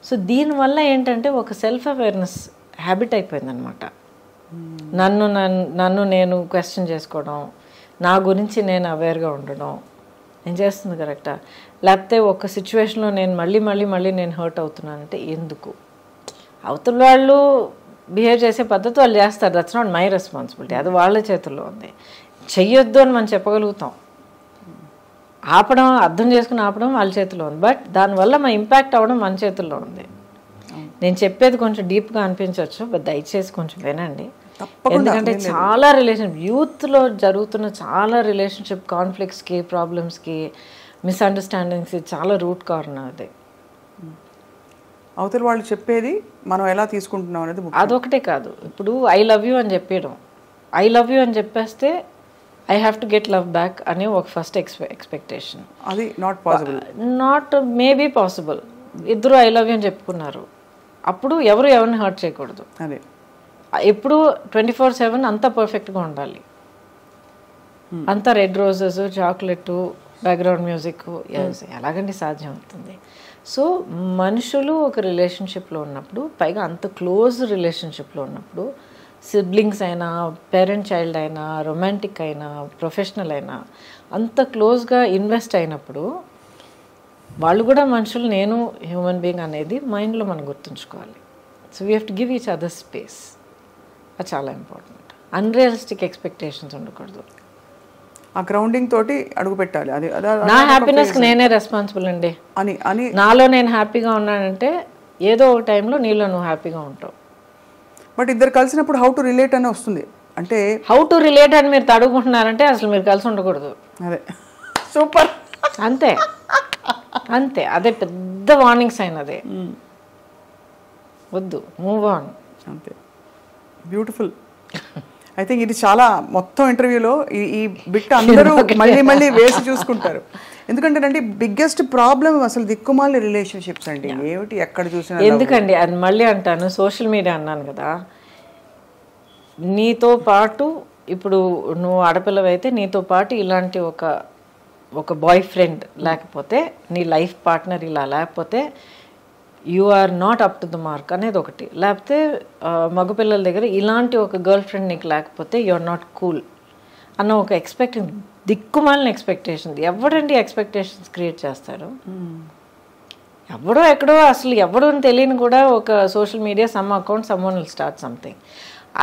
S2: సో దీనివల్ల ఏంటంటే ఒక సెల్ఫ్ అవేర్నెస్ హ్యాబిట్ అయిపోయింది అనమాట. నన్ను నేను క్వశ్చన్ చేసుకోవడం, నా గురించి నేను అవేర్గా ఉండడం, నేను చేస్తుంది కరెక్టా, లేకపోతే ఒక సిచ్యువేషన్లో నేను మళ్ళీ నేను హర్ట్ అవుతున్నానంటే ఎందుకు, అవతల వాళ్ళు బిహేవ్ చేసే పద్ధతి వాళ్ళు చేస్తారు, దట్స్ నాట్ మై రెస్పాన్సిబిలిటీ, అది వాళ్ళ చేతుల్లో ఉంది. చెయ్యొద్దు అని మనం చెప్పగలుగుతాం, ఆపడం, అర్థం చేసుకుని ఆపడం వాళ్ళ చేతిలో ఉంది, బట్ దానివల్ల మా ఇంపాక్ట్ అవ్వడం మన చేతుల్లో ఉంది. నేను చెప్పేది కొంచెం డీప్గా అనిపించవచ్చు, బట్ దయచేసి కొంచెం వినండి. ఎందుకంటే చాలా యూత్లో జరుగుతున్న చాలా రిలేషన్షిప్ కాన్ఫ్లిక్ట్స్కి, ప్రాబ్లమ్స్కి, మిస్అండర్స్టాండింగ్స్కి చాలా రూట్ కారణం అది.
S1: అవతల వాళ్ళు చెప్పేది మనం ఎలా తీసుకుంటున్నాం అనేది
S2: అదొకటే కాదు. ఇప్పుడు ఐ లవ్ యూ అని చెప్పేయడం, ఐ లవ్ యూ అని చెప్పేస్తే I have to get love back అనే ఒక ఫస్ట్ ఎక్స్పెక్టేషన్.
S1: అది not possible.
S2: Not maybe possible. ఇద్దరు ఐ లవ్ యూ అని చెప్పుకున్నారు, అప్పుడు ఎవరిని హర్ట్ చేయకూడదు.
S1: అదే
S2: ఎప్పుడు 24/7 అంతా పర్ఫెక్ట్గా ఉండాలి, అంతా red roses, chocolate, background music, ఎలాగండి సాధ్యం అవుతుంది? సో మనుషులు ఒక రిలేషన్షిప్లో ఉన్నప్పుడు, పైగా అంత క్లోజ్ రిలేషన్షిప్లో ఉన్నప్పుడు, సిబ్లింగ్స్ అయినా, పేరెంట్ చైల్డ్ అయినా, రొమాంటిక్ అయినా, ప్రొఫెషనల్ అయినా, అంత క్లోజ్గా ఇన్వెస్ట్ అయినప్పుడు వాళ్ళు కూడా మనుషులు, నేను హ్యూమన్ బీయింగ్ అనేది మైండ్లో మనం గుర్తుంచుకోవాలి. So we have to give each other space. అది చాలా ఇంపార్టెంట్. అన్రియలిస్టిక్ ఎక్స్పెక్టేషన్స్ ఉండకూడదు.
S1: ఆ గ్రౌండింగ్ తోటి అడుగు పెట్టాలి. అది
S2: నా హ్యాపీనెస్కి నేనే రెస్పాన్సిబుల్ అండి అని నాలో నేను హ్యాపీగా ఉన్నానంటే ఏదో ఒక టైంలో నీలో నువ్వు హ్యాపీగా ఉంటావు.
S1: బట్ ఇద్దరు కలిసినప్పుడు హౌ టు రిలేట్ అని వస్తుంది. అంటే
S2: హౌ టు రిలేట్ అని మీరు తడుగుకుంటున్నారంటే అసలు మీరు కలిసి ఉండకూడదు.
S1: అదే సూపర్.
S2: అంతే అంతే, అదే పెద్ద వార్నింగ్ సైన్. అదే వద్దు, మూవ్ ఆన్.
S1: అంతే. బ్యూటిఫుల్. ఐ థింక్ ఇది చాలా మొత్తం ఇంటర్వ్యూలో ఈ బిట్ అందరూ మళ్ళీ వేసి చూసుకుంటారు. ఎందుకంటే బిగ్గెస్ట్ ప్రాబ్లం అసలు దిక్కుమాలి రిలేషన్షిప్స్ అండి. ఏమిటి ఎక్కడ చూసినా.
S2: ఎందుకండి అది మళ్ళీ అంటాను, సోషల్ మీడియా అన్నాను కదా, నీతో పాటు ఇప్పుడు నువ్వు ఆడపిల్లవైతే నీతో పాటు ఇలాంటి ఒక బాయ్ ఫ్రెండ్ లేకపోతే నీ లైఫ్ పార్ట్నర్ ఇలా లేకపోతే you are not up to the mark అనేది ఒకటి. లేకపోతే మగపిల్లల దగ్గర ఇలాంటి ఒక గర్ల్ ఫ్రెండ్ నీకు లేకపోతే యు ఆర్ నాట్ కూల్ అన్న ఒక దిక్కుమాలిన ఎక్స్పెక్టేషన్. ఎవడండి ఎక్స్పెక్టేషన్స్ క్రియేట్ చేస్తారు? ఎవడో ఎక్కడో అసలు ఎవడో తెలియని కూడా ఒక social media some account someone will start something,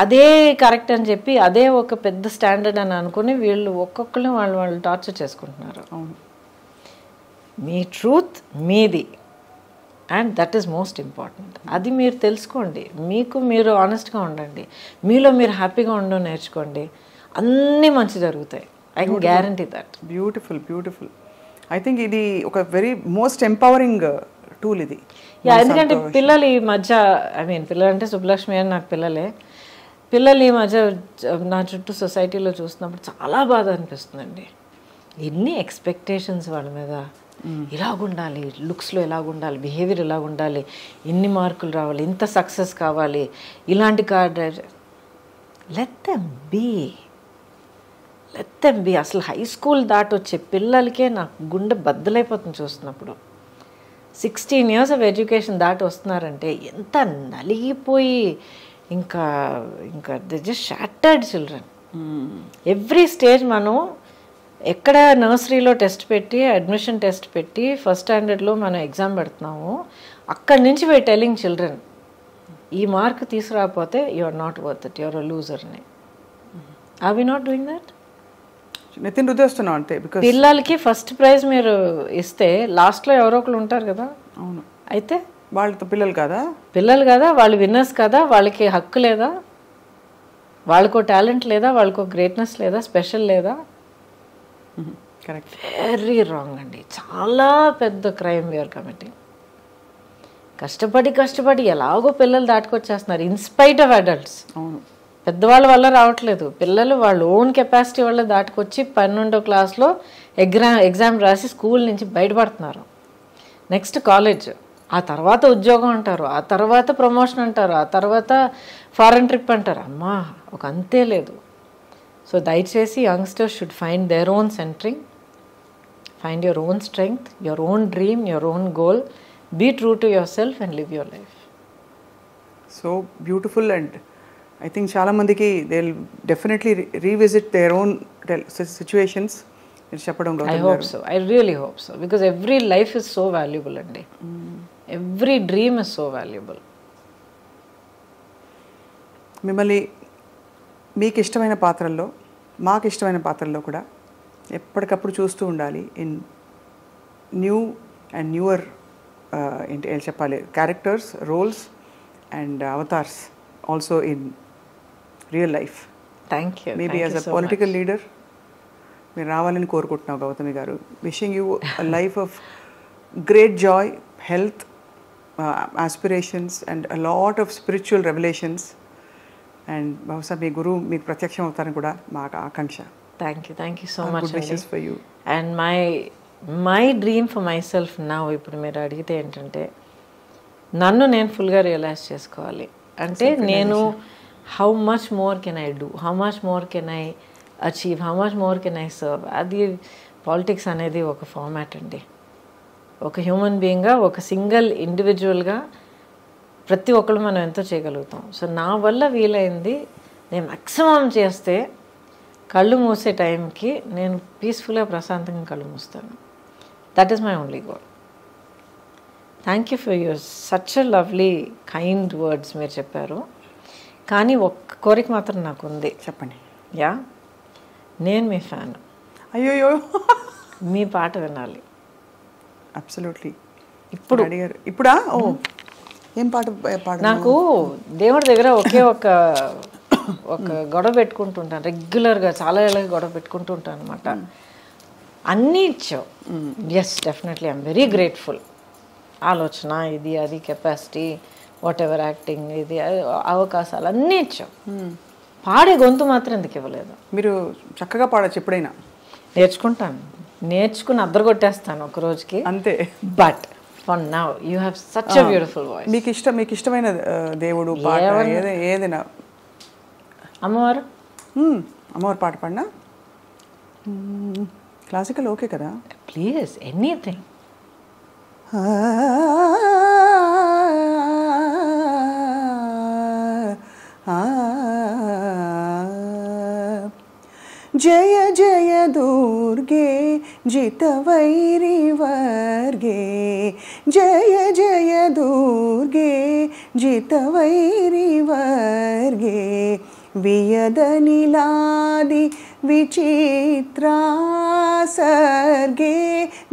S2: అదే కరెక్ట్ అని చెప్పి అదే ఒక పెద్ద స్టాండర్డ్ అని అనుకుని వీళ్ళు ఒక్కొక్కరిని వాళ్ళు టార్చర్ చేసుకుంటున్నారు. మీ ట్రూత్ మీది, and that is most important. అది మీరు తెలుసుకోండి, మీకు మీరు ఆనెస్ట్గా ఉండండి, మీలో మీరు హ్యాపీగా ఉండడం నేర్చుకోండి, అన్నీ మంచి జరుగుతాయి. I can guarantee that.
S1: Beautiful beautiful. I think ఇది ఒక వెరీ మోస్ట్ ఎంపవరింగ్ టూల్ ఇది.
S2: ఎందుకంటే పిల్లలు ఈ మధ్య పిల్లలు అంటే సుబ్బలక్ష్మి అని నాకు పిల్లలు ఈ మధ్య నా చుట్టూ సొసైటీలో చూస్తున్నప్పుడు చాలా బాధ అనిపిస్తుందండి. ఎన్ని ఎక్స్పెక్టేషన్స్ వాళ్ళ మీద, ఇలాగుండాలి, లుక్స్లో ఎలాగుండాలి, బిహేవియర్ ఎలాగుండాలి, ఇన్ని మార్కులు రావాలి, ఇంత సక్సెస్ కావాలి, ఇలాంటి car drive. Let them be. అసలు హై స్కూల్ దాటొచ్చే పిల్లలకే నాకు గుండె బద్దలైపోతుంది చూస్తున్నప్పుడు. 16 years ఆఫ్ ఎడ్యుకేషన్ దాటి వస్తున్నారంటే ఎంత నలిగిపోయి ఇంకా the just shattered children. Every stage మనం ఎక్కడ నర్సరీలో టెస్ట్ పెట్టి అడ్మిషన్ టెస్ట్ పెట్టి ఫస్ట్ స్టాండర్డ్లో మనం ఎగ్జామ్ పెడుతున్నాము, అక్కడి నుంచి వై టెలింగ్ చిల్డ్రన్ ఈ మార్క్ తీసుకురాకపోతే you are not worth it, you are a loser అని. Are we not doing that?
S1: నితిన్ రుద్దేస్తున్నాం అంతే. బికాజ్
S2: పిల్లలకి ఫస్ట్ ప్రైజ్ మీరు ఇస్తే లాస్ట్లో ఎవరో ఒకరు ఉంటారు కదా.
S1: అవును.
S2: అయితే
S1: వాళ్ళతో పిల్లలు కదా,
S2: వాళ్ళు విన్నర్స్ కదా, వాళ్ళకి హక్కు లేదా, వాళ్ళకో టాలెంట్ లేదా, వాళ్ళకో గ్రేట్నెస్ లేదా, స్పెషల్ లేదా?
S1: కరెక్ట్.
S2: వెరీ రాంగ్ అండి. చాలా పెద్ద క్రైమ్ వీఆర్ కమిటింగ్. కష్టపడి ఎలాగో పిల్లలు దాటుకొచ్చేస్తున్నారు ఇన్స్పైట్ ఆఫ్ అడల్ట్స్.
S1: అవును.
S2: పెద్దవాళ్ళ వల్ల రావట్లేదు, పిల్లలు వాళ్ళ ఓన్ కెపాసిటీ వల్ల దాటుకొచ్చి 12వ క్లాస్లో ఎగ్జామ్ రాసి స్కూల్ నుంచి బయటపడుతున్నారు. నెక్స్ట్ కాలేజ్, ఆ తర్వాత ఉద్యోగం అంటారు, ఆ తర్వాత ప్రమోషన్ అంటారు, ఆ తర్వాత ఫారెన్ ట్రిప్ అంటారు. అమ్మా ఒక అంతే లేదు. సో దయచేసి youngsters should find their own centering, find your own strength, your own dream, your own goal, be true to your self and live your life.
S1: So beautiful. And I think చాలా మందికి they will definitely revisit their own situations. మీరు చెప్పడం
S2: I hope so, I really hope so, because every life is so valuable అండి. Every dream is so valuable.
S1: మిమ్మల్ని మీకు ఇష్టమైన పాత్రల్లో, మాకు ఇష్టమైన పాత్రల్లో కూడా ఎప్పటికప్పుడు చూస్తూ ఉండాలి. ఇన్ న్యూ అండ్ న్యూవర్ ఏంటి చెప్పాలి, characters, roles and avatars also in real life.
S2: Thank you.
S1: Maybe as a political leader మీరు రావాలని కోరుకుంటున్నావు Gautami garu. Wishing you a life of great joy, health, aspirations and a lot of spiritual revolutions. And బహుశా మీ గురువు మీకు ప్రత్యక్షం అవుతారని కూడా మా ఆకాంక్ష.
S2: Thank you so much.
S1: Wishes for you.
S2: And my dream for my self now, ఇప్పుడు మీరు అడిగితే ఏంటంటే నన్ను నేను ఫుల్గా రియలైజ్ చేసుకోవాలి. అంటే నేను how much more can I do, how much more can I achieve, how much more can I serve. అది పాలిటిక్స్ అనేది ఒక ఫార్మాట్ అండి. ఒక హ్యూమన్ బీయింగ్గా, ఒక సింగిల్ ఇండివిజువల్గా ప్రతి ఒక్కరు మనం ఎంతో చేయగలుగుతాం. సో నా వల్ల వీలైంది నేను మ్యాక్సిమం చేస్తే కళ్ళు మూసే టైంకి నేను పీస్ఫుల్గా ప్రశాంతంగా కళ్ళు మూస్తాను. That is my only goal. Thank you for your such a lovely kind words మీరు చెప్పారు. కానీ ఒక్క కోరిక మాత్రం నాకు ఉంది.
S1: చెప్పండి.
S2: యా, నేను మీ ఫ్యాన్.
S1: అయ్యోయ్యో,
S2: మీ పాట వినాలి.
S1: అబ్సల్యూట్లీ.
S2: ఇప్పుడు
S1: అడిగారు. ఇప్పుడా? ఓ, ఏం పాట పాట?
S2: నాకు దేవుడి దగ్గర ఒక గొడవ పెట్టుకుంటుంటాను రెగ్యులర్గా, చాలా ఏళ్ళగా గొడవ పెట్టుకుంటూ ఉంటాను అనమాట. అన్నీ ఇచ్చావు. Yes, definitely I'm very grateful. ఆలోచన, ఇది అది, కెపాసిటీ, వాట్ ఎవర్, యాక్టింగ్, ఇది అవకాశాలు అన్నీ ఇచ్చావు. పాడే గొంతు మాత్రం ఎందుకు ఇవ్వలేదు?
S1: మీరు చక్కగా పాడచ్చు ఎప్పుడైనా.
S2: నేర్చుకుంటాను, నేర్చుకుని అద్దరగొట్టేస్తాను ఒక రోజుకి
S1: అంతే.
S2: But for now you have such a beautiful voice.
S1: మీకు ఇష్టమైన దేవుడు పాట ఏదైనా?
S2: అమ్మవారు.
S1: అమ్మవారి పాట పాడినా? క్లాసికల్ ఓకే కదా?
S2: Please, anything.
S1: జయ జయ దుర్గే జితవైరివర్గే, జయ జయ దుర్గే జితవైరివర్గే, వియదనిలాది విచిత్రా సర్గే,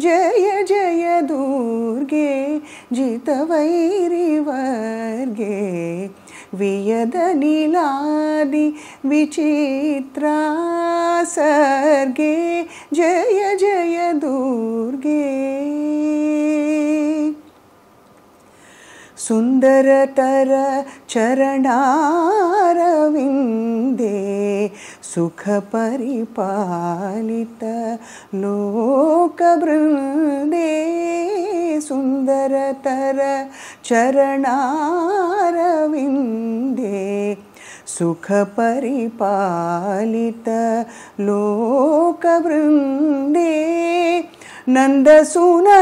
S1: జయ జయ దుర్గే జితవైరివర్గే, వియదనిలాది విచిత్రా సర్గే, జయ జయ దుర్గే. సుందరతర చరణారవిందే, సుఖ పరిపాలిత లోకబృందే, సుందరతర చరణారవిందే, సుఖ పరిపాలిత లోకబృందే, నందసునందాది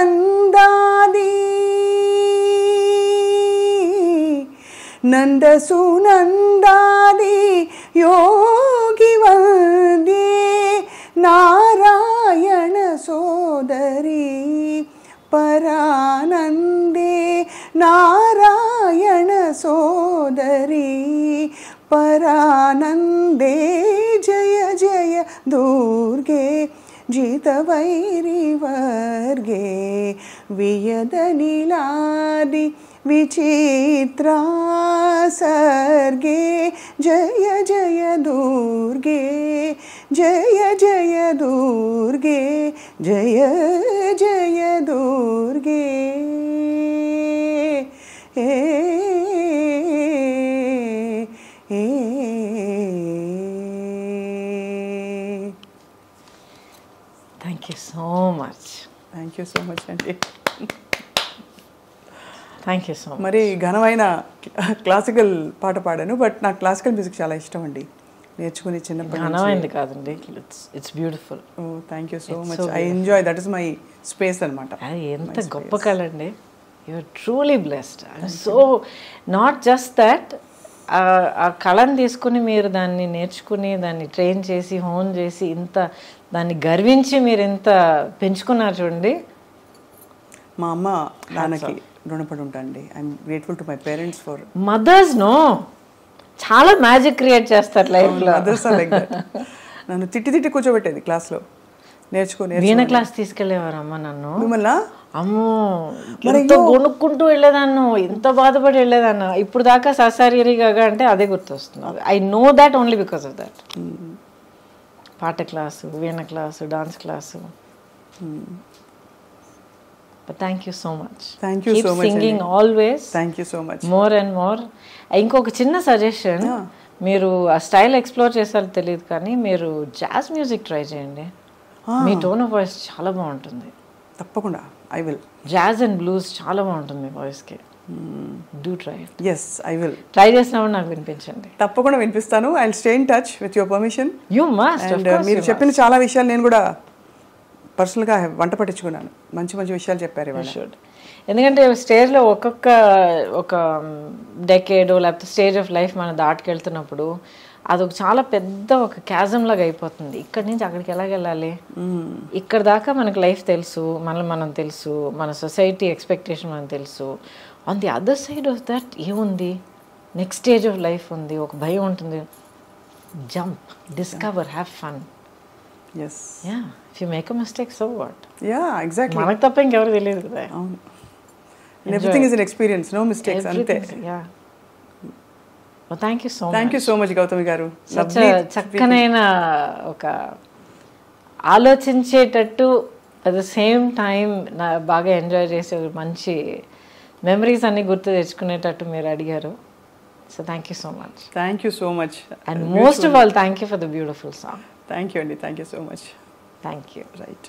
S1: నందసునందాది యోగి వందే, నారాయణ సోదరి పరానందే, నారాయణ సోదరి పరానందే, జయ జయ దుర్గే జితవైరివర్గే, వియదనిలాది విచిత్రా సర్గే, జయ జయ దుర్గే, జయ జయ దుర్గే, జయ జయ దుర్గే.
S2: Thank you so much.
S1: Thank you so much అండి.
S2: Thank you so much.
S1: మరి ఘనమైన క్లాసికల్ పాట పాడాను, బట్ నాకు క్లాసికల్ మ్యూజిక్ చాలా ఇష్టం అండి, నేర్చుకుని చిన్నప్పటి నుంచి.
S2: ఘనమైంది కాదండి, it's beautiful.
S1: Oh thank you so much. I enjoy, that is my space అనమాట.
S2: అది ఎంత గొప్ప కళ అండి. You are truly blessed. So not just that, ఆ కళను తీసుకుని మీరు దాన్ని నేర్చుకుని దాన్ని ట్రైన్ చేసి హోన్ చేసి ఇంత దాన్ని గర్వించి మీరు ఇంత పెంచుకున్నారు చూడండి.
S1: మా అమ్మ నాన్నకి రుణపడి ఉంటాండి. I'm grateful to my parents for
S2: mothers. No, చాలా మ్యాజిక్ క్రియేట్ చేస్తారు లైఫ్లో.
S1: Mothers are like that. నన్ను తిట్టి తిట్టి కూర్చోబెట్టేది క్లాస్లో, నేర్చుకుని.
S2: వీణ క్లాస్ తీసుకెళ్ళేవారు అమ్మ నన్ను.
S1: మిమ్మల్ని?
S2: అమ్మో, ఎంతో కొనుక్కుంటూ వెళ్ళేదాన్ని, ఎంత బాధపడి వెళ్ళేదాన్ని. ఇప్పుడు దాకా ససారిగా అంటే అదే గుర్తొస్తుంది. I know that only because of that. పాట క్లాసు, వీణ class, dance class. But thank you so much.
S1: Thank you
S2: Keep
S1: so much.
S2: Singing always.
S1: Thank you so much.
S2: More and more. ఇంకొక చిన్న సజెషన్, మీరు ఆ style explore చేస్తారో తెలియదు కానీ మీరు జాజ్ మ్యూజిక్ ట్రై చేయండి. మీ టోన్ ఆఫ్ వాయిస్ చాలా బాగుంటుంది.
S1: తప్పకుండా I will.
S2: Jazz and blues చాలా బాగుంటుంది మీ వాయిస్కి. Do try it.
S1: Yes I will.
S2: Try చేసినప్పుడు నాకు వినిపించండి.
S1: తప్పకుండా వినిపిస్తాను. I will stay in touch with your permission.
S2: You must.
S1: మీరు చెప్పిన చాలా విషయాలు నేను కూడా పర్సనల్గా వంట పట్టించుకున్నాను. మంచి మంచి విషయాలు చెప్పారు ఇవాళ.
S2: ఎందుకంటే స్టేజ్లో ఒక డెకేడో లేకపోతే స్టేజ్ ఆఫ్ లైఫ్ మనం దాటుకెళ్తున్నప్పుడు అదొక చాలా పెద్ద ఒక క్యాజమ్ లాగా అయిపోతుంది. ఇక్కడి నుంచి అక్కడికి ఎలాగెళ్ళాలి, ఇక్కడ దాకా మనకు లైఫ్ తెలుసు, మనం తెలుసు, మన సొసైటీ ఎక్స్పెక్టేషన్ మనకు తెలుసు. On the other side of that ఏముంది, నెక్స్ట్ స్టేజ్ ఆఫ్ లైఫ్ ఉంది, ఒక భయం ఉంటుంది. Jump, discover, have fun.
S1: Yes.
S2: Yeah. If you make a mistake, so what?
S1: Yeah, exactly.
S2: మనకు తప్ప ఇంకెవరు తెలియదు కదా.
S1: అవును. Everything is an experience, no mistakes. అంతే.
S2: Yeah. Well, thank you so much.
S1: Thank you so much, Gautami గారు.
S2: చక్కనైన ఒక ఆలోచించేటట్టు అట్ ద సేమ్ టైం బాగా ఎంజాయ్ చేసే మంచి మెమరీస్ అన్ని గుర్తు తెచ్చుకునేటట్టు మీరు అడిగారు. So thank you so much.
S1: Thank you so much.
S2: And most of all, thank you for the beautiful song.
S1: Thank you, Andy. Thank you so much.
S2: Thank you.
S1: Right.